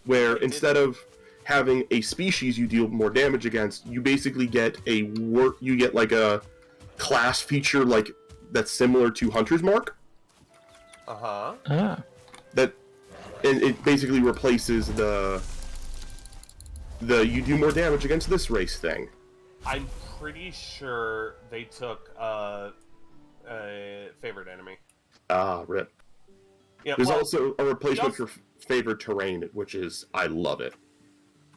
where instead of having a species you deal more damage against, you basically get you get like a class feature like that's similar to Hunter's Mark. Uh-huh. Ah. That and it basically replaces the you do more damage against this race thing. I'm pretty sure they took a favorite enemy. Ah, rip. Yeah, There's well, also a replacement you for favored terrain, which is I love it.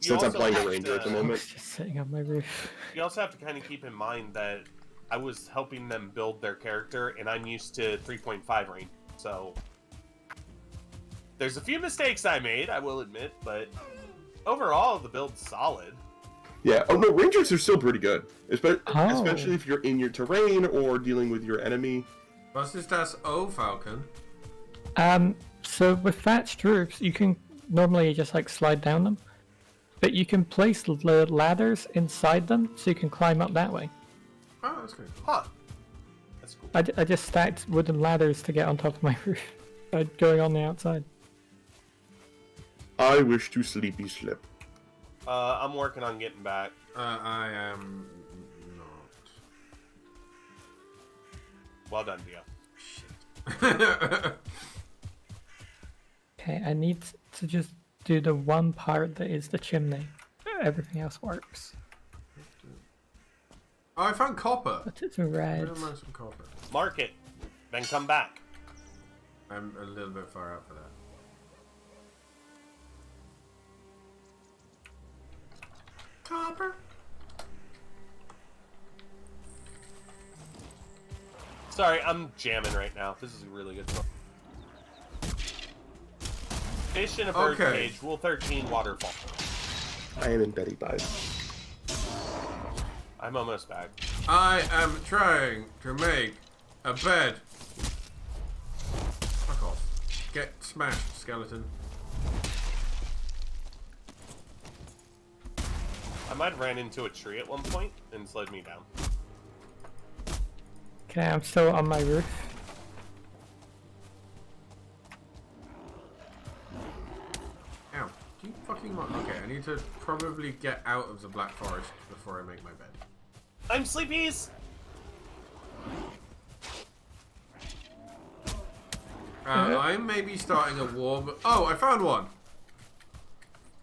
you Since I'm also playing a have ranger at the to- moment. Just sitting on my roof. You also have to kind of keep in mind that I was helping them build their character, and I'm used to 3.5 range, so there's a few mistakes I made, I will admit, but overall the build's solid. Yeah. Oh no, rangers are still pretty good, Oh. especially if you're in your terrain or dealing with your enemy. Was ist das O, Falcon? So with thatched roofs, you can normally just like slide down them, but you can place ladders inside them so you can climb up that way. Oh, that's good. Huh. That's cool. I just stacked wooden ladders to get on top of my roof, going on the outside. I wish to sleepy slip. I'm working on getting back. I am Well done, Dio. not. Okay, I need to just do the one part that is the chimney. Everything else works. Oh, I found copper. But it's red. Where am I some copper? Mark it, then come back. I'm a little bit far out for that. Copper. Sorry, I'm jamming right now. This is a really good song. Fish in a bird Okay. cage, Rule 13, waterfall. I am in Betty Bye. I'm almost back. I am trying to make a bed. Fuck off. Get smashed, skeleton. I might have ran into a tree at one point and slowed me down. Okay, I'm still on my roof. Ow. Do you fucking want... Okay, I need to probably get out of the Black Forest before I make my bed. I'm sleepies! I'm maybe starting a war, but... Oh, I found one!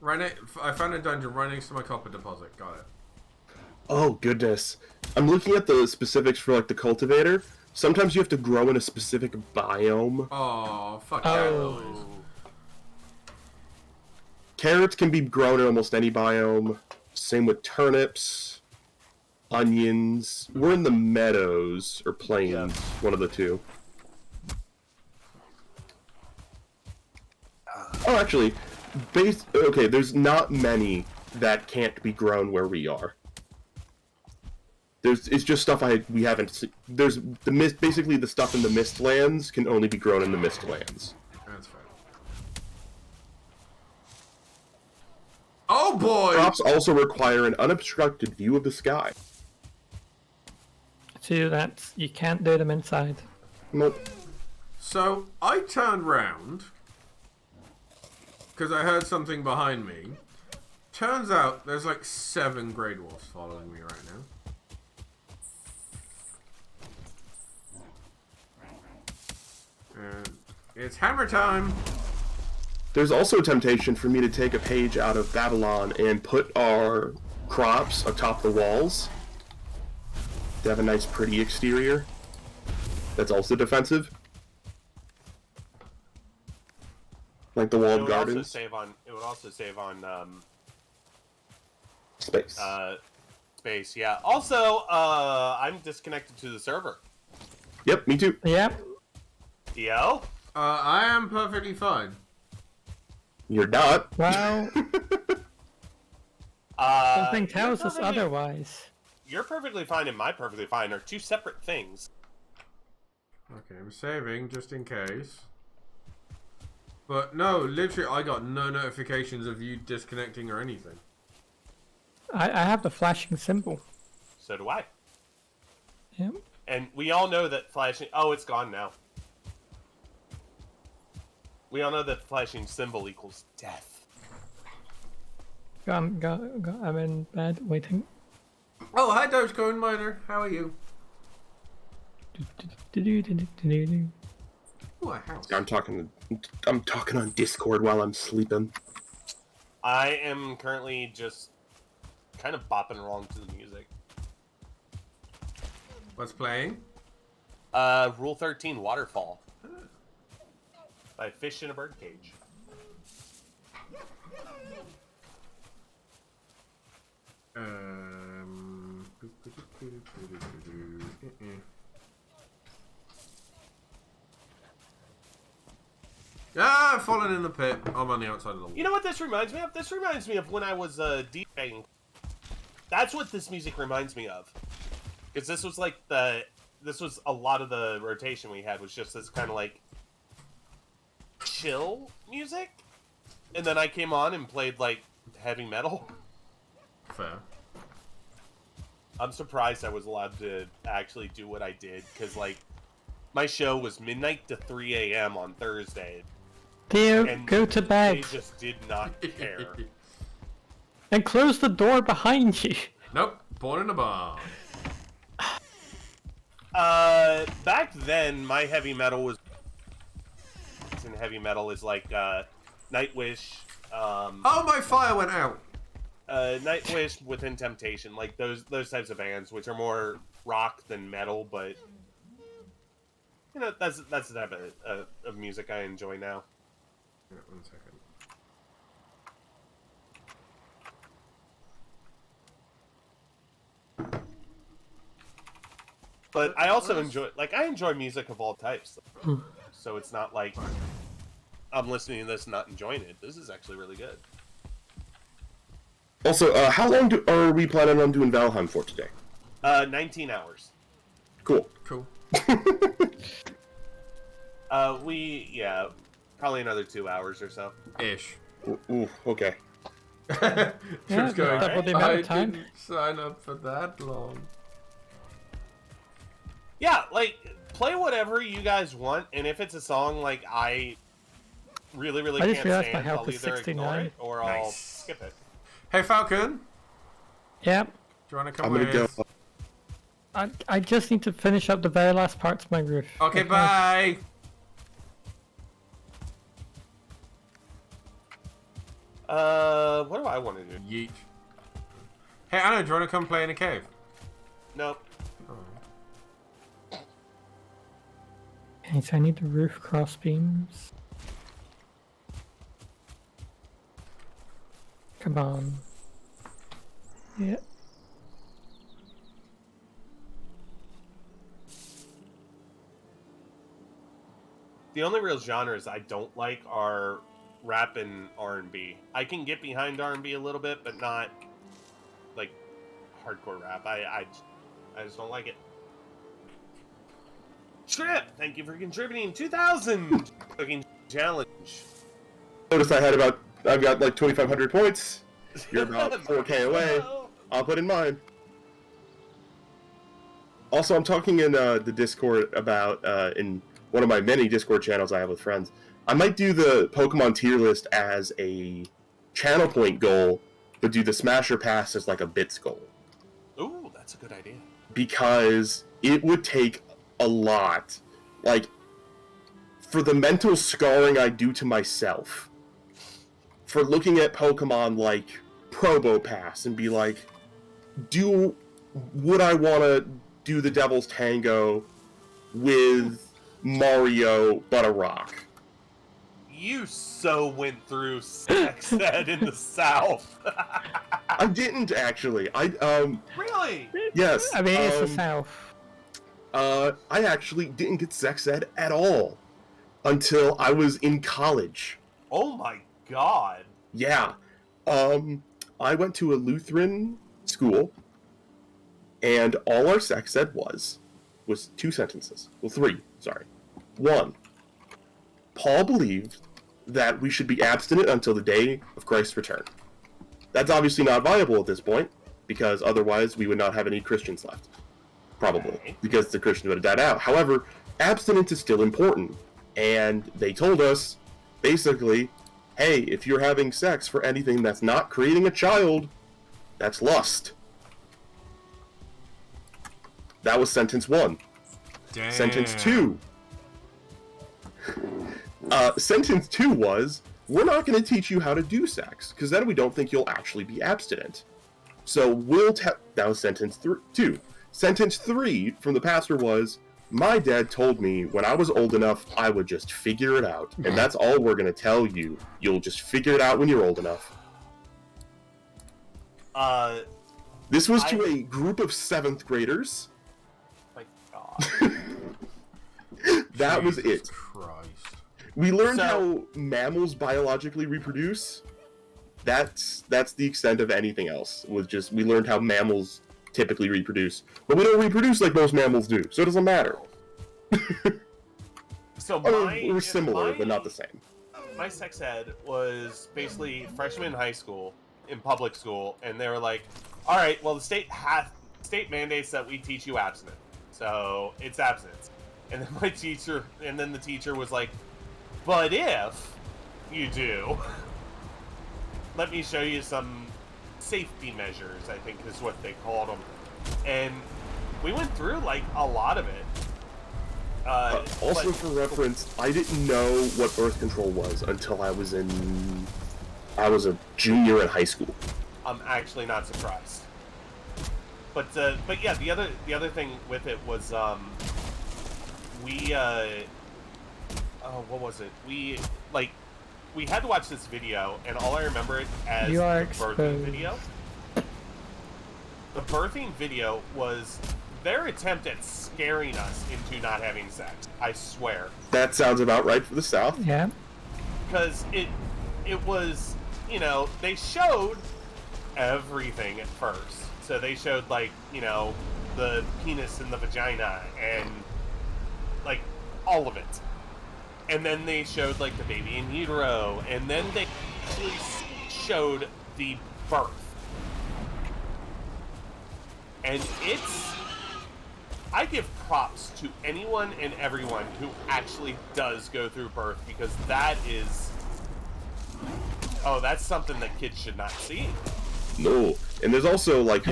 I found a dungeon right next to my copper deposit. Got it. Oh goodness. I'm looking at the specifics for like the cultivator. Sometimes you have to grow in a specific biome. Oh, fuck Oh. that noise. Carrots can be grown in almost any biome. Same with turnips, onions. We're in the meadows or plains, Yeah. one of the two. Oh, actually, okay, there's not many that can't be grown where we are. It's just stuff we haven't seen. There's the mist, basically the stuff in the Mistlands can only be grown in the Mistlands. That's fair. Oh boy! Crops also require an unobstructed view of the sky. So that's you can't do them inside. Nope. So, I turned round because I heard something behind me. Turns out there's like 7 Grey Dwarfs following me right now. And it's hammer time! There's also a temptation for me to take a page out of Babylon and put our crops atop the walls. They have a nice, pretty exterior. That's also defensive. Like the walled gardens. It would also save on Space. Space. Yeah. Also, I'm disconnected to the server. Yep, me too. Yep. Yo. I am perfectly fine. You're not. Well, something you're tells us perfectly- otherwise. You're perfectly fine and my perfectly fine are two separate things. Okay, I'm saving just in case. But no, literally, I got no notifications of you disconnecting or anything. I have the flashing symbol. So do I. Yep. And we all know that flashing... Oh, it's gone now. We all know that flashing symbol equals death. I'm in bed waiting. Oh, hi, Dogecoin Miner. How are you? Oh, a house. I'm talking on Discord while I'm sleeping. I am currently just kind of bopping along to the music. What's playing? Rule 13, Waterfall. By Fish in a Birdcage. Ah, I've fallen in the pit. I'm on the outside of the wall. You know what this reminds me of? This reminds me of when I was DJing. That's what this music reminds me of. Because this was like this was a lot of the rotation we had was just this kind of like chill music. And then I came on and played like heavy metal. Fair. I'm surprised I was allowed to actually do what I did. Because like my show was midnight to 3 a.m. on Thursday. Theo, And go to they bed. just did not care. And close the door behind you. Nope. Born in a bar. Back then, my heavy metal was... And heavy metal is like, Nightwish, Oh, my fire went out. Nightwish, Within Temptation, like those types of bands, which are more rock than metal, but... You know, that's the type of music I enjoy now. Yeah, 1 second. But I also enjoy, I enjoy music of all types. So it's not like I'm listening to this and not enjoying it. This is actually really good. Also, how long are we planning on doing Valheim for today? 19 hours. Cool. Cool. Probably another 2 hours or so. Ish. Ooh, okay. Yeah, going, double the amount I of time. didn't sign up for that long. Yeah, play whatever you guys want, and if it's a song I really I just can't realized my stand, health I'll is either ignore 69. it or I'll Nice. skip it. Hey, Falcon. Yep. Do you want to come I'm gonna with? go. I just need to finish up the very last parts of my roof. Okay, bye. What do I want to do? Yeet. Hey, Anna, do you want to come play in a cave? Nope. Oh. Okay, so I need the roof cross beams. Come on. Yeah. The only real genres I don't like are rap and R&B. I can get behind R&B a little bit, but not hardcore rap. I just don't like it. Trip, thank you for contributing 2,000 cooking challenge. Notice I've got 2,500 points. You're about 4K away. I'll put in mine. Also, I'm talking in the Discord about, in one of my many Discord channels I have with friends, I might do the Pokemon tier list as a channel point goal, but do the Smasher Pass as a bits goal. Ooh, that's a good idea. Because it would take a lot. For the mental scarring I do to myself for looking at Pokemon like Probo Pass and be like, would I want to do the Devil's Tango with Mario but a rock? You so went through sex ed in the South. I didn't actually. Really? Yes. I mean, it's the South. I actually didn't get sex ed at all until I was in college. Oh my god. Yeah. I went to a Lutheran school, and all our sex ed was 2 sentences. Well, 3, sorry. 1, Paul believed that we should be abstinent until the day of Christ's return. That's obviously not viable at this point, because otherwise we would not have any Christians left. Probably, Okay. because the Christians would have died out. However, abstinence is still important, and they told us, basically, hey, if you're having sex for anything that's not creating a child, that's lust. That was sentence 1. Damn. Sentence 2. Sentence 2 was, we're not going to teach you how to do sex, because then we don't think you'll actually be abstinent. So that was sentence 2. Sentence 3 from the pastor was, my dad told me when I was old enough, I would just figure it out. And that's all we're going to tell you. You'll just figure it out when you're old enough. This was to a group of 7th graders. My god. That was Jesus it. Christ. We learned So- how mammals biologically reproduce. That's the extent of anything else. We learned how mammals typically reproduce, but we don't reproduce like most mammals do, so it doesn't matter. So We're similar, but not the same. My sex ed was basically freshman in high school, in public school, and they were like, all right, well, the state mandates that we teach you abstinence, so it's abstinence. And then the teacher was like, but if you do, let me show you some safety measures, I think is what they called them. And we went through like a lot of it. Also, but- for reference, I didn't know what birth control was until I was a junior in high school. I'm actually not surprised. But yeah, the other thing with it was what was it? We had to watch this video, and all I remember it as You are the birthing exposed. video. The birthing video was their attempt at scaring us into not having sex. I swear. That sounds about right for the South. Yeah. Because it was, they showed everything at first. So they showed, like, the penis and the vagina and, like, all of it. And then they showed, like, the baby in utero. And then they actually showed the birth. And I give props to anyone and everyone who actually does go through birth, because that's something that kids should not see. No. And there's also, like,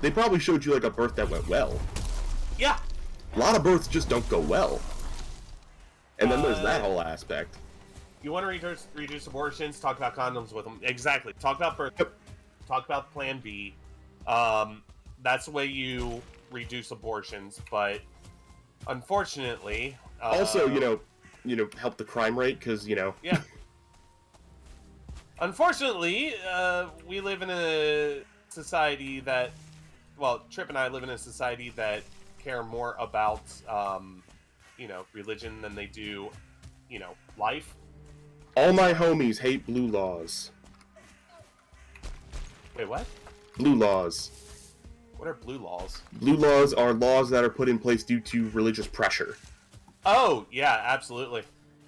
they probably showed you, like, a birth that went well. Yeah. A lot of births just don't go well. And then there's that whole aspect. You want to reduce abortions? Talk about condoms with them. Exactly. Talk about birth. Yep. Talk about Plan B. That's the way you reduce abortions, but unfortunately, Also, help the crime rate, because, yeah. Unfortunately, we live in a society that, Trip and I live in a society that care more about, religion than they do, life. all my homies hate blue laws. Wait, what? Blue laws. What are blue laws? Blue laws are laws that are put in place due to religious pressure. Oh, yeah, absolutely.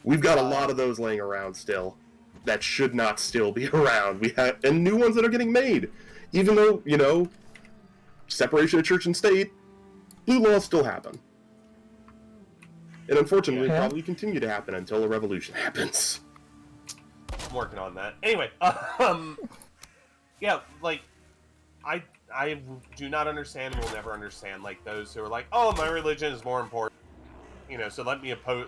We've got a lot of those laying around still that should not still be around. And new ones that are getting made. Even though, separation of church and state, blue laws still happen. And unfortunately, Yeah. probably continue to happen until a revolution happens. I'm working on that. Anyway, yeah, like, I do not understand and will never understand, like, those who are like, oh, my religion is more important, so let me impose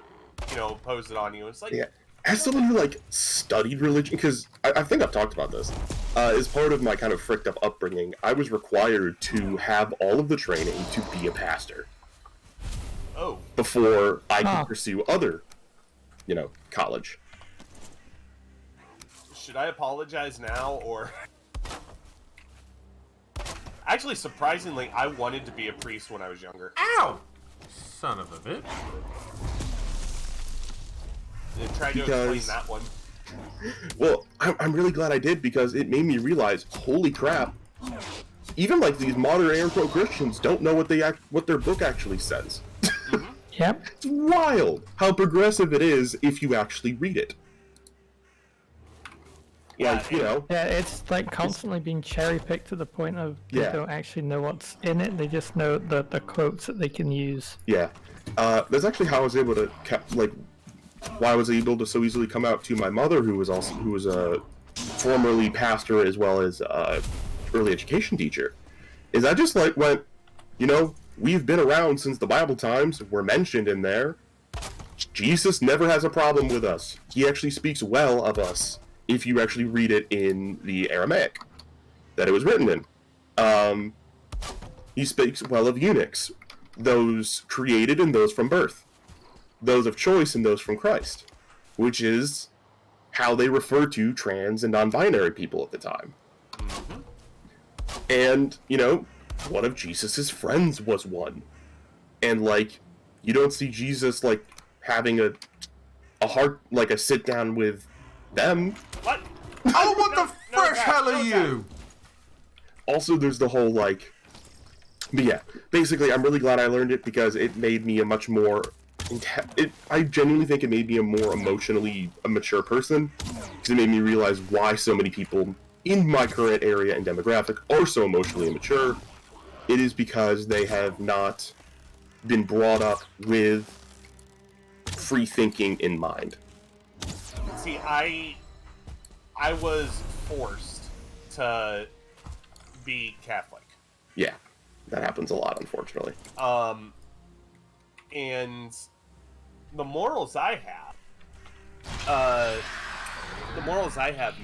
it on you. It's like, Yeah. as someone who like studied religion, because I think I've talked about this, as part of my kind of fricked up upbringing, I was required to have all of the training to be a pastor. Oh. Before I could pursue other, college. Should I apologize now, or... Actually, surprisingly, I wanted to be a priest when I was younger. Ow! Son of a bitch. Try to explain that one. Well, I'm really glad I did, because it made me realize, holy crap, even like these modern air-quote Christians don't know what their book actually says. Yep. It's wild how progressive it is if you actually read it. Yeah, Yeah, it's like constantly being cherry-picked to the point of they don't actually know what's in it. They just know the quotes that they can use. Yeah. That's actually how I was able to why I was able to so easily come out to my mother, who was a formerly pastor as well as early education teacher, is I just went, we've been around since the Bible times. We're mentioned in there. Jesus never has a problem with us. He actually speaks well of us if you actually read it in the Aramaic that it was written in. He speaks well of eunuchs, those created and those from birth, those of choice and those from Christ, which is how they refer to trans and non-binary people at the time. And, one of Jesus's friends was one. And, you don't see Jesus, having a heart, a sit-down with them. What? Oh, what the fresh hell are you? Also, there's the whole, but yeah, basically, I'm really glad I learned it, because it made me a much more... I genuinely think it made me a more emotionally mature person, because it made me realize why so many people in my current area and demographic are so emotionally immature. It is because they have not been brought up with free thinking in mind. See, I was forced to be Catholic. Yeah, that happens a lot, unfortunately. And the morals I have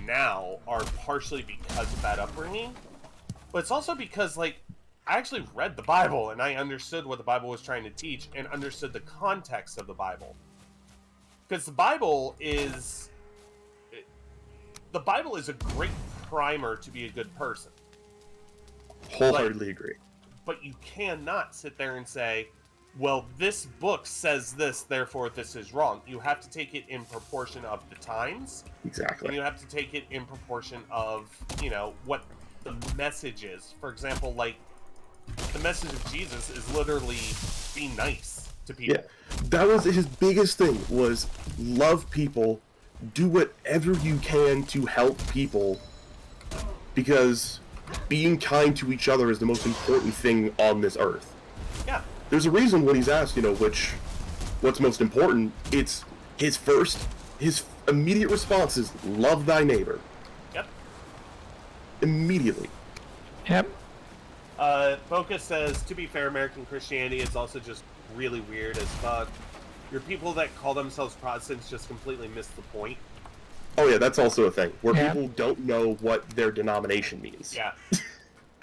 now are partially because of that upbringing, but it's also because, I actually read the Bible, and I understood what the Bible was trying to teach, and understood the context of the Bible. Because the Bible is a great primer to be a good person. Wholeheartedly agree. But you cannot sit there and say, well, this book says this, therefore this is wrong. You have to take it in proportion of the times. Exactly. And you have to take it in proportion of, what the message is. For example, the message of Jesus is literally be nice to people. Yeah, that was his biggest thing, was love people, do whatever you can to help people, because being kind to each other is the most important thing on this earth. Yeah. There's a reason when he's asked, what's most important, it's his immediate response is, love thy neighbor. Yep. Immediately. Yep. Focus says, to be fair, American Christianity is also just really weird as fuck. Your people that call themselves Protestants just completely miss the point. Oh yeah, that's also a thing, where people don't know what their denomination means. Yeah.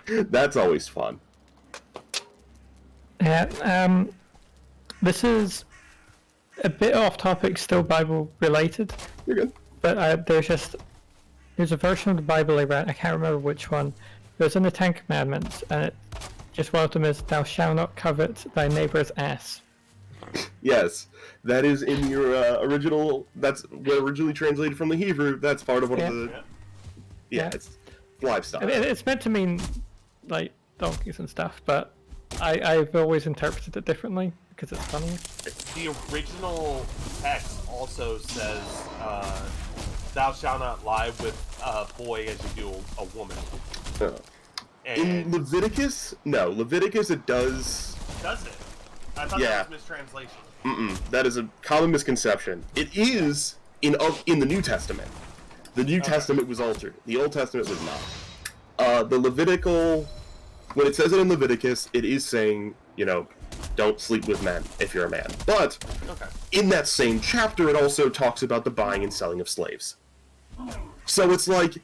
That's always fun. Yeah, this is a bit off topic, still Bible related. You're good. But there's a version of the Bible I read, I can't remember which one. It was in the Ten Commandments, and just one of them is, thou shalt not covet thy neighbor's ass. Yes, that is in your original, that's what originally translated from the Hebrew, that's part of one of the... Yeah, it's livestock. It's meant to mean, donkeys and stuff, but I've always interpreted it differently because it's funny. The original text also says, thou shalt not lie with a boy as you do a woman. In Leviticus? No, Leviticus it does... Does it? I thought that was mistranslation. That is a common misconception. It is in the New Testament. The New Testament was altered. The Old Testament was not. The Levitical... When it says it in Leviticus, it is saying, don't sleep with men if you're a man. But Okay. in that same chapter, it also talks about the buying and selling of slaves. So it's like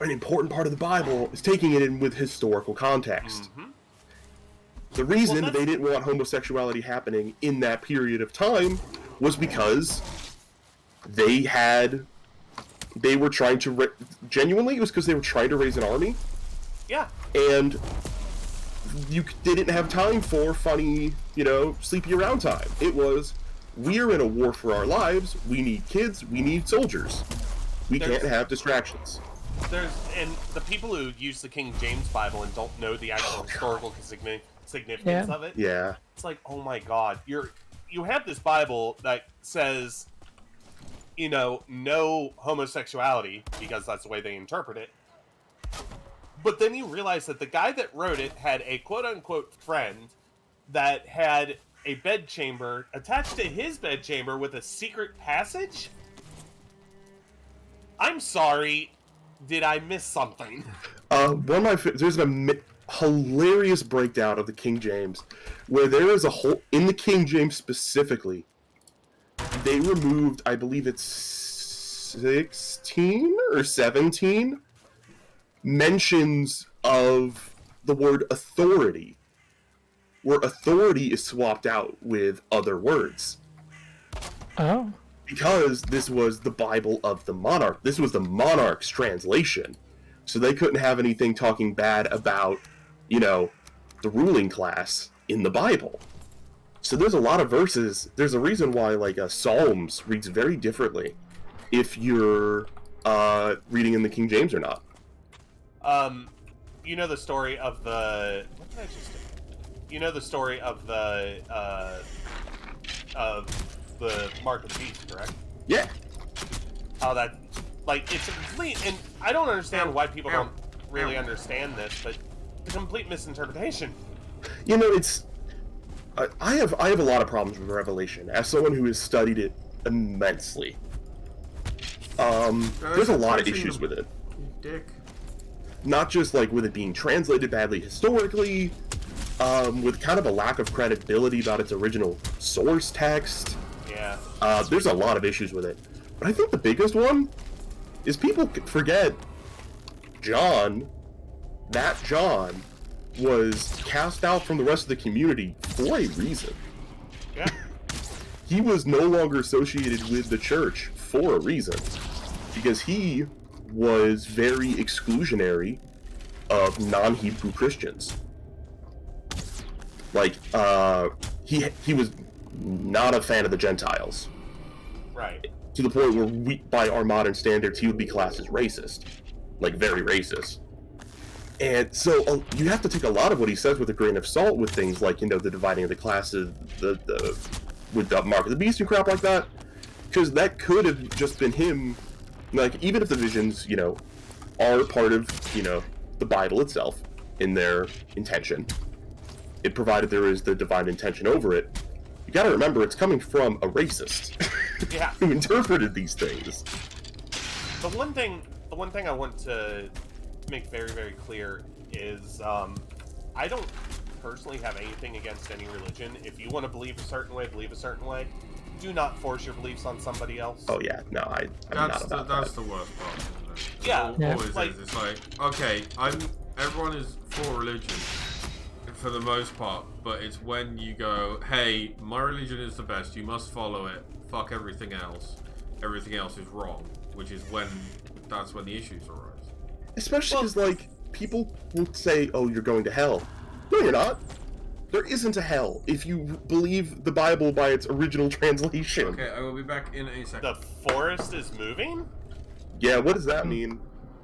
an important part of the Bible is taking it in with historical context. Mm-hmm. The reason Well, they didn't want homosexuality happening in that period of time was because they were trying to genuinely, it was because they were trying to raise an army, Yeah. and they didn't have time for funny, sleepy around time. It was, we're in a war for our lives, we need kids, we need soldiers. We can't have distractions. And the people who use the King James Bible and don't know the actual historical significance of it. Yeah. It's like, oh my god, you have this Bible that says, no homosexuality, because that's the way they interpret it. But then you realize that the guy that wrote it had a quote-unquote friend that had a bedchamber attached to his bedchamber with a secret passage? I'm sorry, did I miss something? There's a hilarious breakdown of the King James, where there is a whole, in the King James specifically, they removed, I believe it's 16 or 17 mentions of the word authority, where authority is swapped out with other words. Oh. Because this was the Bible of the monarch. This was the monarch's translation. So they couldn't have anything talking bad about, the ruling class in the Bible. So there's a lot of verses. There's a reason why, Psalms reads very differently if you're reading in the King James or not. You know the story of the... What did I just do? You know the story of the Mark of the Beast, correct? Yeah. How that... it's a complete... And I don't understand why people don't really understand this, but it's a complete misinterpretation. It's... I have a lot of problems with Revelation, as someone who has studied it immensely. There's a lot of issues with it. Dick. Not just with it being translated badly historically, with kind of a lack of credibility about its original source text. Yeah. There's a lot of issues with it. But I think the biggest one is people forget John, that John, was cast out from the rest of the community for a reason. Yeah. He was no longer associated with the church for a reason. Because he was very exclusionary of non-Hebrew Christians. He was not a fan of the Gentiles. Right. To the point where, by our modern standards, he would be classed as racist. Very racist. And so you have to take a lot of what he says with a grain of salt with things like, the dividing of the classes, with the Mark of the Beast and crap like that. Because that could have just been him, even if the visions, are part of, the Bible itself in their intention. It provided there is the divine intention over it. You gotta remember, it's coming from a racist. Yeah. Who interpreted these things. The one thing I want to make very, very clear is I don't personally have anything against any religion. If you want to believe a certain way, believe a certain way. Do not force your beliefs on somebody else. Oh yeah, no, I'm not about That's that. the worst part, isn't it? Yeah, It always like- is. It's okay, everyone is for religion for the most part, but it's when you go, hey, my religion is the best, you must follow it, fuck everything else is wrong, which is that's when the issues arise. Especially because, people will say, oh, you're going to hell. No, you're not. There isn't a hell if you believe the Bible by its original translation. Okay, I will be back in a second. The forest is moving? Yeah, what does that mean?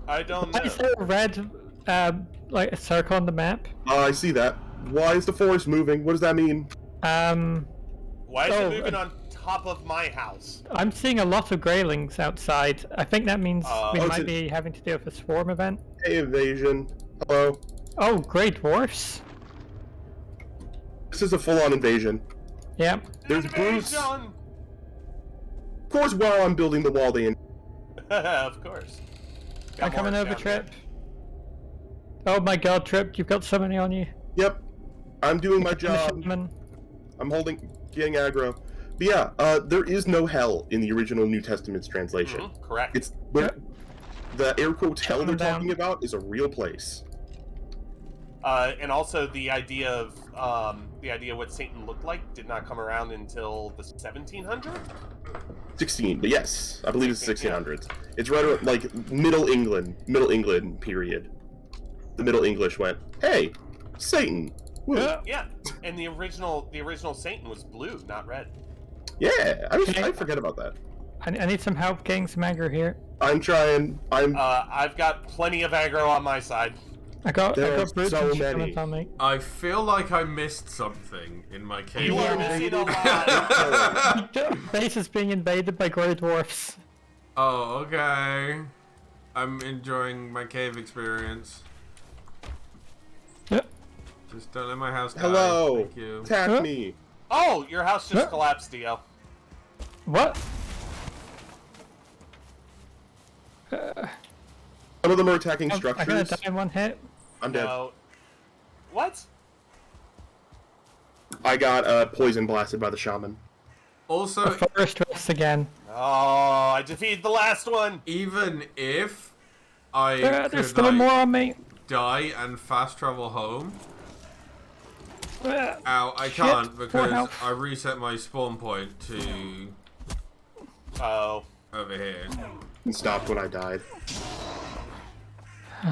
I don't Why know. is there a red, a circle on the map? I see that. Why is the forest moving? What does that mean? Why is Oh, it moving on top of my house? I'm seeing a lot of greylings outside. I think that means we Oh, might be having to deal with a swarm event. Hey, invasion. Hello. Oh, grey dwarfs. This is a full-on invasion. Yep. There's brutes. Invasion! Of course, while I'm building the wall, they... Of course. I'm Got coming more over, down Trip. Oh my god, Trip, you've got so many on you. Yep. I'm doing my The job. shaman. I'm getting aggro. But yeah, there is no hell in the original New Testament's translation. Correct. It's the air quotes hell they're talking about is a real place. And also the idea of what Satan looked like did not come around until the 1700s. 16, but yes, I believe it's 1600s. It's right around, like Middle England period. The Middle English went, hey, Satan. Woo. Yeah, and the original Satan was blue, not red. Yeah, I forget about that. I need some help getting some aggro here. I'm trying. I've got plenty of aggro on my side. I got There are brutes so and many. shamans on me. I feel like I missed something in my cave. You are missing a lot. Base is being invaded by grey dwarfs. Oh, okay. I'm enjoying my cave experience. Yep. Just don't let my house die. Hello. Thank you. Attack me. Oh, your house just collapsed, Dio. What? Some of them are attacking I'm structures. gonna die in one hit. I'm dead. No. What? I got poison blasted by the shaman. Also, Forest rest again. Oh, I defeated the last one. even if I There's could still like, more on me. die and fast travel home, Uh, ow, I Shit, can't poor because health. I reset my spawn point to Oh. over here. And stopped when I died.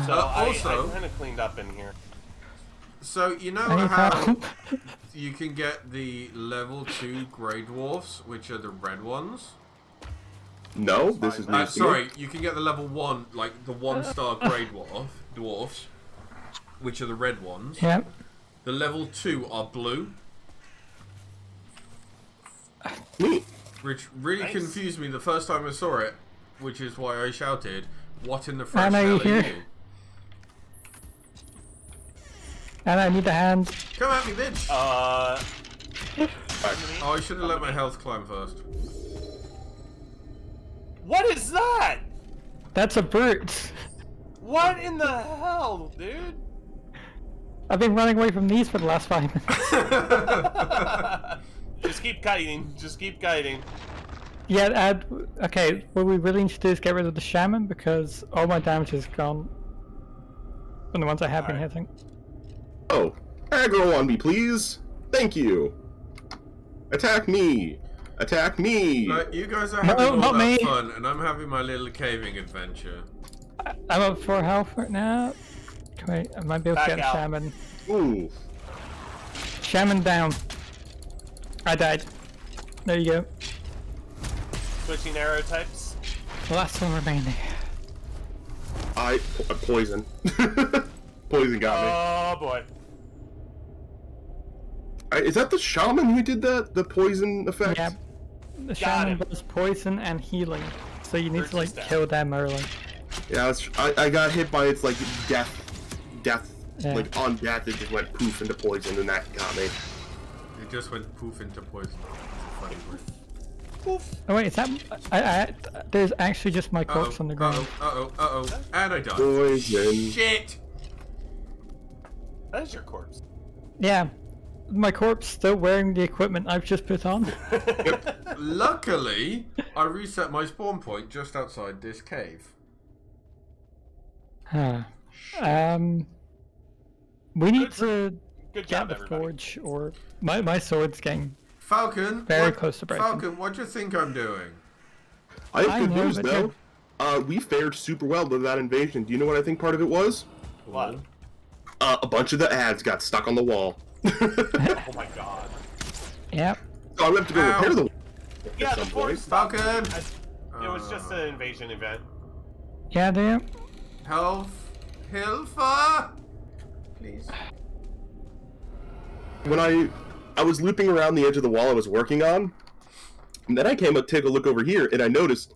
So also- I kind of cleaned up in here. So you know I need how help. you can get the level 2 grey dwarfs, which are the red ones? No, this is news to me. Sorry, you can get the level 1, like the 1-star grey dwarfs, which are the red ones. Yep. The level 2 are blue, Neat. which really Nice. confused me the first time I saw it, which is why I shouted, "What in the fresh Anna, hell you are here? you?" And I need a hand. Come at me, bitch! Uh, Oh, I should have let my health climb first. what is that? That's a brute. What in the hell, dude? I've been running away from these for the last 5 minutes. Just keep kiting. Just keep kiting. Yeah, okay, what we really need to do is get rid of the shaman because all my damage is gone. From the ones I have been Alright. hitting. Oh, aggro on me, please. Thank you. Attack me. Attack me. Like, you guys are No, having all not that me. fun, and I'm having my little caving adventure. I'm up 4 health right now. Wait, I might be able to Back get a out. shaman. Ooh. Shaman down. I died. There you go. Switching arrow types. The last one remaining. Poison. Poison got me. Oh boy. Is that the shaman who did that? The poison effect? Yeah. The shaman him. does poison and healing. So you need to like Brutus down. kill them early. Yeah, I got hit by its like death, Yeah. like on death. It just went poof into poison, and that got me. It just went poof into poison. It's a funny word. Oh wait, is that... there's actually just my corpse on the ground. Uh-oh, and I died. Poison. Shit! That is your corpse. Yeah. My corpse still wearing the equipment I've just put on. Luckily, I reset my spawn point just outside this cave. We need to Good get job, the everybody. forge, or my sword's getting Falcon, very close to breaking. Falcon, what do you think I'm doing? I have I good know, news but though. We fared super well with that invasion. Do you know what I think part of it was? What? A bunch of the ads got stuck on the wall. Oh my god. Yep. So I'm gonna have to go Ow. repair the wall Yeah, at the some force point. stopped. Falcon! It was just an invasion event. Yeah, there. Health, Hilfa! Please. When I was looping around the edge of the wall I was working on, and then I came up to take a look over here, and I noticed,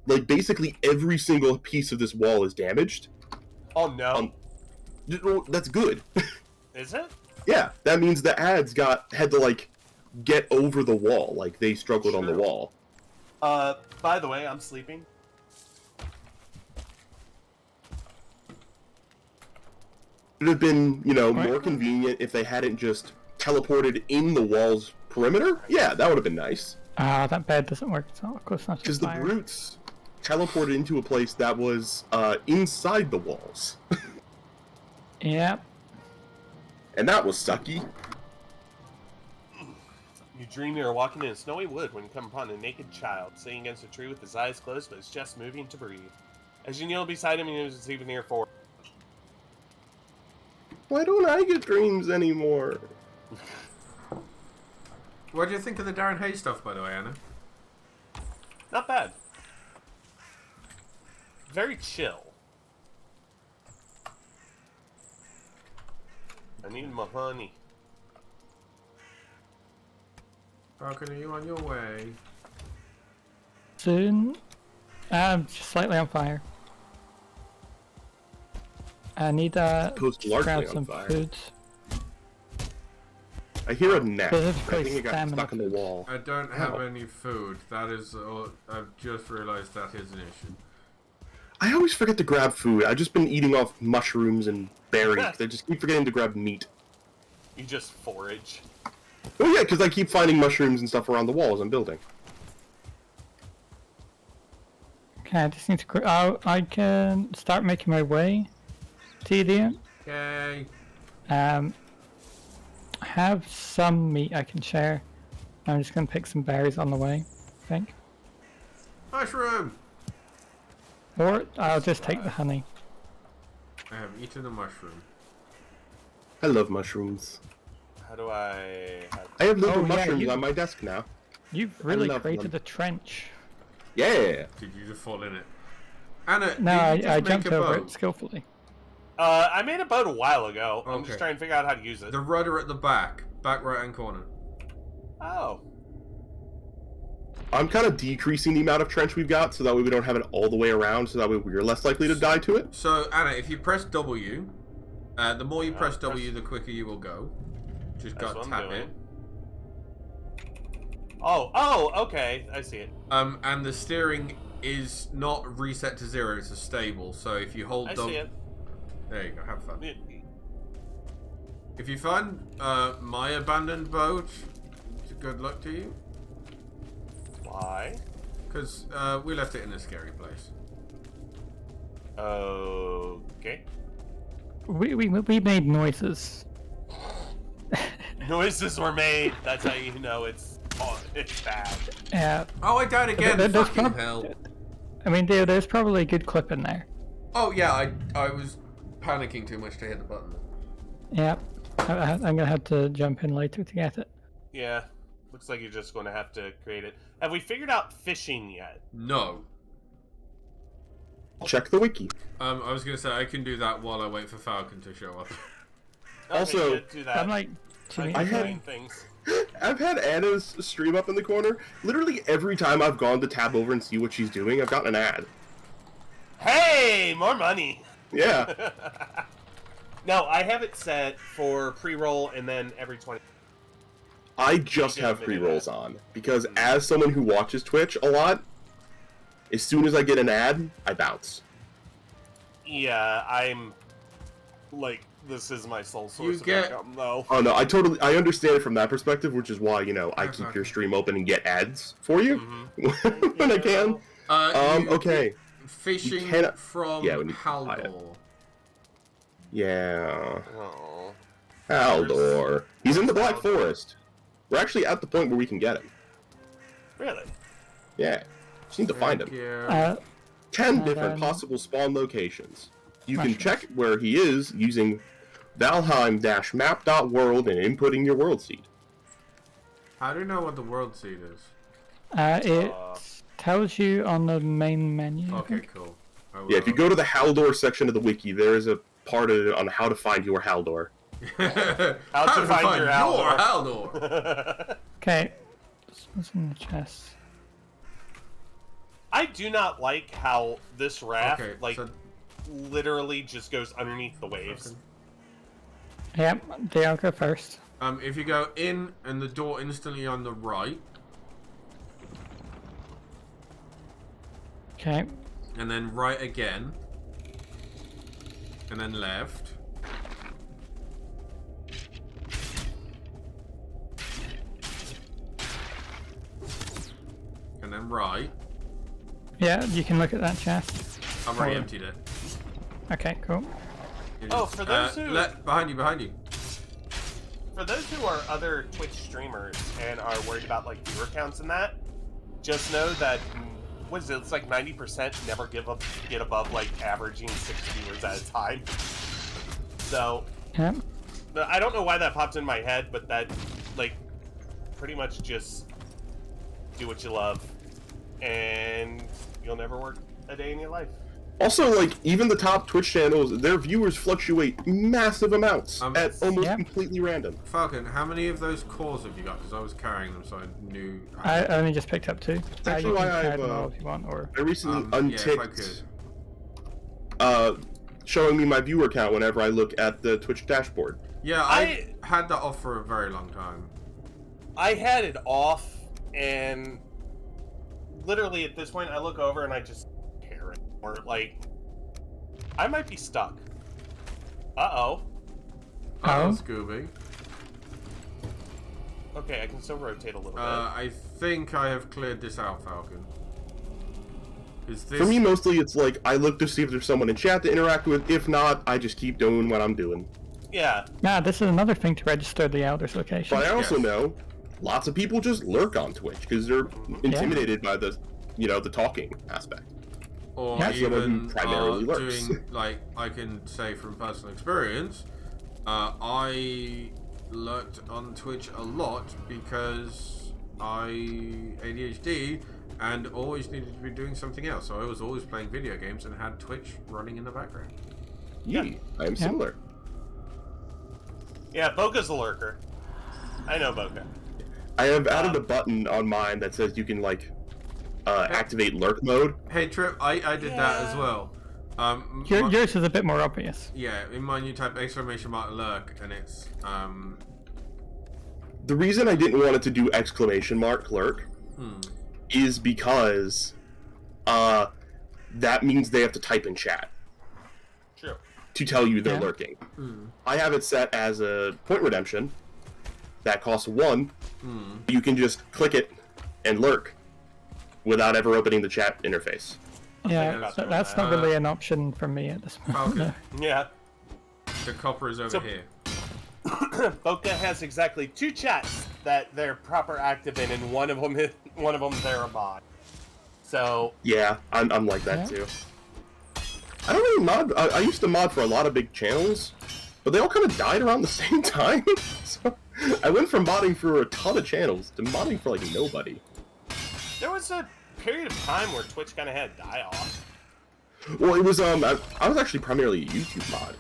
like, basically every single piece of this wall is damaged. Oh no. Well, that's good. Is it? Yeah, that means the ads had to, like, get over the wall. Like, they struggled on the Sure. wall. By the way, I'm sleeping. It would have been, Right. more convenient if they hadn't just teleported in the walls perimeter? Yeah, that would have been nice. Ah, that bed doesn't work. It's not, of course, not Because just the fire. brutes teleported into a place that was inside the walls. Yep. And that was sucky. You dream you are walking in a snowy wood when you come upon a naked child sitting against a tree with his eyes closed but his chest moving to breathe. As you kneel beside him, you receive an ear for. Why don't I get dreams anymore? What do you think of the Darren Hay stuff, by the way, Anna? Not bad. Very chill. I need my honey. Falcon, are you on your way? Soon. Just slightly on fire. I need Post to largely grab on some fire. food. I hear a net. I Specifically think it got stamina stuck in the food. wall. I don't have Ow. any food. That is all. I've just realised that is an issue. I always forget to grab food. I've just been eating off mushrooms and berries. I just keep forgetting to grab meat. You just forage. Oh yeah, because I keep finding mushrooms and stuff around the walls I'm building. Okay, I just need to. I can start making my way to the. Yay! Have some meat I can share. I'm just gonna pick some berries on the way, I think. Mushroom! Or I'll just take the honey. I have eaten a mushroom. I love mushrooms. How do I... I have little Oh, yeah, mushrooms you- on my desk now. You've really love created them. a trench. Yeah. Did you just fall in it? Anna, No, did you just I make jumped a over boat? it skillfully. I made a boat a while ago. I'm Okay. just trying to figure out how to use it. The rudder at the back right hand corner. Oh. I'm kind of decreasing the amount of trench we've got so that way we don't have it all the way around so that way we're less likely to die to it. So, Anna, if you press W, the more you press press- W, the quicker you will go. Just That's got what I'm tap doing. it. Oh, okay. I see it. And the steering is not reset to 0, it's a stable. So if you hold I W, see it. there you go, have fun. It- If you find my abandoned boat, good luck to you. Why? Because we left it in a scary place. Okay. We made noises. Noises were made. That's how you know it's bad. Oh, I died again! There's Fucking prob- hell. I mean, there's probably a good clip in there. Oh, yeah, I was panicking too much to hit the button. Yep. I'm gonna have to jump in later to get it. Yeah. Looks like you're just going to have to create it. Have we figured out fishing yet? No. Check the wiki. I was going to say, I can do that while I wait for Falcon to show up. Okay, Also, yeah, do that. I'm like, I had- doing things. I've had Anna's stream up in the corner. Literally every time I've gone to tab over and see what she's doing, I've gotten an ad. Hey, more money. Yeah. No, I have it set for pre-roll and then every 20. I just You get a have minute pre-rolls ad. on because as someone who watches Twitch a lot, as soon as I get an ad, I bounce. Yeah, I'm like, this is my sole source You of get- income, though. Oh no, I understand it from that perspective, which is why, I keep Okay. your stream open and get ads for you Mhm. when I can. Okay. Fishing You cannot- from Yeah, we need to buy it. Haldor. Yeah. Oh. Haldor. He's in the Black Forest. We're actually at the point where we can get him. Really? Yeah. Just need to find him. Thank you. 10 And different then- possible spawn locations. You can Mushrooms. check where he is using Valheim-map.world and inputting your world seed. How do you know what the world seed is? It tells you on the main menu. I Okay, think. cool. Yeah, if you go to the Haldor section of the wiki, there is a part of it on how to find your Haldor. How to find your Haldor. Haldor. Okay. What's in the chest? I do not like how this raft, Okay, like, so literally just goes underneath the waves. Yep. I'll go first. if you go in and the door instantly on the right, Okay. and then right again, and then left. right. Yeah, you can look at that chest. I've already Oh. emptied it. Okay, cool. Oh, for those who- behind you. For those who are other Twitch streamers and are worried about like viewer counts and that, just know that what is it? It's like 90% never get above like averaging 6 viewers at a time. So Yeah. I don't know why that popped in my head, but that like pretty much just do what you love, and you'll never work a day in your life. Also, like, even the top Twitch channels, their viewers fluctuate massive amounts at almost Yeah. completely random. Falcon, how many of those cores have you got? Because I was carrying them, so I knew. I only just picked up 2. actually You why can carry I've, them all if you want, or I recently Yeah, if I unticked could. showing me my viewer count whenever I look at the Twitch dashboard. Yeah, I had that off for a very long time. I had it off, and literally at this point, I look over and I just don't care anymore. Like, I might be stuck. Uh-oh. Oh. Scooby. Okay, I can still rotate a little bit. I think I have cleared this out, Falcon. Is this... For me, mostly it's like, I look to see if there's someone in chat to interact with. If not, I just keep doing what I'm doing. Yeah. nah, this is another thing to register the Elder's location. But I also Yes. know lots of people just lurk on Twitch because they're intimidated by the, the talking aspect. Or Yeah. Someone who even primarily lurks. doing, like, I can say from personal experience, I lurked on Twitch a lot because I ADHD and always needed to be doing something else. So I was always playing video games and had Twitch running in the background. Yeah, I am similar. Yeah, Boca's a lurker. I know Boca. I have added a button on mine that says you can, like, activate lurk mode. Hey Trip, I did that as Yeah. well. Yours is a bit more obvious. Yeah, in mine you type exclamation mark lurk and it's The reason I didn't want it to do exclamation mark lurk is because that means they have to type in chat True. to tell you they're Yeah. lurking. I have it set as a point redemption that costs 1. You can just click it and lurk without ever opening the chat interface. Yeah, about so doing that's that. not really an option for me at this moment. Falcon. Yeah. The copper is over So- here. Boca has exactly 2 chats that they're proper active in, and one of them they're a mod. So Yeah, I'm like that Yeah. too. I don't really mod. I used to mod for a lot of big channels, but they all kind of died around the same time. So I went from modding for a ton of channels to modding for like nobody. there was a period of time where Twitch kind of had die off. Well, it was I was actually primarily a YouTube mod.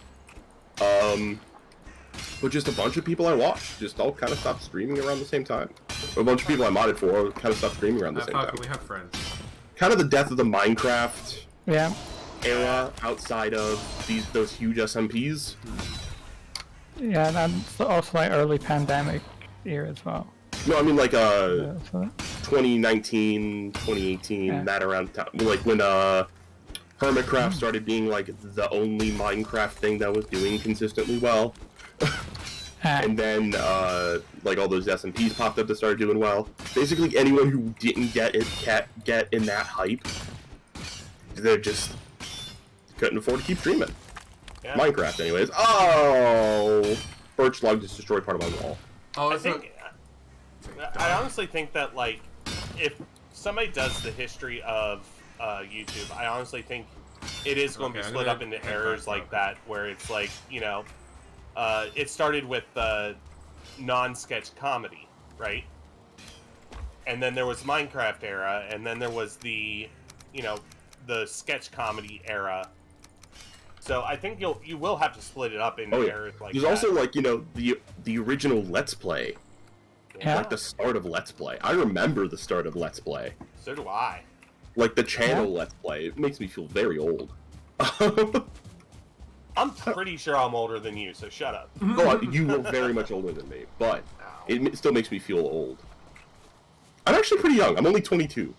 But just a bunch of people I watched just all kind of stopped streaming around the same time. A bunch of people I modded for kind of stopped streaming around the same Falcon, time. we have friends. Kind of the death of the Minecraft Yeah, era outside of those huge SMPs. yeah, and also like early pandemic era as well. No, I mean like So 2019, 2018, Yeah. that around time. Like when Hermitcraft started being like the only Minecraft thing that was doing consistently well. And then like all those SMPs popped up that started doing well. Basically anyone who didn't get in that hype, they just couldn't afford to keep streaming. Yeah. Minecraft anyways. Oh, birch log just destroyed part of my wall. Oh, I it's think. I honestly think that like, if somebody does the history of YouTube, I honestly think it is going to Okay, be I'm split gonna up into head eras back like up. that, where it's like, it started with non-sketch comedy, right? And then there was Minecraft era, and then there was the sketch comedy era. So I think you will have to split it up into Oh yeah. eras like There's that. also like the original Let's Play. Yeah. Like the start of Let's Play. I remember the start of Let's Play. So do I. Like the channel Let's Play. It makes me feel very old. I'm pretty sure I'm older than you, so shut up. Oh, you are very much older than me, but it still makes me feel old. I'm actually pretty young. I'm only 22.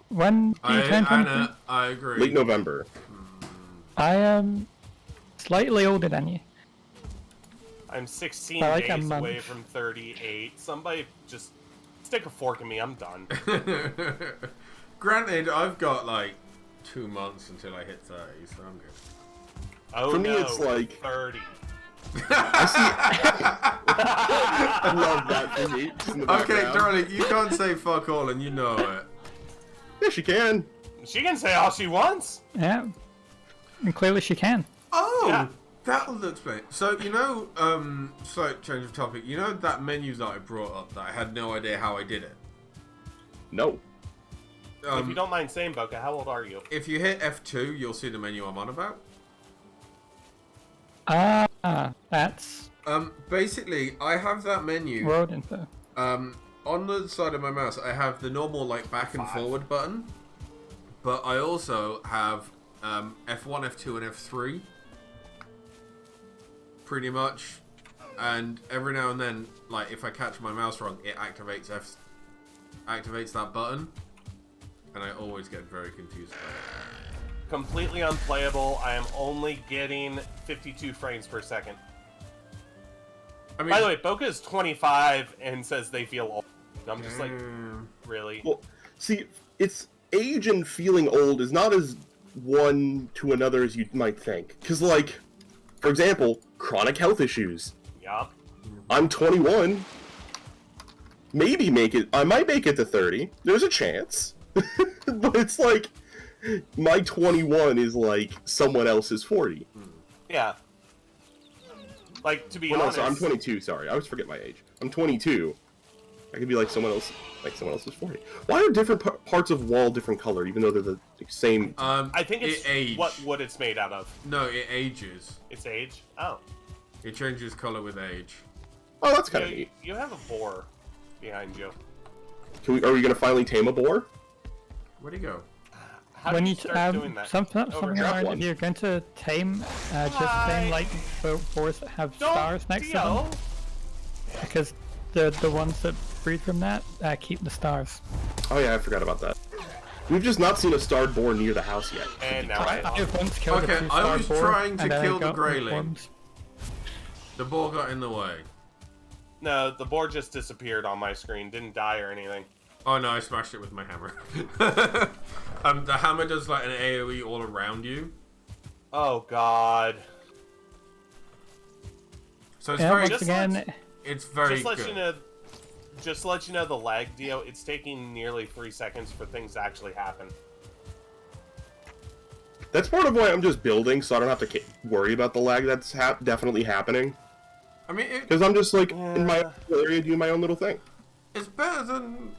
when do you turn 23? I agree. Late November. I am slightly older than you. I'm 16 By like a days month. away from 38. Somebody just Stick a fork in me, I'm done. Granted, I've got like 2 months until I hit 30, so I'm good. Oh For me, no, it's like 30. I love that for me. Just in the Okay, background. darling, you can't say fuck all and you know it. Yeah, she can. She can say all she wants. Yeah. And clearly she can. Oh, Yeah. that'll explain. So, you know, slight change of topic. You know that menu that I brought up that I had no idea how I did it? No. If you don't mind saying, Boca, how old are you? If you hit F2, you'll see the menu I'm on about. That's Basically, I have that menu. road info. On the side of my mouse, I have the normal, like, back and forward button. But I also have F1, F2, and F3. Pretty much. And every now and then, like, if I catch my mouse wrong, it activates that button. And I always get very confused about it. Completely unplayable. I am only getting 52 frames per second. I mean, By the way, Boca is 25 and says they feel old. I'm just like, really? Well, see, it's age and feeling old is not as one to another as you might think. Because, like, for example, chronic health issues. Yup. I'm 21. Maybe I might make it to 30. There's a chance. But it's like, my 21 is like someone else's 40. Yeah. Like, to be Well, no, honest... so I'm 22, sorry. I always forget my age. I'm 22. I could be like someone else is 40. Why are different parts of wall different color, even though they're the same? I think it's age. what wood it's made out of. No, it ages. It's age? Oh. It changes color with age. Oh, that's kind of neat. You have a boar behind you. Are we gonna finally tame a boar? Where'd he go? How When do you you start doing that? something drop around one. if you're going to tame, just tame like boars that have Don't stars next to them, deal. because the ones that breed from that keep the stars. Oh yeah, I forgot about that. We've just not seen a starred boar near the house yet. And now I I've once killed Okay, a I two-star was boar, trying to and then I kill the got greyling. reformed. The ball got in the way. No, the boar just disappeared on my screen. Didn't die or anything. Oh no, I smashed it with my hammer. The hammer does like an AoE all around you. Oh, God. So it's Yeah, very, once Just again, it's very Just good. to let you know the lag, Dio, it's taking nearly 3 seconds for things to actually happen. That's part of why I'm just building, so I don't have to worry about the lag that's definitely happening. I mean, Because I'm just like in my own area doing my own little thing. it's better than.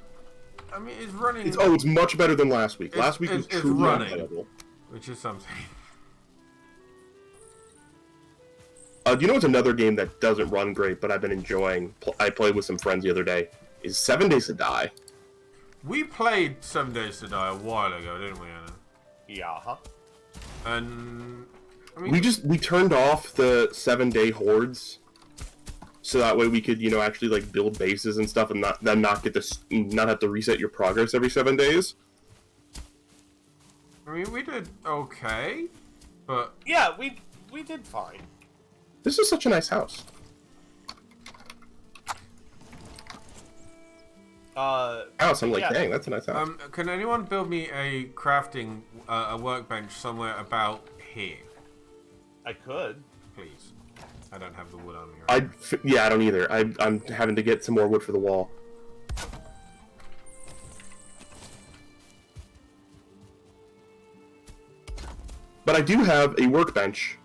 I mean, it's running. It's much better than last week. Last week was it's truly running. unplayable. Which is something. Do you know what's another game that doesn't run great, but I've been enjoying? I played with some friends the other day. Is 7 Days to Die. We played 7 Days to Die a while ago, didn't we, Anna? Yeah, huh? And I mean, We turned off the 7-day hordes, so that way we could actually like build bases and stuff, and not have to reset your progress every 7 days. we did okay, but Yeah, we did fine. This is such a nice house. House. I'm like, yeah. dang, that's a nice house. can anyone build me a crafting a workbench somewhere about here, I could. please? I don't have the wood on me. Yeah, I don't either. I'm having to get some more wood for the wall. But I do have a workbench.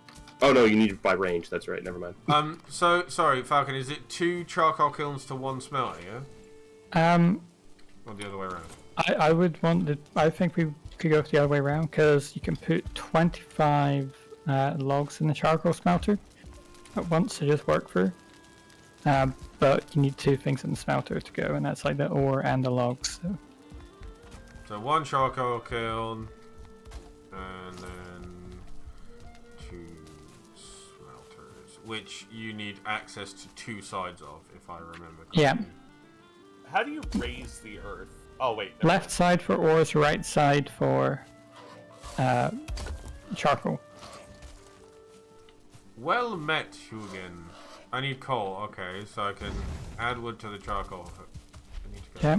Oh no, you need it by range. That's right. Never mind. So sorry, Falcon. Is it 2 charcoal kilns to 1 smelter? Yeah, or the other way around? I would want to. I think we could go the other way around, because you can put 25 logs in the charcoal smelter at once to just work through. But you need 2 things in the smelter to go, and that's like the ore and the logs. So 1 charcoal kiln, and then 2 smelters, which you need access to 2 sides of, if I remember correctly. Yeah. How do you raise the earth? Oh, wait. never Left side for ores, right side for charcoal. Well met, Hugen. I need coal. Okay, so I can add wood to the charcoal. I need to Yeah.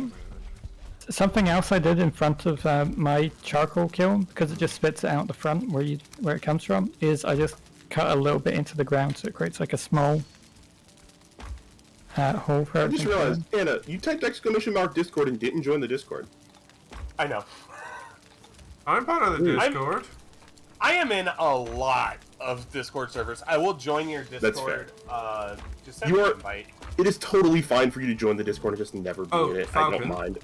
Something else I did in front of my charcoal kiln, because it just spits it out the front where it comes from, is I just cut a little bit into the ground so it creates like a small hole for I everything. just realized, Anna, you typed !Discord and didn't join the Discord. I know. I'm part of the Discord. I am in a lot of Discord servers. I will join your Discord. Just send me an invite. It is totally fine for you to join the Discord and just never be in it. Falcon. I don't mind.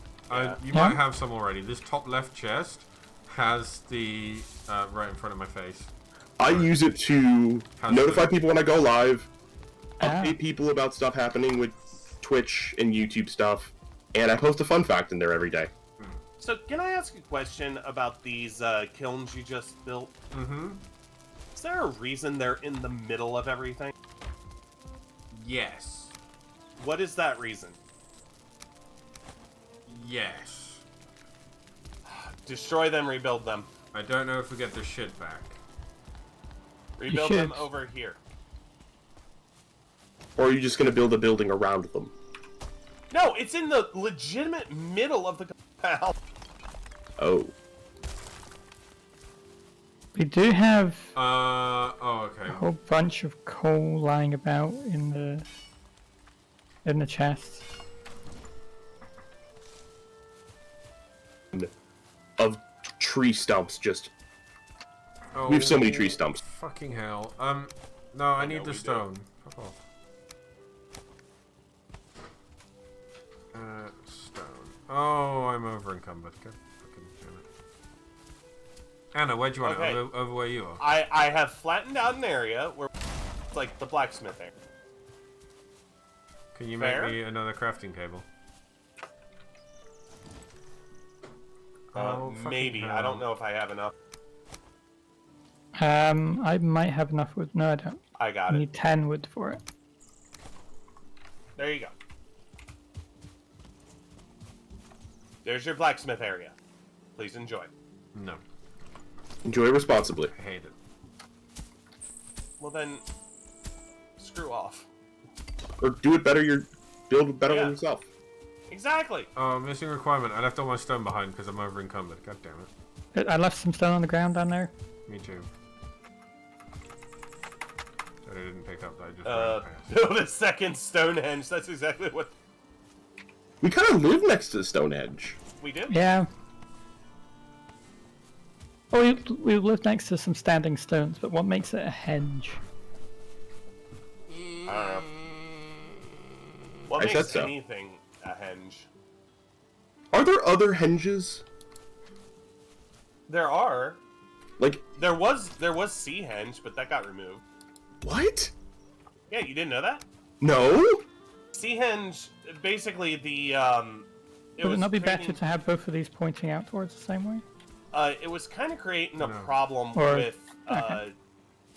You might have some already. This top left chest has the right in front of my face. I use it to notify people when I go live, update people about stuff happening with Twitch and YouTube stuff, and I post a fun fact in there every day. So, can I ask a question about these kilns you just built? Mm-hmm. Is there a reason they're in the middle of everything? Yes. What is that reason? Yes. Destroy them, rebuild them. I don't know if we get the shit back. Rebuild them over here. Or are you just going to build a building around them? No, it's in the legitimate middle of the compound. Oh. We do have okay. a whole bunch of coal lying about in the chest. Of tree stumps, just... Oh, we have so many tree stumps. Fucking hell. No, I need the stone. Fuck off. Stone. Oh, I'm over encumbered. God fucking damn it. Anna, where'd you want it? Over where you are? I have flattened out an area where it's like the blacksmith area. Can you make me another crafting table? Maybe. Hell. I don't know if I have enough. I might have enough wood. No, I don't. I got I it. need 10 wood for it. There you go. There's your blacksmith area. Please enjoy. No. Enjoy responsibly. I hate it. Well then, screw off. Or do it better, build better Yeah. than yourself. Exactly. Oh, missing requirement. I left all my stone behind because I'm over encumbered. God damn it. I left some stone on the ground down there. Me too. That I didn't pick up. That I just ran past. Build a second Stonehenge. That's exactly what We kind of live next to Stonehenge. we do. Yeah. Oh, we live next to some standing stones, but what makes it a henge? I don't know. What I makes said so. anything a henge? Are there other henges? There are. Like, There was Sea Henge, but that got removed. what? Yeah, you didn't know that? No? Sea Henge, basically the Would it not be better to have both of these pointing out towards the same way? It was kind of creating a No. problem Or- with okay.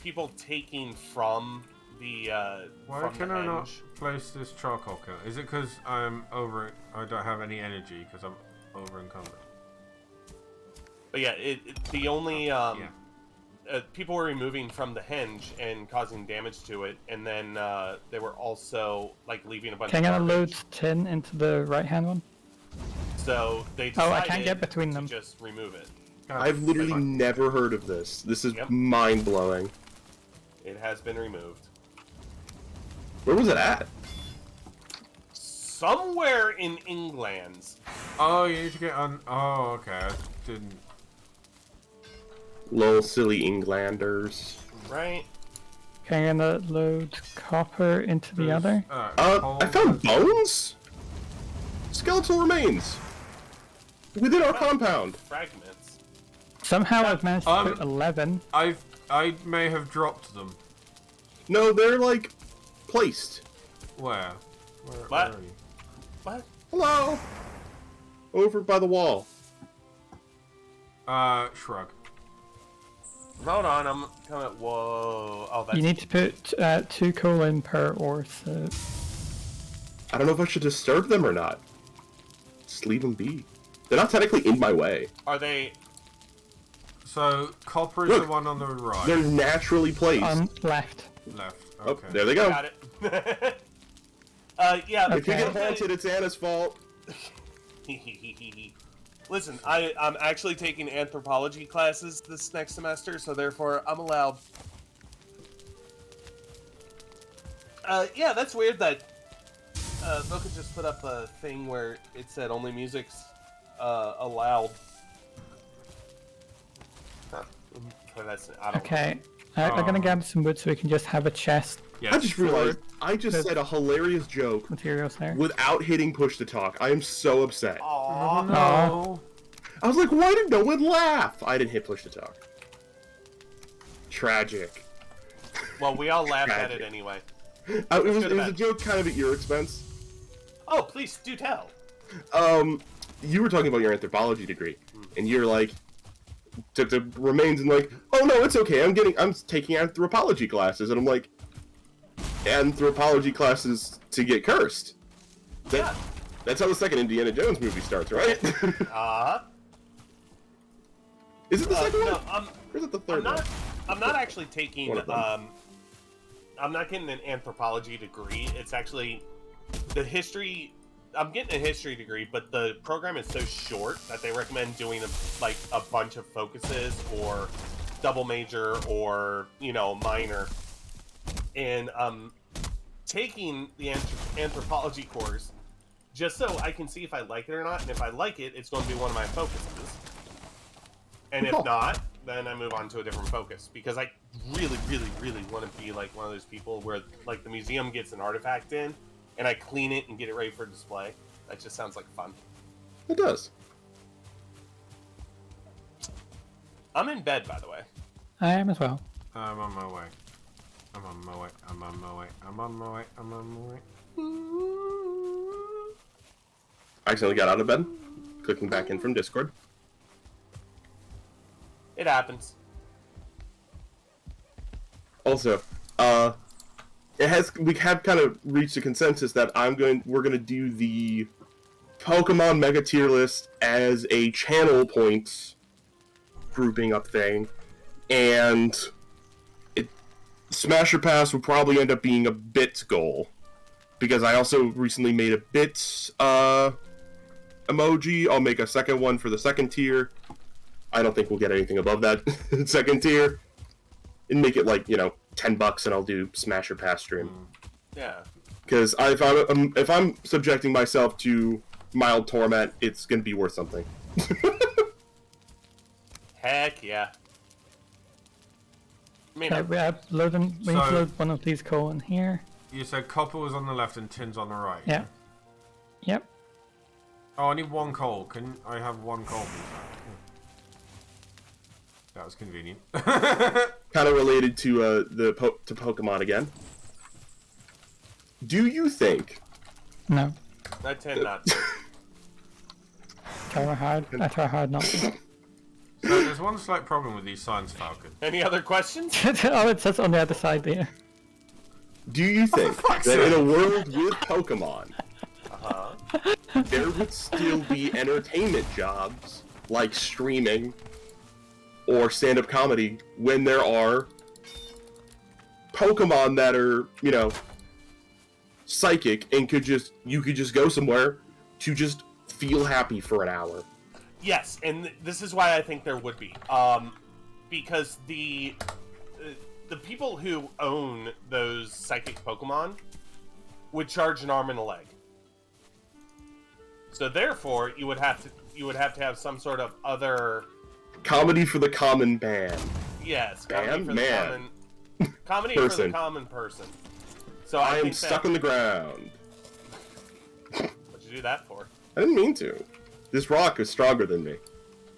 people taking from the Why from can the I not henge. place this charcoal kiln? Is it because I'm over? I don't have any energy because I'm over encumbered. But yeah, the only people were removing from the henge and causing damage to it, and then they were also like leaving a bunch Can I of load garbage. tin into the right-hand one? So they Oh, decided I can't get between to them. just remove it. God, I've literally fuck. never heard of this. This is Yep. mind-blowing. It has been removed. Where was it at? Somewhere in England. Oh, you need to get on. Oh, okay. I didn't. Lol, silly Englanders. Right? Okay, I'm gonna load copper into the other. I found bones? Skeletal remains. Within our compound. Fragments. Somehow I've managed to put 11. I may have dropped them. No, they're like placed. Where? Where What? are you? What? Hello. Over by the wall. Shrug. Hold on, I'm coming. Whoa. Oh, that's. You need to put 2 coal in per ore, so... I don't know if I should disturb them or not. Just leave them be. They're not technically in my way. Are they? So copper is Look, the one on the right. They're naturally placed. On left. Left. Oh, Okay. there they go. Got it. Yeah. If you Okay. get haunted, it's Anna's fault. Listen, I'm actually taking anthropology classes this next semester, so therefore I'm allowed. Yeah, that's weird that Voka just put up a thing where it said only music's allowed. Huh. I don't Okay, I'm gonna gather some wood so we can just have a chest Yes. I just realized I just said a hilarious joke materials there. without hitting push to talk. I am so upset. Oh, Aww. no. I was like, why did no one laugh? I didn't hit push to talk. Tragic. Well, we all laughed at Tragic. it anyway. It go was to a bed. joke kind of at your expense. Oh, please do tell. You were talking about your anthropology degree, and you're like, took the remains and like, oh no, it's okay. I'm taking anthropology classes, and I'm like, anthropology classes to get cursed. Yeah. That's how the second Indiana Jones movie starts, right? Is it the second No, one? Or is it the third one? I'm not actually taking, One of them. I'm not getting an anthropology degree. It's actually the history. I'm getting a history degree, but the program is so short that they recommend doing a bunch of focuses or double major or minor. And taking the anthropology course just so I can see if I like it or not. And if I like it, it's going to be one of my focuses. And if not, then I move on to a different focus because I really, really, really want to be like one of those people where like the museum gets an artifact in and I clean it and get it ready for display. That just sounds like fun. It does. I'm in bed, by the way. I am as well. I'm on my way. I'm on my way. I'm on my way. I'm on my way. I'm on my way. I accidentally got out of bed, clicking back in from Discord. It happens. Also, we have kind of reached a consensus that we're gonna do the Pokemon Mega Tier list as a channel points grouping up thing, and Smash or Pass will probably end up being a bits goal, because I also recently made a bits emoji. I'll make a second one for the second tier. I don't think we'll get anything above that second tier. And make it like, $10 and I'll do Smash or Pass stream. Yeah. Because if I'm subjecting myself to mild torment, it's gonna be worth something. Heck yeah. I mean, Okay, we need to load one of these coal in here. You said copper was on the left and tin's on the right. Yeah. Yep. Oh, I need one coal. Can I have one coal, please? That was convenient. Kind of related to to Pokemon again. Do you think? No. I tend not to. I try hard not to. So there's one slight problem with these Science Falcon. Any other questions? Oh, it says on the other side there. Do you think fuck's that in a sake? world with Pokemon, there would still be entertainment jobs like streaming or stand-up comedy when there are Pokemon that are, psychic and you could just go somewhere to just feel happy for an hour? Yes, and this is why I think there would be. Because the people who own those psychic Pokemon would charge an arm and a leg. So therefore, you would have to have some sort of other Comedy for the common man. yes, comedy Man? for Man. the comedy for the Person. common person. So I am think stuck on the ground. What'd you do that for? I didn't mean to. This rock is stronger than me.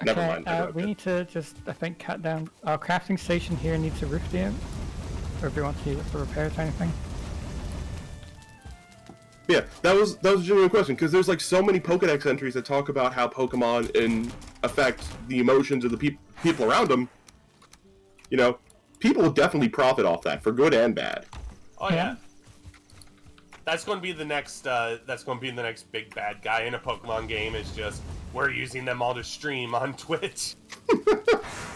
Never Okay, mind. I we need to just, I think, cut down. Our crafting station here needs a roof dam. Or if we want to use it for repairs or anything. Yeah, that was a genuine question, because there's like so many Pokedex entries that talk about how Pokemon affect the emotions of the people around them. People will definitely profit off that, for good and bad. Oh yeah. That's going to be the next. That's going to be the next big bad guy in a Pokemon game. Is just we're using them all to stream on Twitch.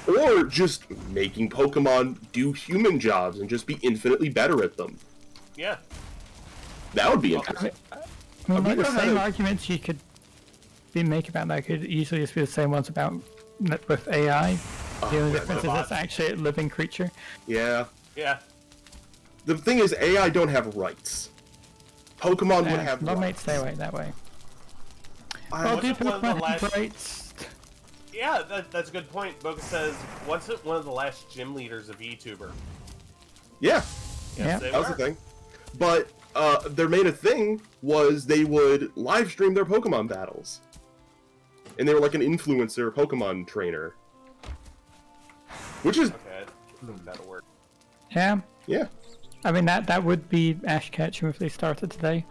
Or just making Pokemon do human jobs and just be infinitely better at them. Yeah. That would be interesting. I mean, like the never had same a- arguments you could they make about that could easily just be the same ones about with AI. The only difference is robots. it's actually a living creature. Yeah. Yeah. The thing is, AI don't have rights. Pokemon would Yeah, have not made rights. stay away that way. I- Well, do wasn't one of the Pokemon have last- rights? Yeah, that's a good point. Boca says, wasn't one of the last gym leaders a VTuber? yeah, Yeah. Yes, they that was the were. thing. But their main thing was they would live stream their Pokemon battles. And they were like an influencer Pokemon trainer. Which is, Okay, I think that'll work. Yeah. yeah. I mean, that would be Ash Ketchum if they started today.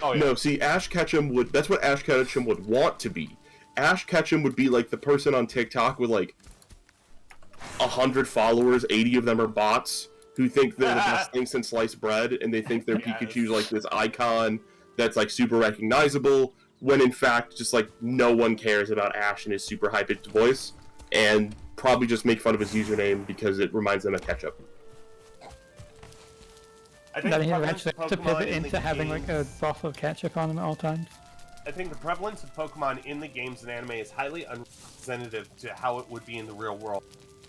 Oh, yeah. No, see, Ash Ketchum would, that's what Ash Ketchum would want to be. Ash Ketchum would be like the person on TikTok with like 100 followers, 80 of them are bots, who think they're the best thing since sliced bread, and they think their Yes. Pikachu's like this icon that's like super recognizable, when in fact just like no one cares about Ash and his super high-pitched voice, and probably just make fun of his username because it reminds them of ketchup. I think Then the he prevalence eventually of have to Pokemon pivot in the into having like a games- bottle of ketchup on him at all times. I think the prevalence of Pokemon in the games and anime is highly unrepresentative to how it would be in the real world.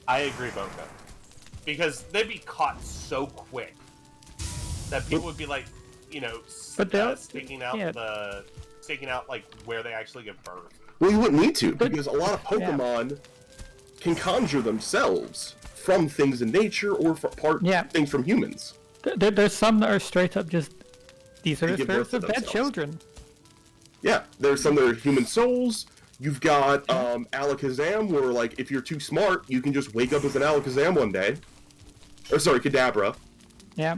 I agree, Boca. Because they'd be caught so quick that people would be like, you know, But they'll- sticking out yeah. sticking out like where they actually give birth. Well, you wouldn't need to, But- because a lot of yeah. Pokemon can conjure themselves from things in nature or Yeah. things from humans. There's some that are straight up just these are They the give birth spirits to of dead themselves. children. Yeah, there's some that are human souls. You've got Alakazam, where like if you're too smart, you can just wake up as an Alakazam one day. Or sorry, Kadabra. Yeah.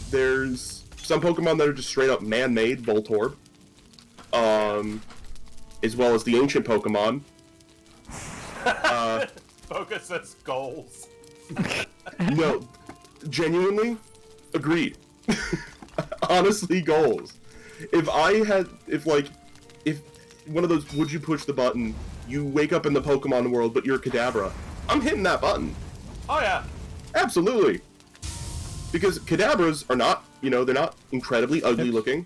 There's some Pokemon that are just straight up man-made, Voltorb. As well as the ancient Pokemon. Boca says goals. No, genuinely, agreed. Honestly, goals. If one of those, would you push the button, you wake up in the Pokemon world, but you're Kadabra, I'm hitting that button. Oh yeah. Absolutely. Because Kadabras are not, they're not incredibly ugly looking.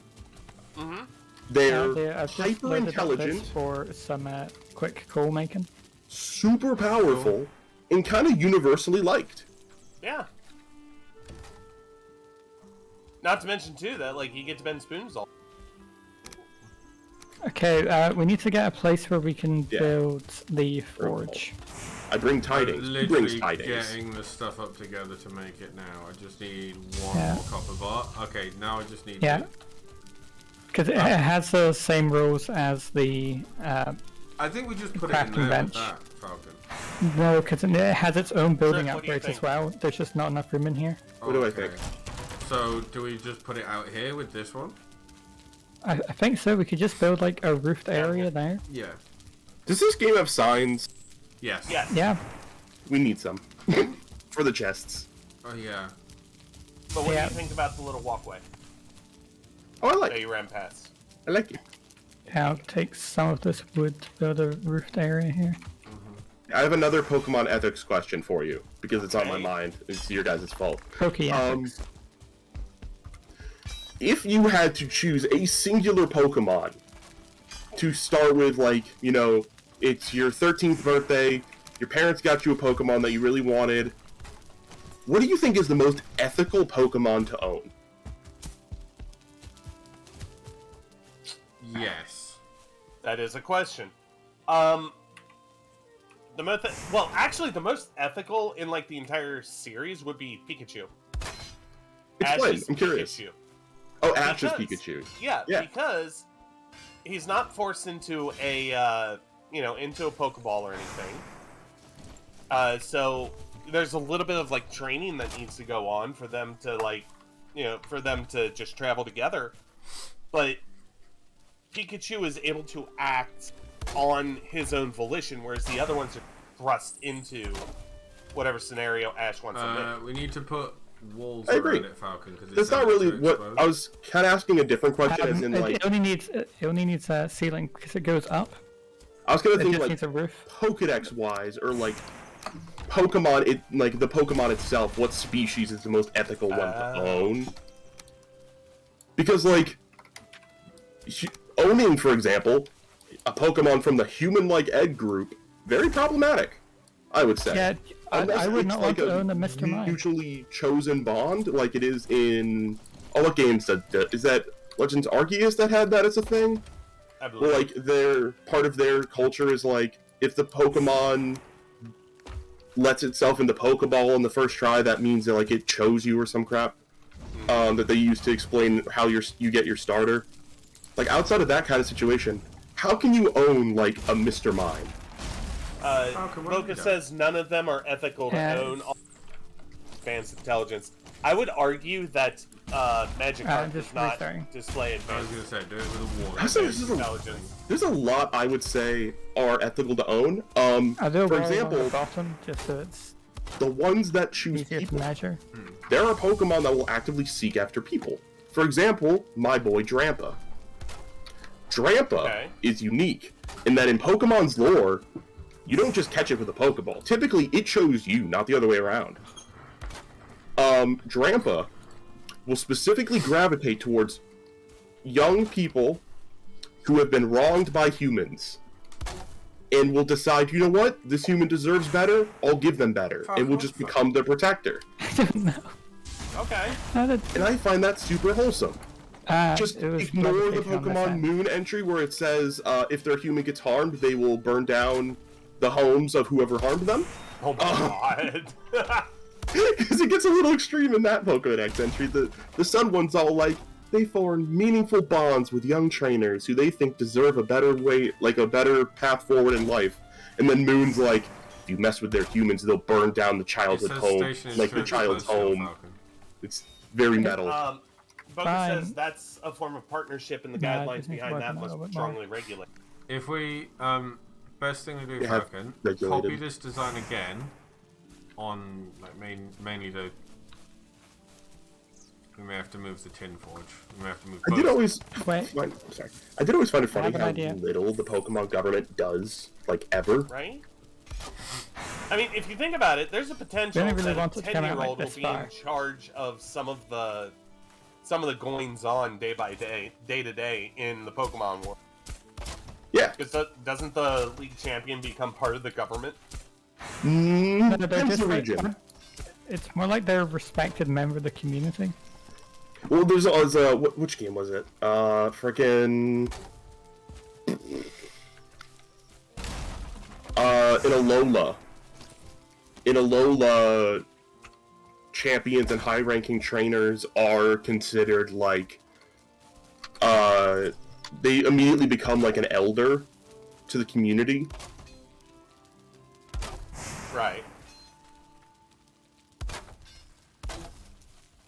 They're I've just hyper loaded up this intelligent, for some quick call making. super powerful, and kind of universally liked. Yeah. Not to mention too that like you get to bend spoons all. Okay, we need to get a place where we can Yeah. build the forge. I bring I'm tidings. Who brings literally tidings? getting the stuff up together to make it now. I just need one Yeah. more copper bar. Okay, now I just need Yeah. two. Because it has the same rules as the I think we just put it in crafting there bench. with that, Falcon. no, because it has its own building What do you upgrades as think? well. There's just not enough room in here. What do I Okay. think? So, do we just put it out here with this one? I think so. We could just build like a roofed area there. Yeah. Does this game have signs? Yes. Yes. Yeah. We need some. For the chests. Oh, yeah. But what Yeah. do you think about the little walkway Oh, I like that it. you ran past? I like it. I'll take some of this wood to build a roofed area here. I have another Pokemon ethics question for you, because it's on my Okay. mind. It's your guys' fault. Pokey ethics. If you had to choose a singular Pokemon to start with, like, it's your 13th birthday, your parents got you a Pokemon that you really wanted, what do you think is the most ethical Pokemon to own? Yes. That is a question. The most ethical in like the entire series would be Pikachu. Explain, Ash's I'm curious. Pikachu. Oh, Ash's Because- Pikachu. Yeah, Yeah. because he's not forced into a into a Pokeball or anything. So there's a little bit of like training that needs to go on for them to just travel together. But Pikachu is able to act on his own volition, whereas the other ones are thrust into whatever scenario Ash wants to We need to put walls I agree. around it, Falcon. Cause That's not really what I was kind of asking a different question, as in like it only needs a ceiling because it goes up. I was gonna It think just like needs a roof. Pokedex wise, or like Pokemon, like the Pokemon itself, what species is the most ethical one to own? Because like owning, for example, a Pokemon from the human-like egg group, very problematic, I would say. Yeah, Unless I would it's not like want to own a Mr. Mime. mutually chosen bond, like it is in... Oh, what games is that Legends Arceus that had that as a thing? I believe. Where, like, part of their culture is, like, if the Pokemon lets itself into Pokeball in the first try, that means that, like, it chose you or some crap. That they use to explain how you get your starter. Like, outside of that kind of situation, how can you own, like, a Mr. Mime? Focus says none of them are ethical to own. All advanced intelligence. I would argue that Magikarp does not display I was advanced gonna say, do it with a wall. intelligence. There's a lot I would say are ethical to own. I do For roll example, on the bottom just so it's the ones that choose easier to people, measure. there are Pokemon that will actively seek after people. For example, my boy Drampa. Drampa is unique in that in Pokemon's lore, you don't just catch it with a Pokeball. Typically, it chose you, not the other way around. Drampa will specifically gravitate towards young people who have been wronged by humans and will decide, you know what, this human deserves better, I'll give them better, and will just become their protector. I don't know. Okay. And I find that super wholesome. Just ignore the Pokemon Moon entry where it says if their human gets harmed, they will burn down the homes of whoever harmed them. Oh my god. Because it gets a little extreme in that Pokedex entry. The Sun one's all like, they form meaningful bonds with young trainers who they think deserve a better way, like a better path forward in life. And then Moon's like, if you mess with their humans, they'll burn down the childhood home, like the child's home. It's very metal. Focus says that's a form of partnership, and the guidelines behind that must be strongly regulated. If we, best thing to do, Yeah, Falcon, regulated. copy this design again on, like, mainly the... We may have to move the Tin Forge. We may have to move both. I did always Wait. I did always find it funny have an how idea. little the Pokemon government does, like, ever. Right? I mean, if you think about it, there's a potential They really that want a it to come out 10-year-old like will this be far. in charge of some of the goings-on day by day, day to day in the Pokemon world. Yeah. Because doesn't the league champion become part of the government? No, they're Depends just the like, region. it's more like they're a respected member of the community. Well, there's which game was it? Frickin' in Alola. In Alola, champions and high-ranking trainers are considered like, they immediately become like an elder to the community. Right.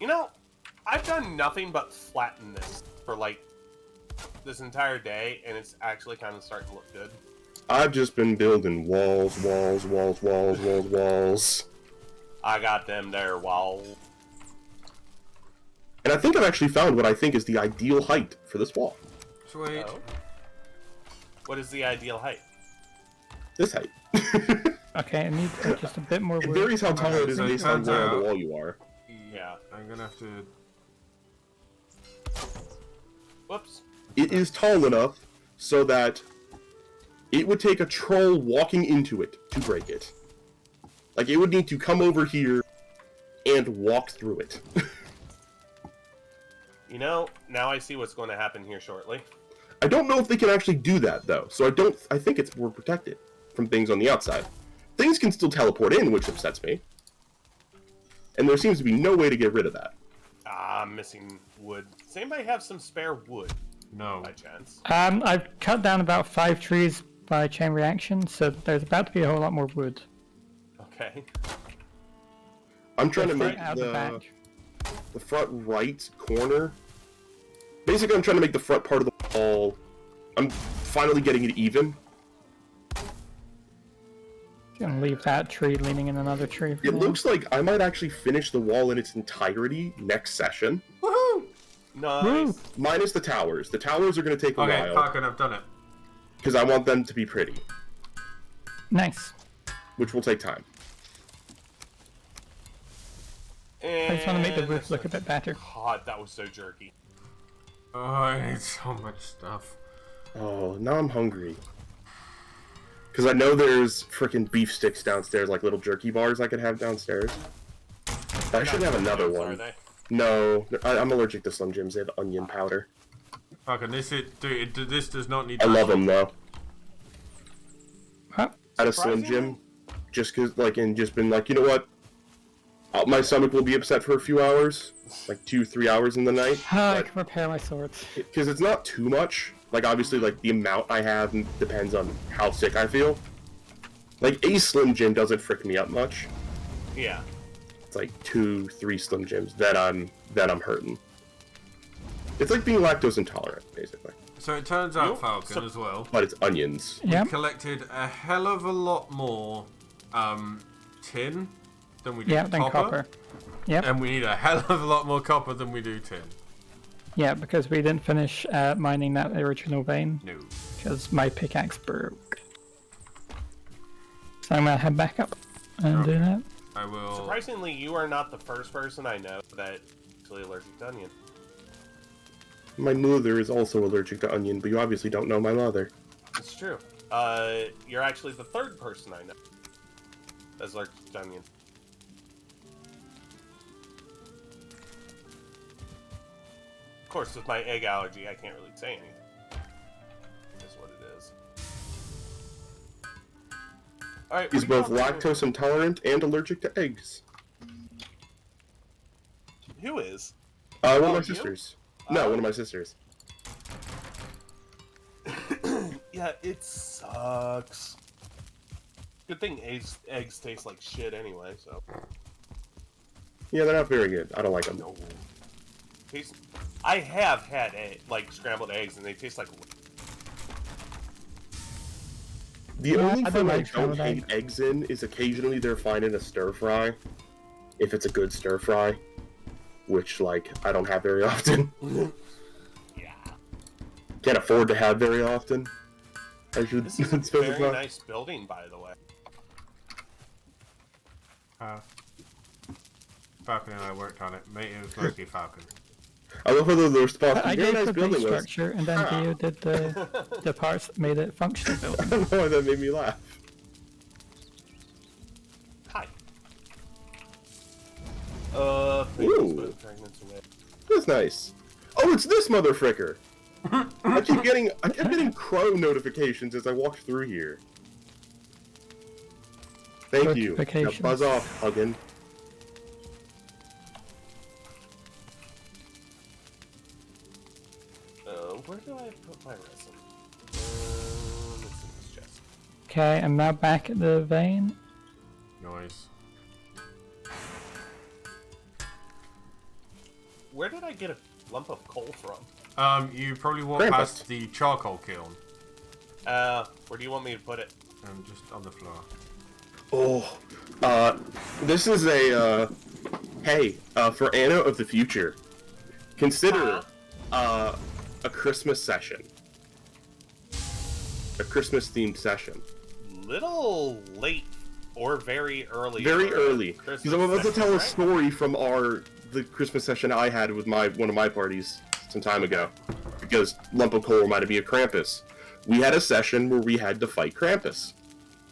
You know, I've done nothing but flatten this for like this entire day, and it's actually kind of starting to look good. I've just been building walls. I got them there walls. And I think I've actually found what I think is the ideal height for this wall. Sweet. Oh. What is the ideal height? This height. Okay, I need just a bit more It wood. varies how tall it is So it based on turns where on the out- wall you are. Yeah. I'm gonna have to... Whoops. It is tall enough so that it would take a troll walking into it to break it. Like, it would need to come over here and walk through it. You know, now I see what's going to happen here shortly. I don't know if they can actually do that, though, so I think it's more protected from things on the outside. Things can still teleport in, which upsets me. And there seems to be no way to get rid of that. Ah, I'm missing wood. Does anybody have some spare wood, No. by chance? I've cut down about 5 trees by chain reaction, so there's about to be a whole lot more wood. Okay. I'm trying to Right make out the back. the front right corner. Basically, I'm trying to make the front part of the wall. I'm finally getting it even. Gonna leave that tree leaning in another tree. for It now. looks like I might actually finish the wall in its entirety next session. Woohoo! Nice. Woo! Minus the towers. The towers are going to take a Okay, while. Falcon, I've done it. Because I want them to be pretty. Nice. Which will take time. I just want to make the And roof look a bit better. God, that was so jerky. Oh, I need so much stuff. Oh, now I'm hungry. Because I know there's freaking beef sticks downstairs, like little jerky bars I could have downstairs. I should have another Are one. they? No, I'm allergic to Slim Jims. They have onion powder. Fucking this does not need. I love them though. What? At a Slim Jim, just cause and just been like, you know what? My stomach will be upset for a few hours, like 2-3 hours in the night. I can repair my swords. Because it's not too much. Like obviously, like the amount I have depends on how sick I feel. Like a Slim Jim doesn't frick me up much. Yeah. It's like 2-3 Slim Jims that I'm hurting. It's like being lactose intolerant, basically. So it turns out, Nope. Falcon, as well, But it's onions. Yep. collected a hell of a lot more tin than we do Yeah, then copper. Yep. And we need a hell of a lot more copper than we do tin. Yeah, because we didn't finish mining that original vein. No. Because my pickaxe broke. So I'm gonna head back up and do that. I will. Surprisingly, you are not the first person I know that is actually allergic to onion. My mother is also allergic to onion, but you obviously don't know my mother. It's true. You're actually the third person I know that's allergic to onion. Of course, with my egg allergy, I can't really say anything. That's what it is. Alright, He's both lactose intolerant and allergic to eggs. Who is? One of my you? sisters. No, one of my sisters. Yeah, it sucks. Good thing eggs taste like shit anyway, so. Yeah, they're not very good. I don't like them. No. I have had scrambled eggs, and they taste like. The only I thing don't I like don't scrambled hate eggs in is occasionally they're fine in a stir fry. If it's a good stir fry. Which, I don't have very often. Yeah. Can't afford to have very often. I should This is a specify. very nice building, by the way. Falcon and I worked on it. Mate, it was mostly Falcon. I love how the response. I Very gave nice the base building was. structure, and then Dio did the parts that made it functional I building. don't know why that made me laugh. Hi. Ooh. That's nice. Oh, it's this mother fricker. I kept getting crow notifications as I walked through here. Thank you. Now Notifications. buzz off, Huggin. Where do I put my resin? It's in this chest. Okay, I'm now back at the vein. Nice. Where did I get a lump of coal from? You probably walk Krampus. past the charcoal kiln. Where do you want me to put it? Just on the floor. Oh, this is a, hey, for Anna of the future, consider, a Christmas session. A Christmas-themed session. Little late or very early. Very for early. Christmas Because I'm about to session, tell a right? story from the Christmas session I had with one of my parties some time ago. Because lump of coal reminded me of Krampus. We had a session where we had to fight Krampus.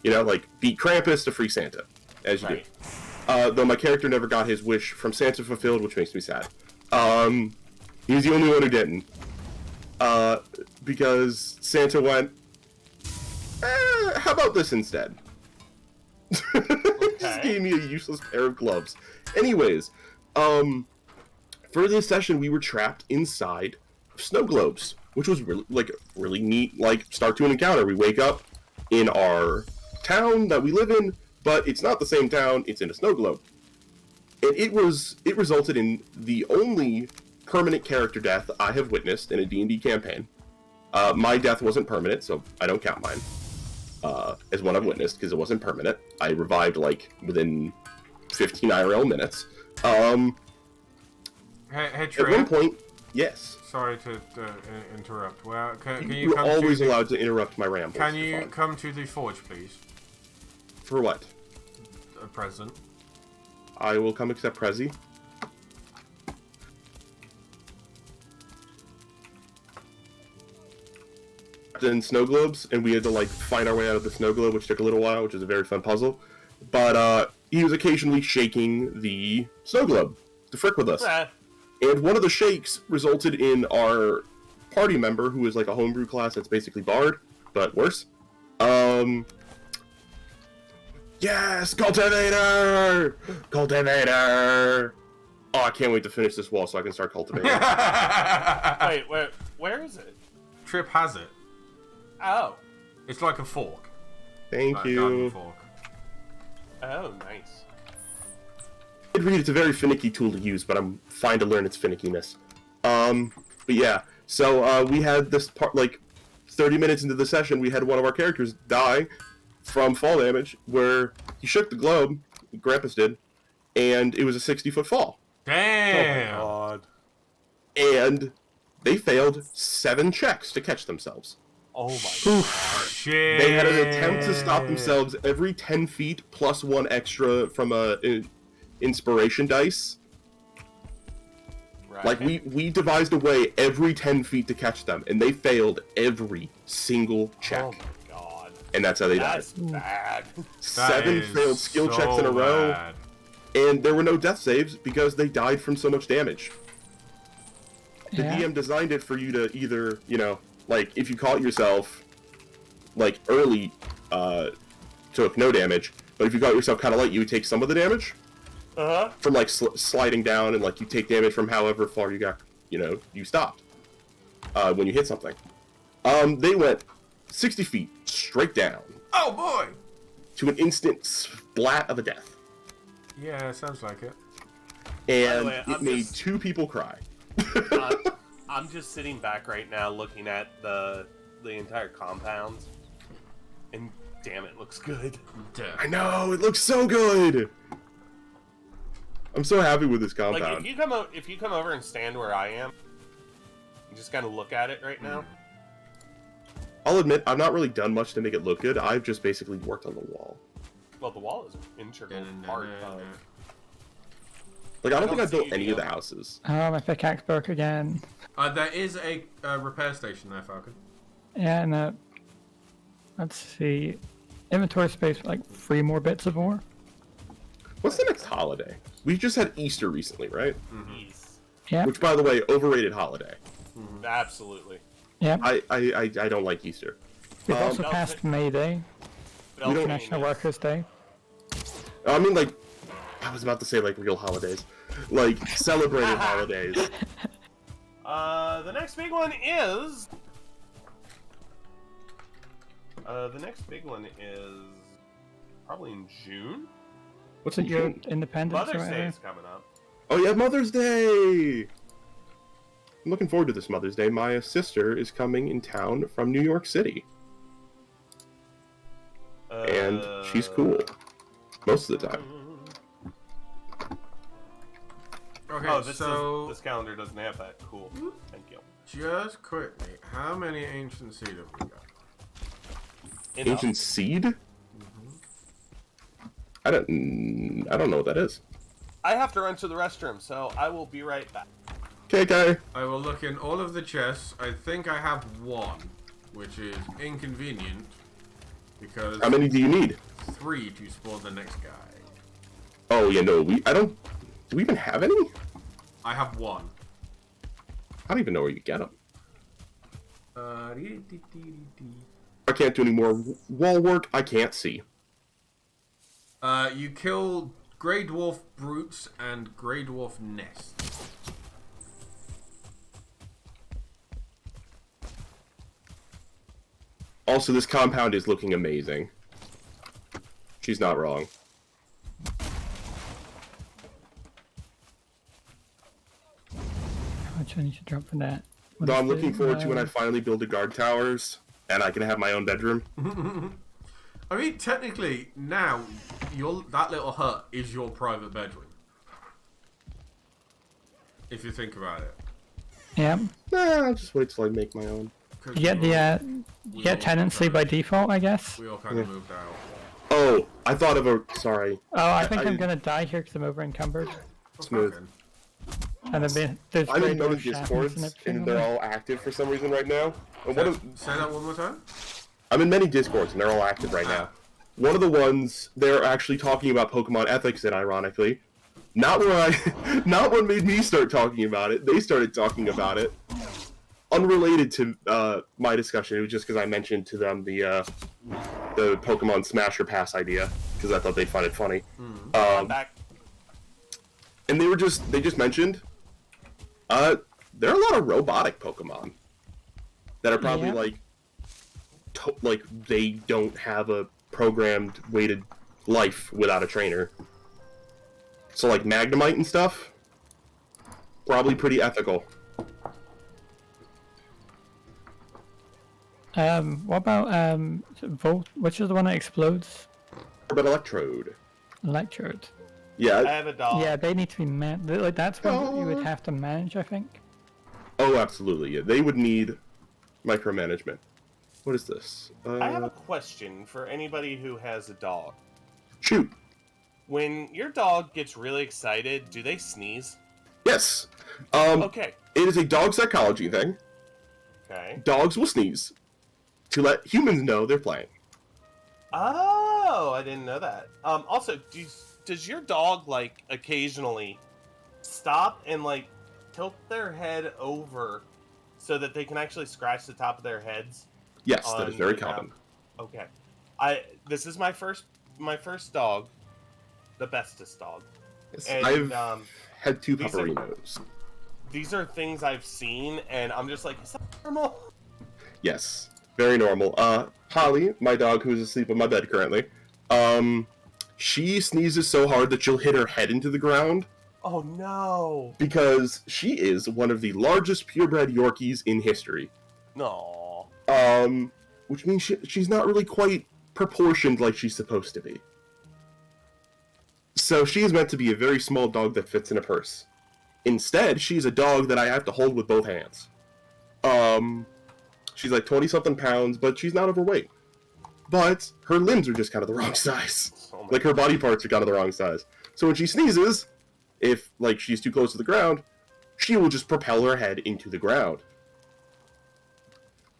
You know, beat Krampus to free Santa, as you Right. do. Though my character never got his wish from Santa fulfilled, which makes me sad. He was the only one who didn't. Because Santa went, how about this instead? Just gave me a useless pair of gloves. Anyways, for this session, we were trapped inside snow globes, which was really neat, start to an encounter. We wake up in our town that we live in, but it's not the same town, it's in a snow globe. And it resulted in the only permanent character death I have witnessed in a D&D campaign. My death wasn't permanent, so I don't count mine as one I've witnessed, because it wasn't permanent. I revived, within 15 IRL minutes. Hey, At Trey. one point, yes. Sorry to interrupt. Well, can you You're come always to the, allowed to interrupt my rambles. Can for you fun. come to the forge, please? For what? A present. I will come accept Prezi. in snow globes, and we had to like find our way out of the snow globe, which took a little while, which is a very fun puzzle. But he was occasionally shaking the snow globe to frick with us. And one of the shakes resulted in our party member, who is like a homebrew class that's basically Bard, but worse. Yes, cultivator! Cultivator! Oh, I can't wait to finish this wall so I can start cultivating. Wait, where is it? Trip has it. Oh. It's like a fork. Thank Like a garden you. fork. Oh, nice. I did read it's a very finicky tool to use, but I'm fine to learn its finickiness. But yeah, so we had this part, like, 30 minutes into the session, we had one of our characters die from fall damage, where he shook the globe, Grampus did, and it was a 60-foot fall. Damn! Oh my god. And they failed 7 checks to catch themselves. Oh my god. Shit. They had an attempt to stop themselves every 10 feet plus 1 extra from a inspiration dice. Right. Like, we devised a way every 10 feet to catch them, and they failed every single check. Oh my god. And that's how they That's died. bad. 7 failed skill checks in a row, bad. and there were no death saves because they died from so much damage. The Yeah. DM designed it for you to either, you know, like, if you caught yourself, like, early, took no damage, but if you caught yourself kind of late, you would take some of the damage Uh-huh. from, like, sliding down, and, like, you take damage from however far you got, you know, you stopped, when you hit something. They went 60 feet straight down Oh boy! to an instant splat of a death. Yeah, sounds like it. And way, it I'm made just- 2 people cry. I'm just sitting back right now looking at the entire compound. And damn, it looks good. I know, it looks so good! I'm so happy with this Like, compound. if you come over and stand where I am, and just kind of look at it right now. I'll admit, I've not really done much to make it look good. I've just basically worked on the wall. Well, the wall is an integral part of... Like, I don't I think don't I built see any you. of the houses. Oh, my pickaxe broke again. There is a repair station there, Falcon. Yeah, and let's see. Inventory space for like 3 more bits of ore. What's the next holiday? We just had Easter recently, right? Ease. Yeah, Which, by the way, overrated holiday. Absolutely. yeah. I don't like Easter. We've also no, passed May Day, don't- International Workers' Day. I mean, like, I was about to say, like, real holidays. Like, celebrated holidays. The next big one is... the next big one is... probably in June? What's Is in it your June? Independence or Mother's Day whatever? is coming up. Oh, yeah, Mother's Day! I'm looking forward to this Mother's Day. My sister is coming in town from New York City. And she's cool. Most of the time. Okay, Oh, this so this calendar doesn't have that. Cool. Thank you. just quickly, how many ancient seed have we got? Enough. Ancient Seed? I don't know what that is. I have to run to the restroom, so I will be right back. Okay. I will look in all of the chests. I think I have one, which is inconvenient because How many do you need? 3 to spawn the next guy. Oh, yeah, no, do we even have any? I have 1. I don't even know where you get them. You I can't do any more wall work. I can't see. kill Grey Dwarf brutes and Grey Dwarf nests. Also, this compound is looking amazing. She's not wrong. How much I need to drop for that? Though I'm looking forward to when I finally build the guard towers and I can have my own bedroom. I mean, technically, now that little hut is your private bedroom. If you think about it. Yeah. Nah, I'll just wait till I make my own. 'Cause You get we all- the you get tenancy by default, I guess. We all kind of moved out. Oh, I thought of a... Sorry. Oh, I think I- I'm gonna die here because I'm over encumbered. Smooth. Fucking- And then there's I'm Grey in none Dwarf of shamans Discords, and everything and on they're there. all active for some reason right now. Say that one more time. I'm in many Discords, and they're all active right now. One of the ones, they're actually talking about Pokemon ethics, and ironically, not what made me start talking about it. They started talking about it, unrelated to my discussion. It was just because I mentioned to them the Pokemon Smasher Pass idea, because I thought they'd find it funny. I'm back. And they just mentioned, there are a lot of robotic Pokemon that are probably like they don't have a programmed weighted life without a trainer. So like Magnemite and stuff, probably pretty ethical. What about Volt? Which is the one that explodes? But Electrode. Electrode. I Yeah. have a dog. Yeah, they need to be like that's one that you would have to manage, I think. Oh, absolutely. Yeah, they would need micromanagement. What is this? I have a question for anybody who has a dog. Shoot. When your dog gets really excited, do they sneeze? Yes. Okay. It is a dog psychology thing. Okay. Dogs will sneeze to let humans know they're playing. Oh, I didn't know that. Also, does your dog like occasionally stop and like tilt their head over so that they can actually scratch the top of their heads? Yes, that is very the ground? common. Okay. This is my first dog, the bestest dog. Yes, And I've had two these are- Pupperinos. These are things I've seen, and I'm just like, is that normal? Yes, very normal. Holly, my dog who's asleep on my bed currently, she sneezes so hard that she'll hit her head into the ground Oh no. because she is one of the largest purebred Yorkies in history. No. Which means she's not really quite proportioned like she's supposed to be. So she is meant to be a very small dog that fits in a purse. Instead, she's a dog that I have to hold with both hands. She's like 20-something pounds, but she's not overweight. But her limbs are just kind of the wrong size. Oh my Like her body parts are kind of the wrong size. So when she sneezes, if like she's too close to the ground, she will just propel her head into the ground.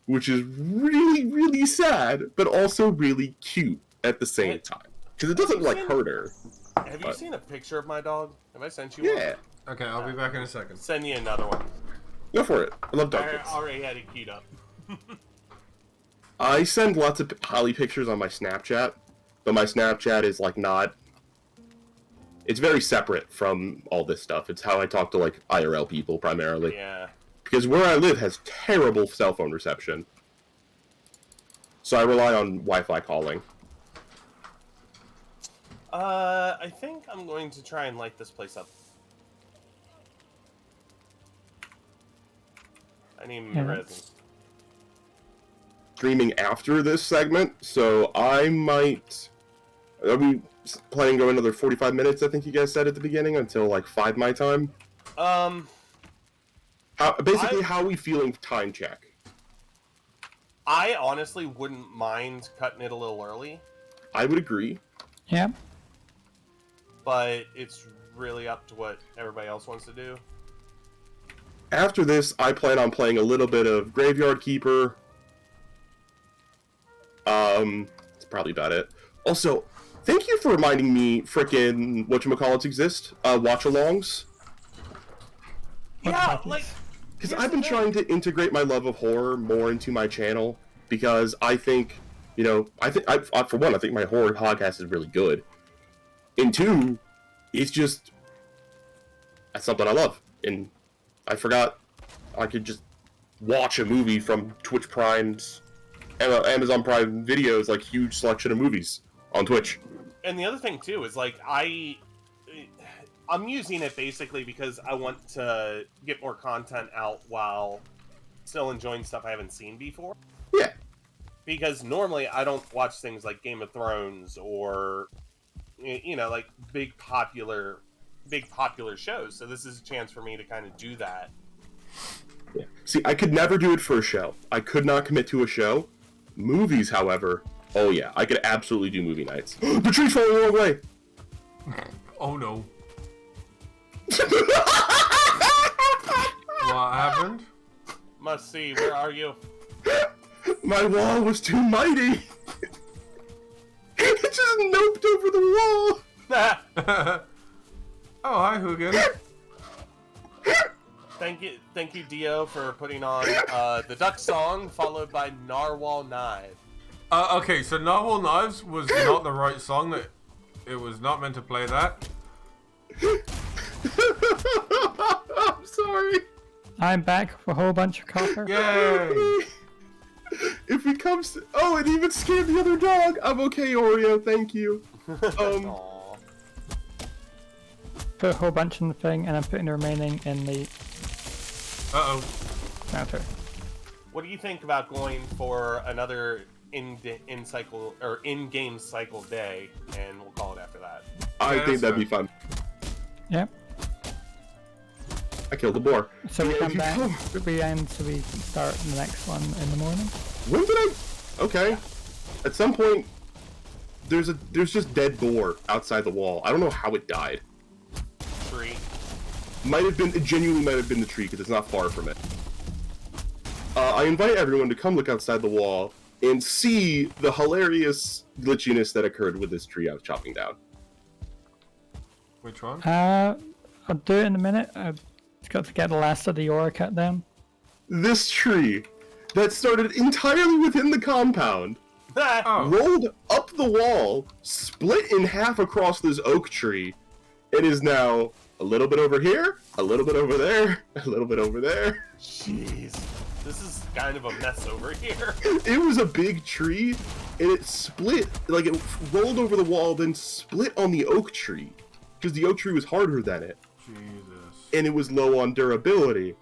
Which is really, really sad, but also really cute at the same time. Because it doesn't like hurt her. Have you seen a picture of my dog? Have I sent you Yeah, Okay, I'll be back in a second. one? Send you another one. go for it. I love dog I pics. already had it queued up. I send lots of Holly pictures on my Snapchat, but my Snapchat is like not. It's very separate from all this stuff. It's how I talk to like IRL people primarily. Yeah. Because where I live has terrible cell phone reception. So I rely on Wi-Fi calling. I think I'm going to try and light this place up. I need Yeah, resin. Streaming after this segment, so I might. Are we planning to go another 45 minutes? I think you guys said at the beginning until like 5 my time. How are we feeling time check? I honestly wouldn't mind cutting it a little early, I would agree. Yeah. but it's really up to what everybody else wants to do. After this, I plan on playing a little bit of Graveyard Keeper. That's probably about it. Also, thank you for reminding me frickin' whatchamacallits exist. Watch-alongs. Yeah, like Because here's I've the been thing. trying to integrate my love of horror more into my channel, because I think, for one, I think my horror podcast is really good. And two, it's just, that's something I love. And I forgot I could just watch a movie from Twitch Prime's, Amazon Prime Video's, like, huge selection of movies on Twitch. And the other thing too is like I'm using it basically because I want to get more content out while still enjoying stuff I haven't seen before. Yeah. Because normally I don't watch things like Game of Thrones or like big popular shows. So this is a chance for me to kind of do that. Yeah. See, I could never do it for a show. I could not commit to a show. Movies, however, oh yeah, I could absolutely do movie nights. The tree's falling the wrong way! Oh no. What happened? Must see, where are you? My wall was too mighty. It just noped over the wall. Oh, hi, Hugin. Thank you, Dio, for putting on the duck song, followed by Narwhal Knife. Okay, so Narwhal Knives was not the right song. That it was not meant to play that. I'm sorry. I'm back with a whole bunch of copper. Yay! If it comes to... Oh, it even scared the other dog. I'm okay, Oreo. Thank you. Aw. Put a whole bunch in the thing, and I'm putting the remaining in the Uh-oh. router. What do you think about going for another in-game cycle day, and we'll call it after that? I Yeah, think that's that'd be fun. Yep. I killed the boar. So we Yeah, come if you back, come- we end, so we start the next one in the morning. When did I... Okay. At some point, there's just dead boar outside the wall. I don't know how it died. Tree. It genuinely might have been the tree, because it's not far from it. I invite everyone to come look outside the wall and see the hilarious glitchiness that occurred with this tree I was chopping down. Which one? I'll do it in a minute. I've got to get the last of the aura cut down. This tree that started entirely within the compound, Oh. rolled up the wall, split in half across this oak tree, and is now a little bit over here, a little bit over there, a little bit over there. Jeez. This is kind of a mess over here. It was a big tree, and it split, like it rolled over the wall, then split on the oak tree, because the oak tree was harder than it, Jesus. and it was low on durability.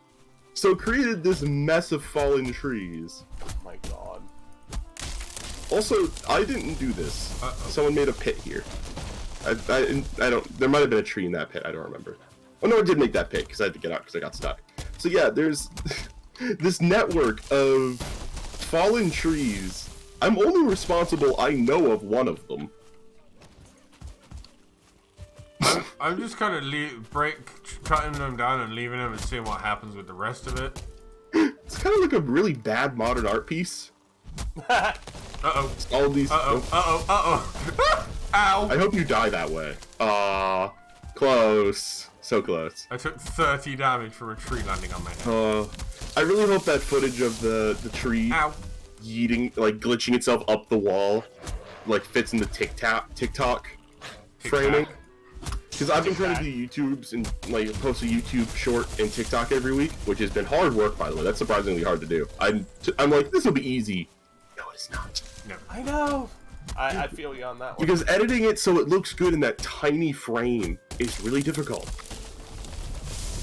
So it created this mess of fallen trees. Oh my god. Also, I didn't do this. Uh-oh. Someone made a pit here. I don't, there might have been a tree in that pit, I don't remember. Oh no, I did make that pit, because I had to get out because I got stuck. So yeah, there's this network of fallen trees. I'm only responsible, I know of one of them. I'm just kind of cutting them down and leaving them and seeing what happens with the rest of it. It's kind of like a really bad modern art piece. Uh-oh. All these... Uh-oh. Uh-oh. Uh-oh. Ow! I hope you die that way. Close. So close. I took 30 damage from a tree landing on my head. I really hope that footage of the tree Ow. yeeting, like glitching itself up the wall, like fits in the TikTok framing. Because I've been trying to do YouTubes and like post a YouTube short and TikTok every week, which has been hard work, by the way. That's surprisingly hard to do. I'm like, this will be easy. No, it's not. Never. I know. I feel you on that one. Because editing it so it looks good in that tiny frame is really difficult.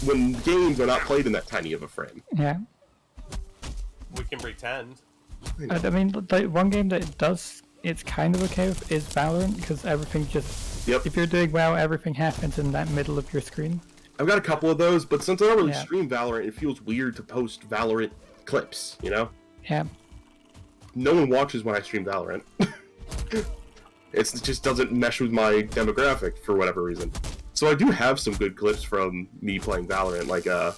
When games are not played in that tiny of a frame. Yeah. We can pretend. I mean, like, one game that it does, it's kind of okay with is Valorant, because everything just... Yep. If you're doing well, everything happens in that middle of your screen. I've got a couple of those, but since I don't really Yeah. stream Valorant, it feels weird to post Valorant clips, you know? Yeah. No one watches when I stream Valorant. It just doesn't mesh with my demographic for whatever reason. So I do have some good clips from me playing Valorant, like the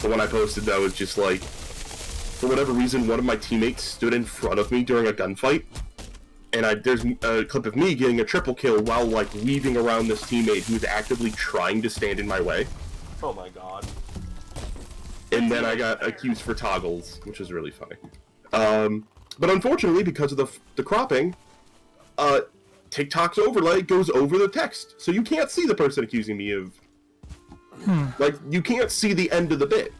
one I posted that was just like, for whatever reason, one of my teammates stood in front of me during a gunfight, and there's a clip of me getting a triple kill while like weaving around this teammate who was actively trying to stand in my way. Oh my god. And then I got accused for toggles, which was really funny. But unfortunately, because of the cropping, TikTok's overlay goes over the text, so you can't see the person accusing me of... Like, you can't see the end of the bit.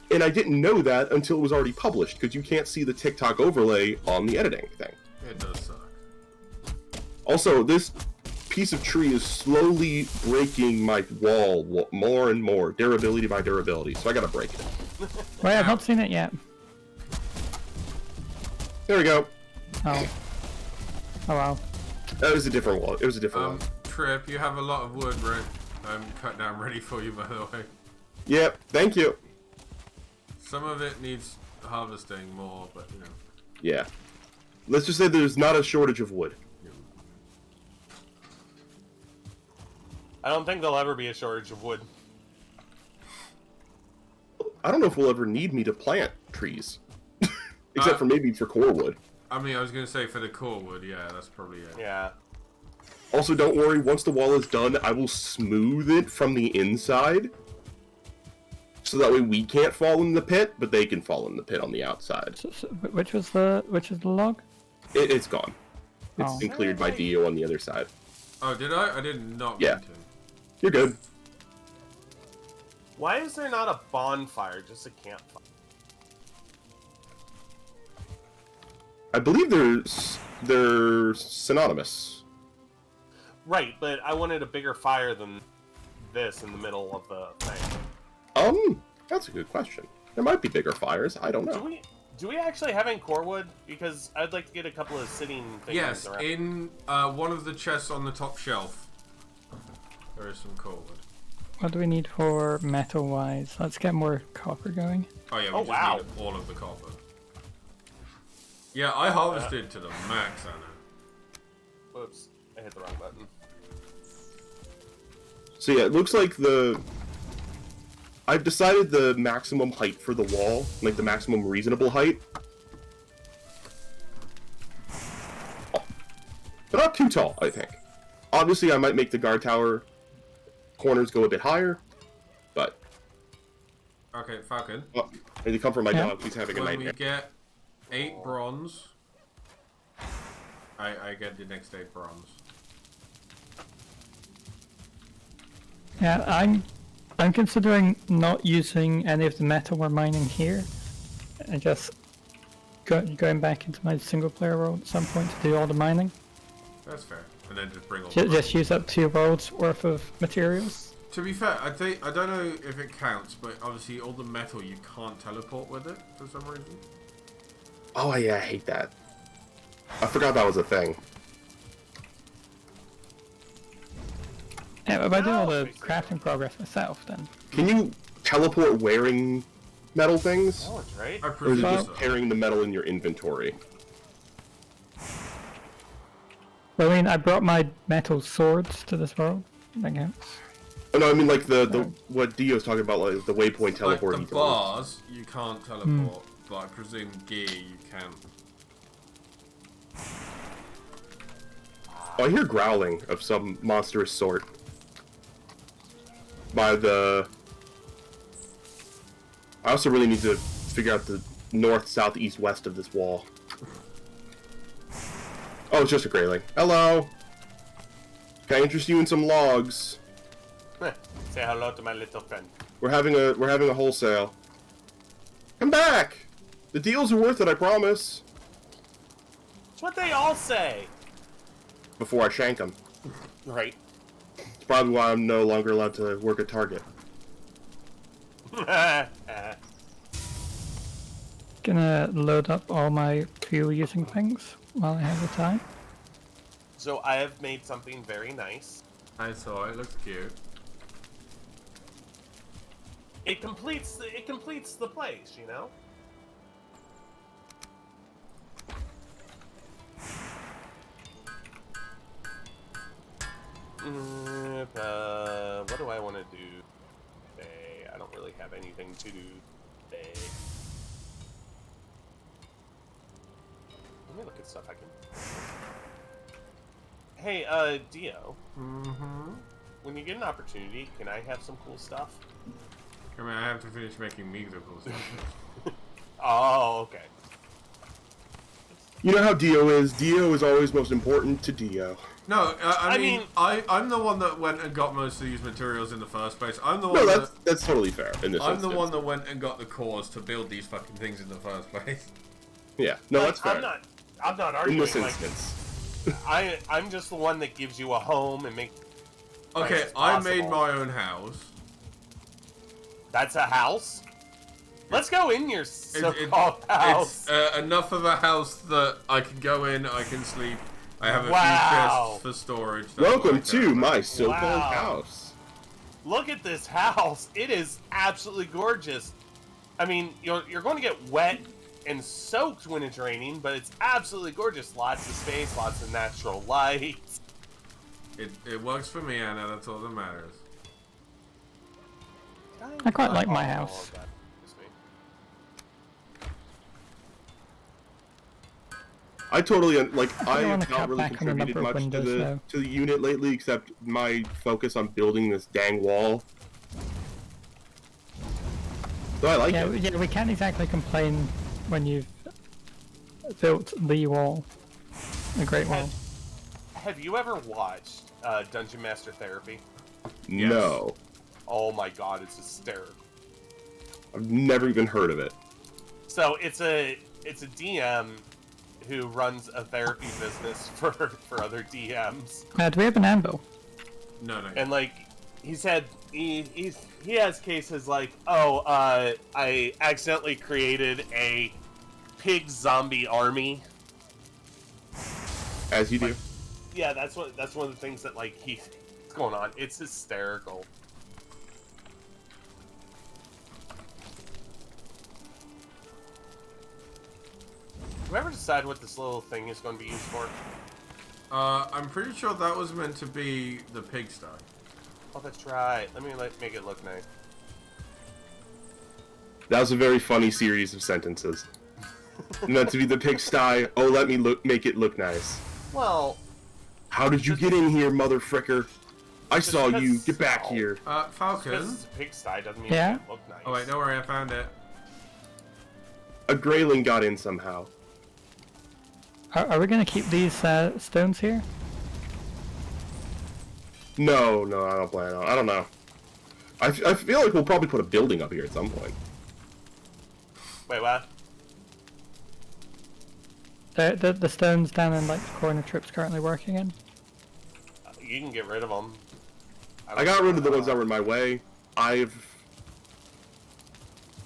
And I didn't know that until it was already published, because you can't see the TikTok overlay on the editing thing. It does suck. Also, this piece of tree is slowly breaking my wall more and more, durability by durability, so I gotta break it. Wait, I've not seen it yet. There we go. Oh. Oh well. That was a different wall. It was a different one. Trip, you have a lot of wood, right? Cut down ready for you, by the way. Yep, thank you. Some of it needs harvesting more, but you know. Yeah. Let's just say there's not a shortage of wood. I don't think there'll ever be a shortage of wood. I don't know if we'll ever need me to plant trees. Except for maybe for core wood. I mean, I was gonna say for the core wood, yeah, that's probably it. Yeah. Also, don't worry, once the wall is done, I will smooth it from the inside. So that way we can't fall in the pit, but they can fall in the pit on the outside. Which is the log? It's gone. It's Oh. been cleared by Dio on the other side. Oh, did I? I did not Yeah. mean to. You're good. Why is there not a bonfire, just a campfire? I believe they're synonymous. Right, but I wanted a bigger fire than this in the middle of the thing. That's a good question. There might be bigger fires. I don't know. Do we actually have any core wood? Because I'd like to get a couple of sitting things Yes, around. in one of the chests on the top shelf, there is some core wood. What do we need for metal-wise? Let's get more copper going. Oh yeah, we Oh, just wow. need all of the copper. Yeah, I harvested to the max, Anna. Whoops, I hit the wrong button. So yeah, it looks like I've decided the maximum height for the wall, like the maximum reasonable height. But not too tall, I think. Obviously, I might make the guard tower corners go a bit higher, but... Okay, Falcon. Oh, I need to comfort my Yeah. dog. He's having a When we nightmare. get 8 bronze, I get the next 8 bronze. Yeah, I'm considering not using any of the metal we're mining here, and just going back into my single player world at some point to do all the mining. That's fair. And then just bring all Just use up 2 worlds worth of materials. To be fair, I don't know if it counts, but obviously all the metal you can't teleport with it for some reason. Oh yeah, I hate that. I forgot that was a thing. Yeah, but if I do all the No! crafting progress myself, then Can you teleport wearing metal things? Oh, it's right. I Or is it presume just so. carrying the metal in your inventory? well, I mean, I brought my metal swords to this world. That counts. Oh no, I mean like the what Dio's talking about, like the waypoint Like teleport. the bars, you can't teleport, but I presume gear you can. Oh, I hear growling of some monstrous sort. By the... I also really need to figure out the north, south, east, west of this wall. Oh, it's just a grayling. Hello! Can I interest you in some logs? Say hello to my little friend. We're having a wholesale. Come back! The deals are worth it, I promise. It's what they all say. Before I shank them. Right. It's probably why I'm no longer allowed to work at Target. Gonna load up all my fuel using things while I have the time. So I have made something very nice. I saw it. Looks cute. It completes the place, you know. What do I want to do today? I don't really have anything to do today. Let me look at stuff I can. Hey, Dio. Mm-hmm. When you get an opportunity, can I have some cool stuff? I mean, I have to finish making musicals. Oh, okay. You know how Dio is. Dio is always most important to Dio. No, I I mean, mean- I'm the one that went and got most of these materials in the first place. I'm the one No, that... that's totally fair in this I'm instance. the one that went and got the cores to build these fucking things in the first place. Yeah, no, Like, that's fair. I'm not In arguing. this Like, instance. I'm just the one that gives you a home and make. Okay, as I made possible. my own house. That's a house. Let's go in your It- so-called house. It's enough of a house that I can go in, I can sleep. I have a Wow. few chests for storage. that's Welcome like to that. my so-called Wow. house. Look at this house. It is absolutely gorgeous. I mean, you're going to get wet and soaked when it's raining, but it's absolutely gorgeous. Lots of space, lots of natural light. It works for me, Anna. That's all that matters. I quite like my Oh, house. that is me. I totally like. I don't wanna have not cut really back on the contributed number of much windows, though. to the unit lately, except my focus on building this dang wall. So I like Yeah, it. yeah, we can't exactly complain when you've built the wall, the Great Wall. Have you ever watched Dungeon Master Therapy? Yes. No, Oh my god, it's hysterical. I've never even heard of it. So it's a DM who runs a therapy business for other DMs, Do we have an anvil? No. and like he said, he has cases like, oh, I accidentally created a pig zombie army. As you do. Yeah, that's one of the things that like he's going on. It's hysterical. Do we ever decide what this little thing is going to be used for? I'm pretty sure that was meant to be the pigsty. Oh, that's right. Let me make it look nice. That was a very funny series of sentences. Meant to be the pigsty. Oh, let me make it look nice. Well, How did you get in here, mother fricker? I saw you. because- Get back here. because Falcon. it's a pigsty doesn't mean Yeah? it can't look nice. Oh wait, don't worry, I found it. A grayling got in somehow. Are we gonna keep these stones here? No, I don't plan on. I don't know. I feel like we'll probably put a building up here at some point. Wait, what? The stones down in like the corner Trip's currently working in. You can get rid of them. I got rid of the ones that were in my way. I've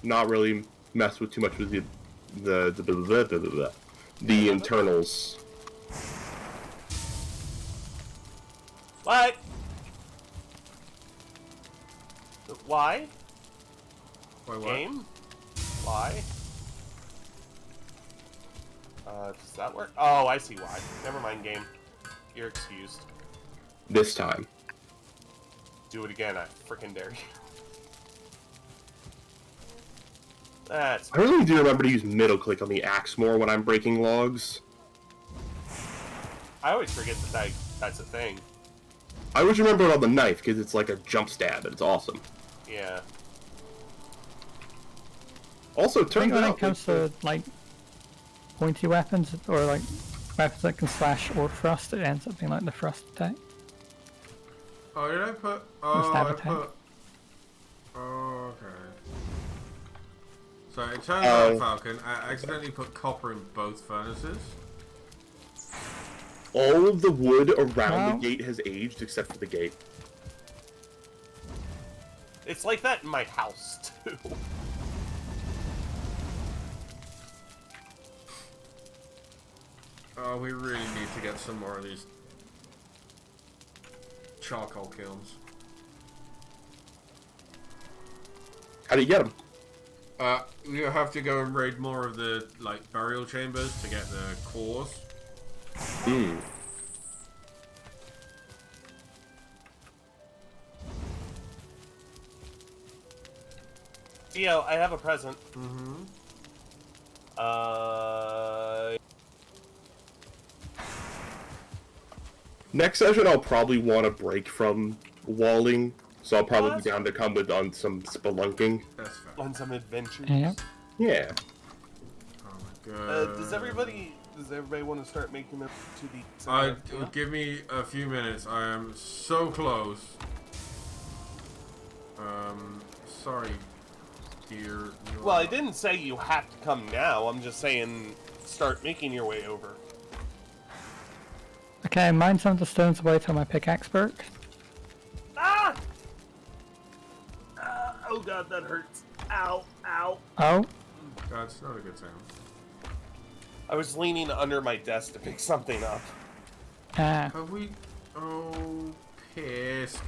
not really messed with too much with the internals. What? Why? Wait, what? Game? Why? Does that work? Oh, I see why. Never mind, game. You're excused. This time. Do it again, I frickin' dare you. That's... I really do remember to use middle click on the axe more when I'm breaking logs. I always forget that that's a thing. I always remember it on the knife because it's like a jump stab and it's awesome. Yeah. Also, I think turns when out it comes to like pointy weapons or like weapons that can slash or thrust, it ends up being like the thrust attack. Oh, did I put? Oh, stab I attack. put. Oh, okay. So it turns out, Falcon, I accidentally put copper in both furnaces. all of the wood around Well- the gate has aged except for the gate. It's like that in my house, too. Oh, we really need to get some more of these charcoal kilns. How do you get them? You have to go and raid more of the like burial chambers to get the cores. Hmm. Dio, I have a present. Mm-hmm. Next session, I'll probably want to break from walling, so I'll probably be What? down to come with on some spelunking. That's fair. On some adventures. Yeah. Yeah. Oh my god. Does everybody want to start making up to the? Give me a few minutes. I am so close. Sorry, dear. Well, I didn't say you have to come now. I'm just saying start making your way over. Okay, mine some of the stones away till my pickaxe works. Ah! Oh god, that hurts. Ow, ow. Oh, That's not a good sound. I was leaning under my desk to pick something up. ah. Have we? Oh, piss.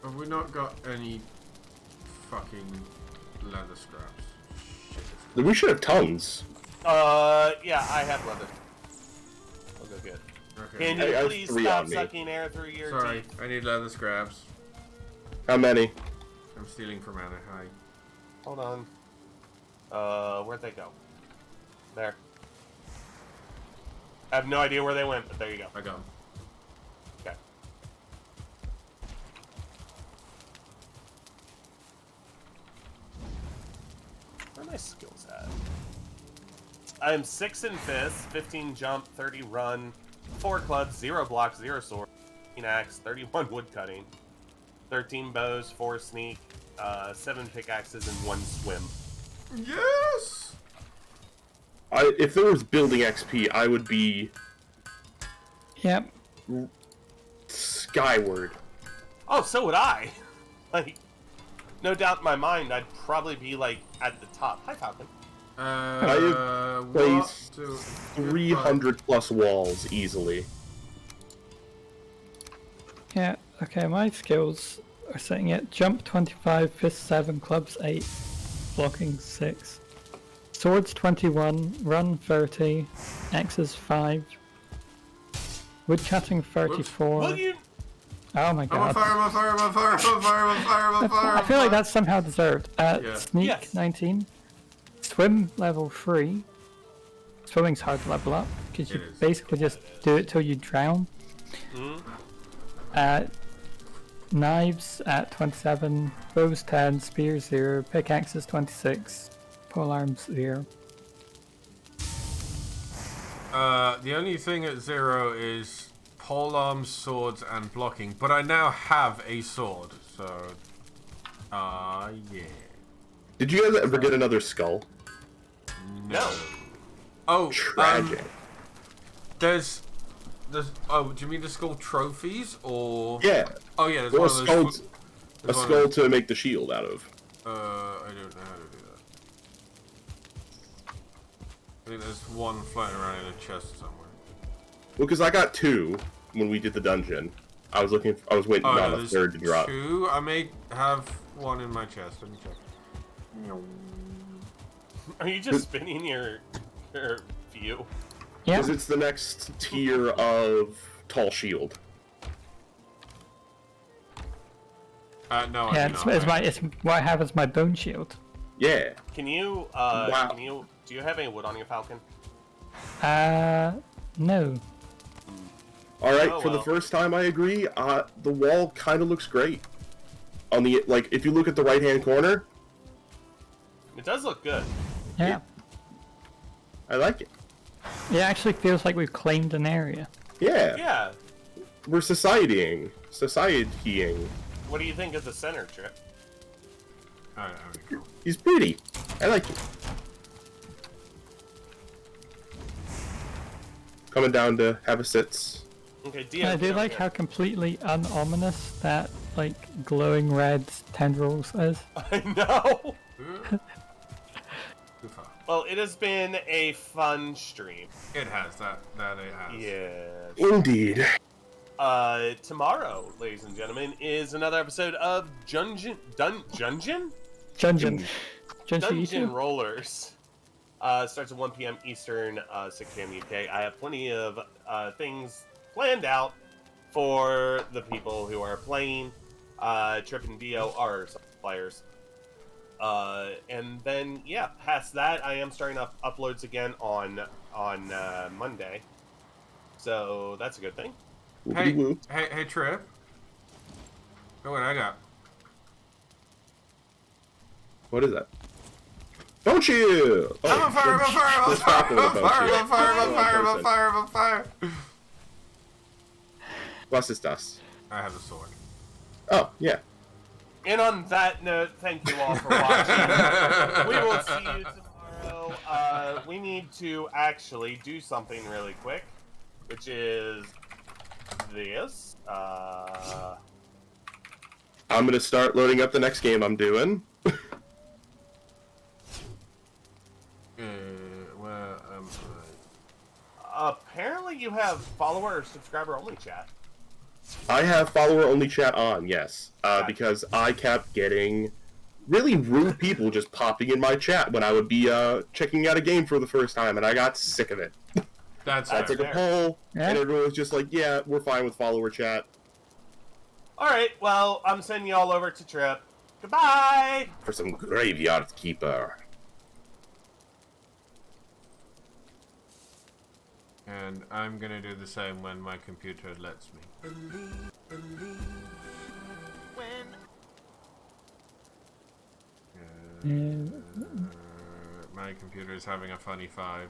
Have we not got any fucking leather scraps? Shit. We should have tons. Yeah, I have leather. I'll go get. Okay. Can I you have please 3 stop on me. sucking air through your Sorry, teeth? I need leather scraps. How many? I'm stealing from Anna. Hi. Hold on. Where'd they go? There. I have no idea where they went, but there you go. I got 'em. Okay. Where are my skills at? I am 6 in fists, 15 jump, 30 run, 4 clubs, 0 block, 0 sword, 15 axe, 31 wood cutting, 13 bows, 4 sneak, 7 pickaxes, and 1 swim. Yes! If there was building XP, I would be Yep. skyward. Oh, so would I. Like, no doubt in my mind, I'd probably be, like, at the top. Hi, Falcon. have placed 300 plus walls easily. Yeah. Okay, my skills are sitting at jump 25, fist 7, clubs 8, blocking 6, swords 21, run 30, axes 5, woodcutting 34. Will you... Oh my I'm god. on fire, I'm on fire, I'm on fire, I'm on fire, I'm on fire, I'm on fire. I feel like that's somehow deserved. Yeah. Sneak Yes. 19, swim level 3. Swimming's hard to level up because you It is. basically just do it till you drown. Hmm? Knives at 27, bows 10, spears 0, pickaxes 26, polearms 0. The only thing at 0 is polearms, swords, and blocking. But I now have a sword, so... yeah. Did you guys ever get another skull? No. Oh, Tragic. there's... Oh, do you mean the skull trophies, or... Yeah. Oh, yeah, there's Well, one a of skull, those... a there's one of skull those- to make the shield out of. I don't know how to do that. I think there's one floating around in a chest somewhere. Well, because I got 2 when we did the dungeon. I was waiting Oh, on no, a there's 3rd to drop. 2. I may have one in my chest. Let me check. Are you just spinning your view? Yeah. Because it's the next tier of tall shield. No, I Yeah, do it's, not. it's what I have as my bone shield. Yeah. Can you, Wow. do you have any wood on your Falcon? No. Alright, Oh, for the well. first time I agree, the wall kind of looks great. On the, like, if you look at the right-hand corner, It does look good. Yeah. I like it. It actually feels like we've claimed an area. Yeah. Yeah. We're societying. What do you think of the center, Trip? Alright, there we go. He's pretty. I like it. Coming down to have a sits. Okay, And DM. I do jump like here. how completely unominous that, like, glowing red tendrils is. I know. Too far. Well, it has been a fun stream. It has, that it has. Yeah. Indeed. Tomorrow, ladies and gentlemen, is another episode of Dungeon Junjin. Dungeon Rollers. Starts at 1 p.m. Eastern, 6 p.m. UK. I have plenty of things planned out for the people who are playing. Trip and Dio are some players. And then, yeah, past that, I am starting up uploads again on Monday. So that's a good thing. Hey, Woo-woo. hey, Trip. Oh, what I got? What is that? Don't you? Oh, I'm on fire, I'm on fire, I'm on let's fire, talk I'm about on fire, you. I'm on fire, I'm on fire, I'm on fire, I'm on fire. Was ist das? I have a sword. Oh, yeah. And on that note, thank you all for watching. We will see you tomorrow. We need to actually do something really quick, which is this. I'm gonna start loading up the next game I'm doing. Well, Apparently you have follower or subscriber only chat. I have follower-only chat on, yes. Because I kept getting really rude people just popping in my chat when I would be checking out a game for the first time, and I got sick of it. that's I That's fair. took a fair. poll, and everyone was just like, yeah, we're fine with follower chat. Alright, well, I'm sending you all over to Trip. Goodbye! For some graveyard keeper. And I'm gonna do the same when my computer lets me. My computer is having a funny 5.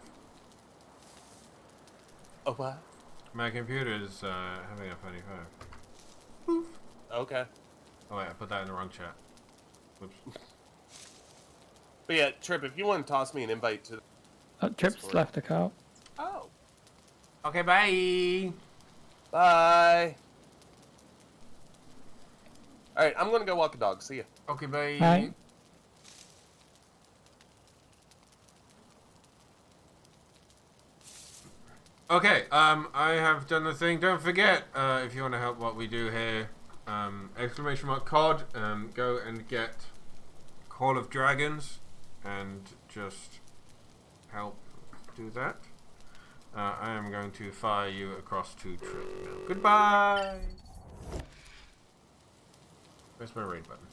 Oh, what? My computer is having a funny 5. Poof. Okay. Oh wait, I put that in the wrong chat. Whoops. But yeah, Trip, if you want to toss me an invite to... Trips Discord. left a call. Oh. Okay, bye! Bye. Alright, I'm gonna go walk a dog. See ya. Okay, bye! Bye. Okay, I have done the thing. Don't forget, if you want to help what we do here, !COD, go and get Call of Dragons and just help do that. I am going to fire you across to Trip. Goodbye! Where's my raid button?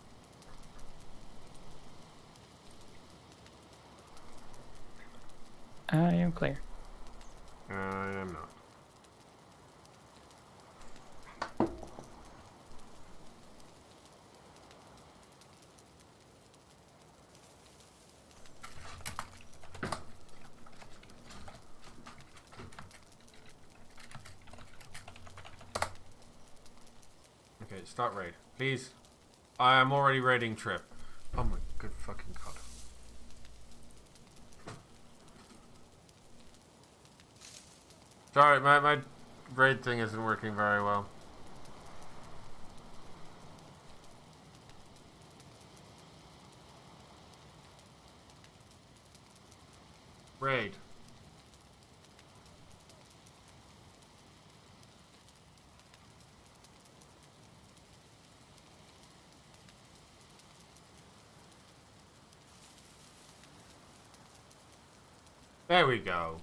I am clear. I am not. Okay, start raid. Please. I am already raiding Trip. Oh my good fucking god. Sorry, my raid thing isn't working very well. Raid. There we go.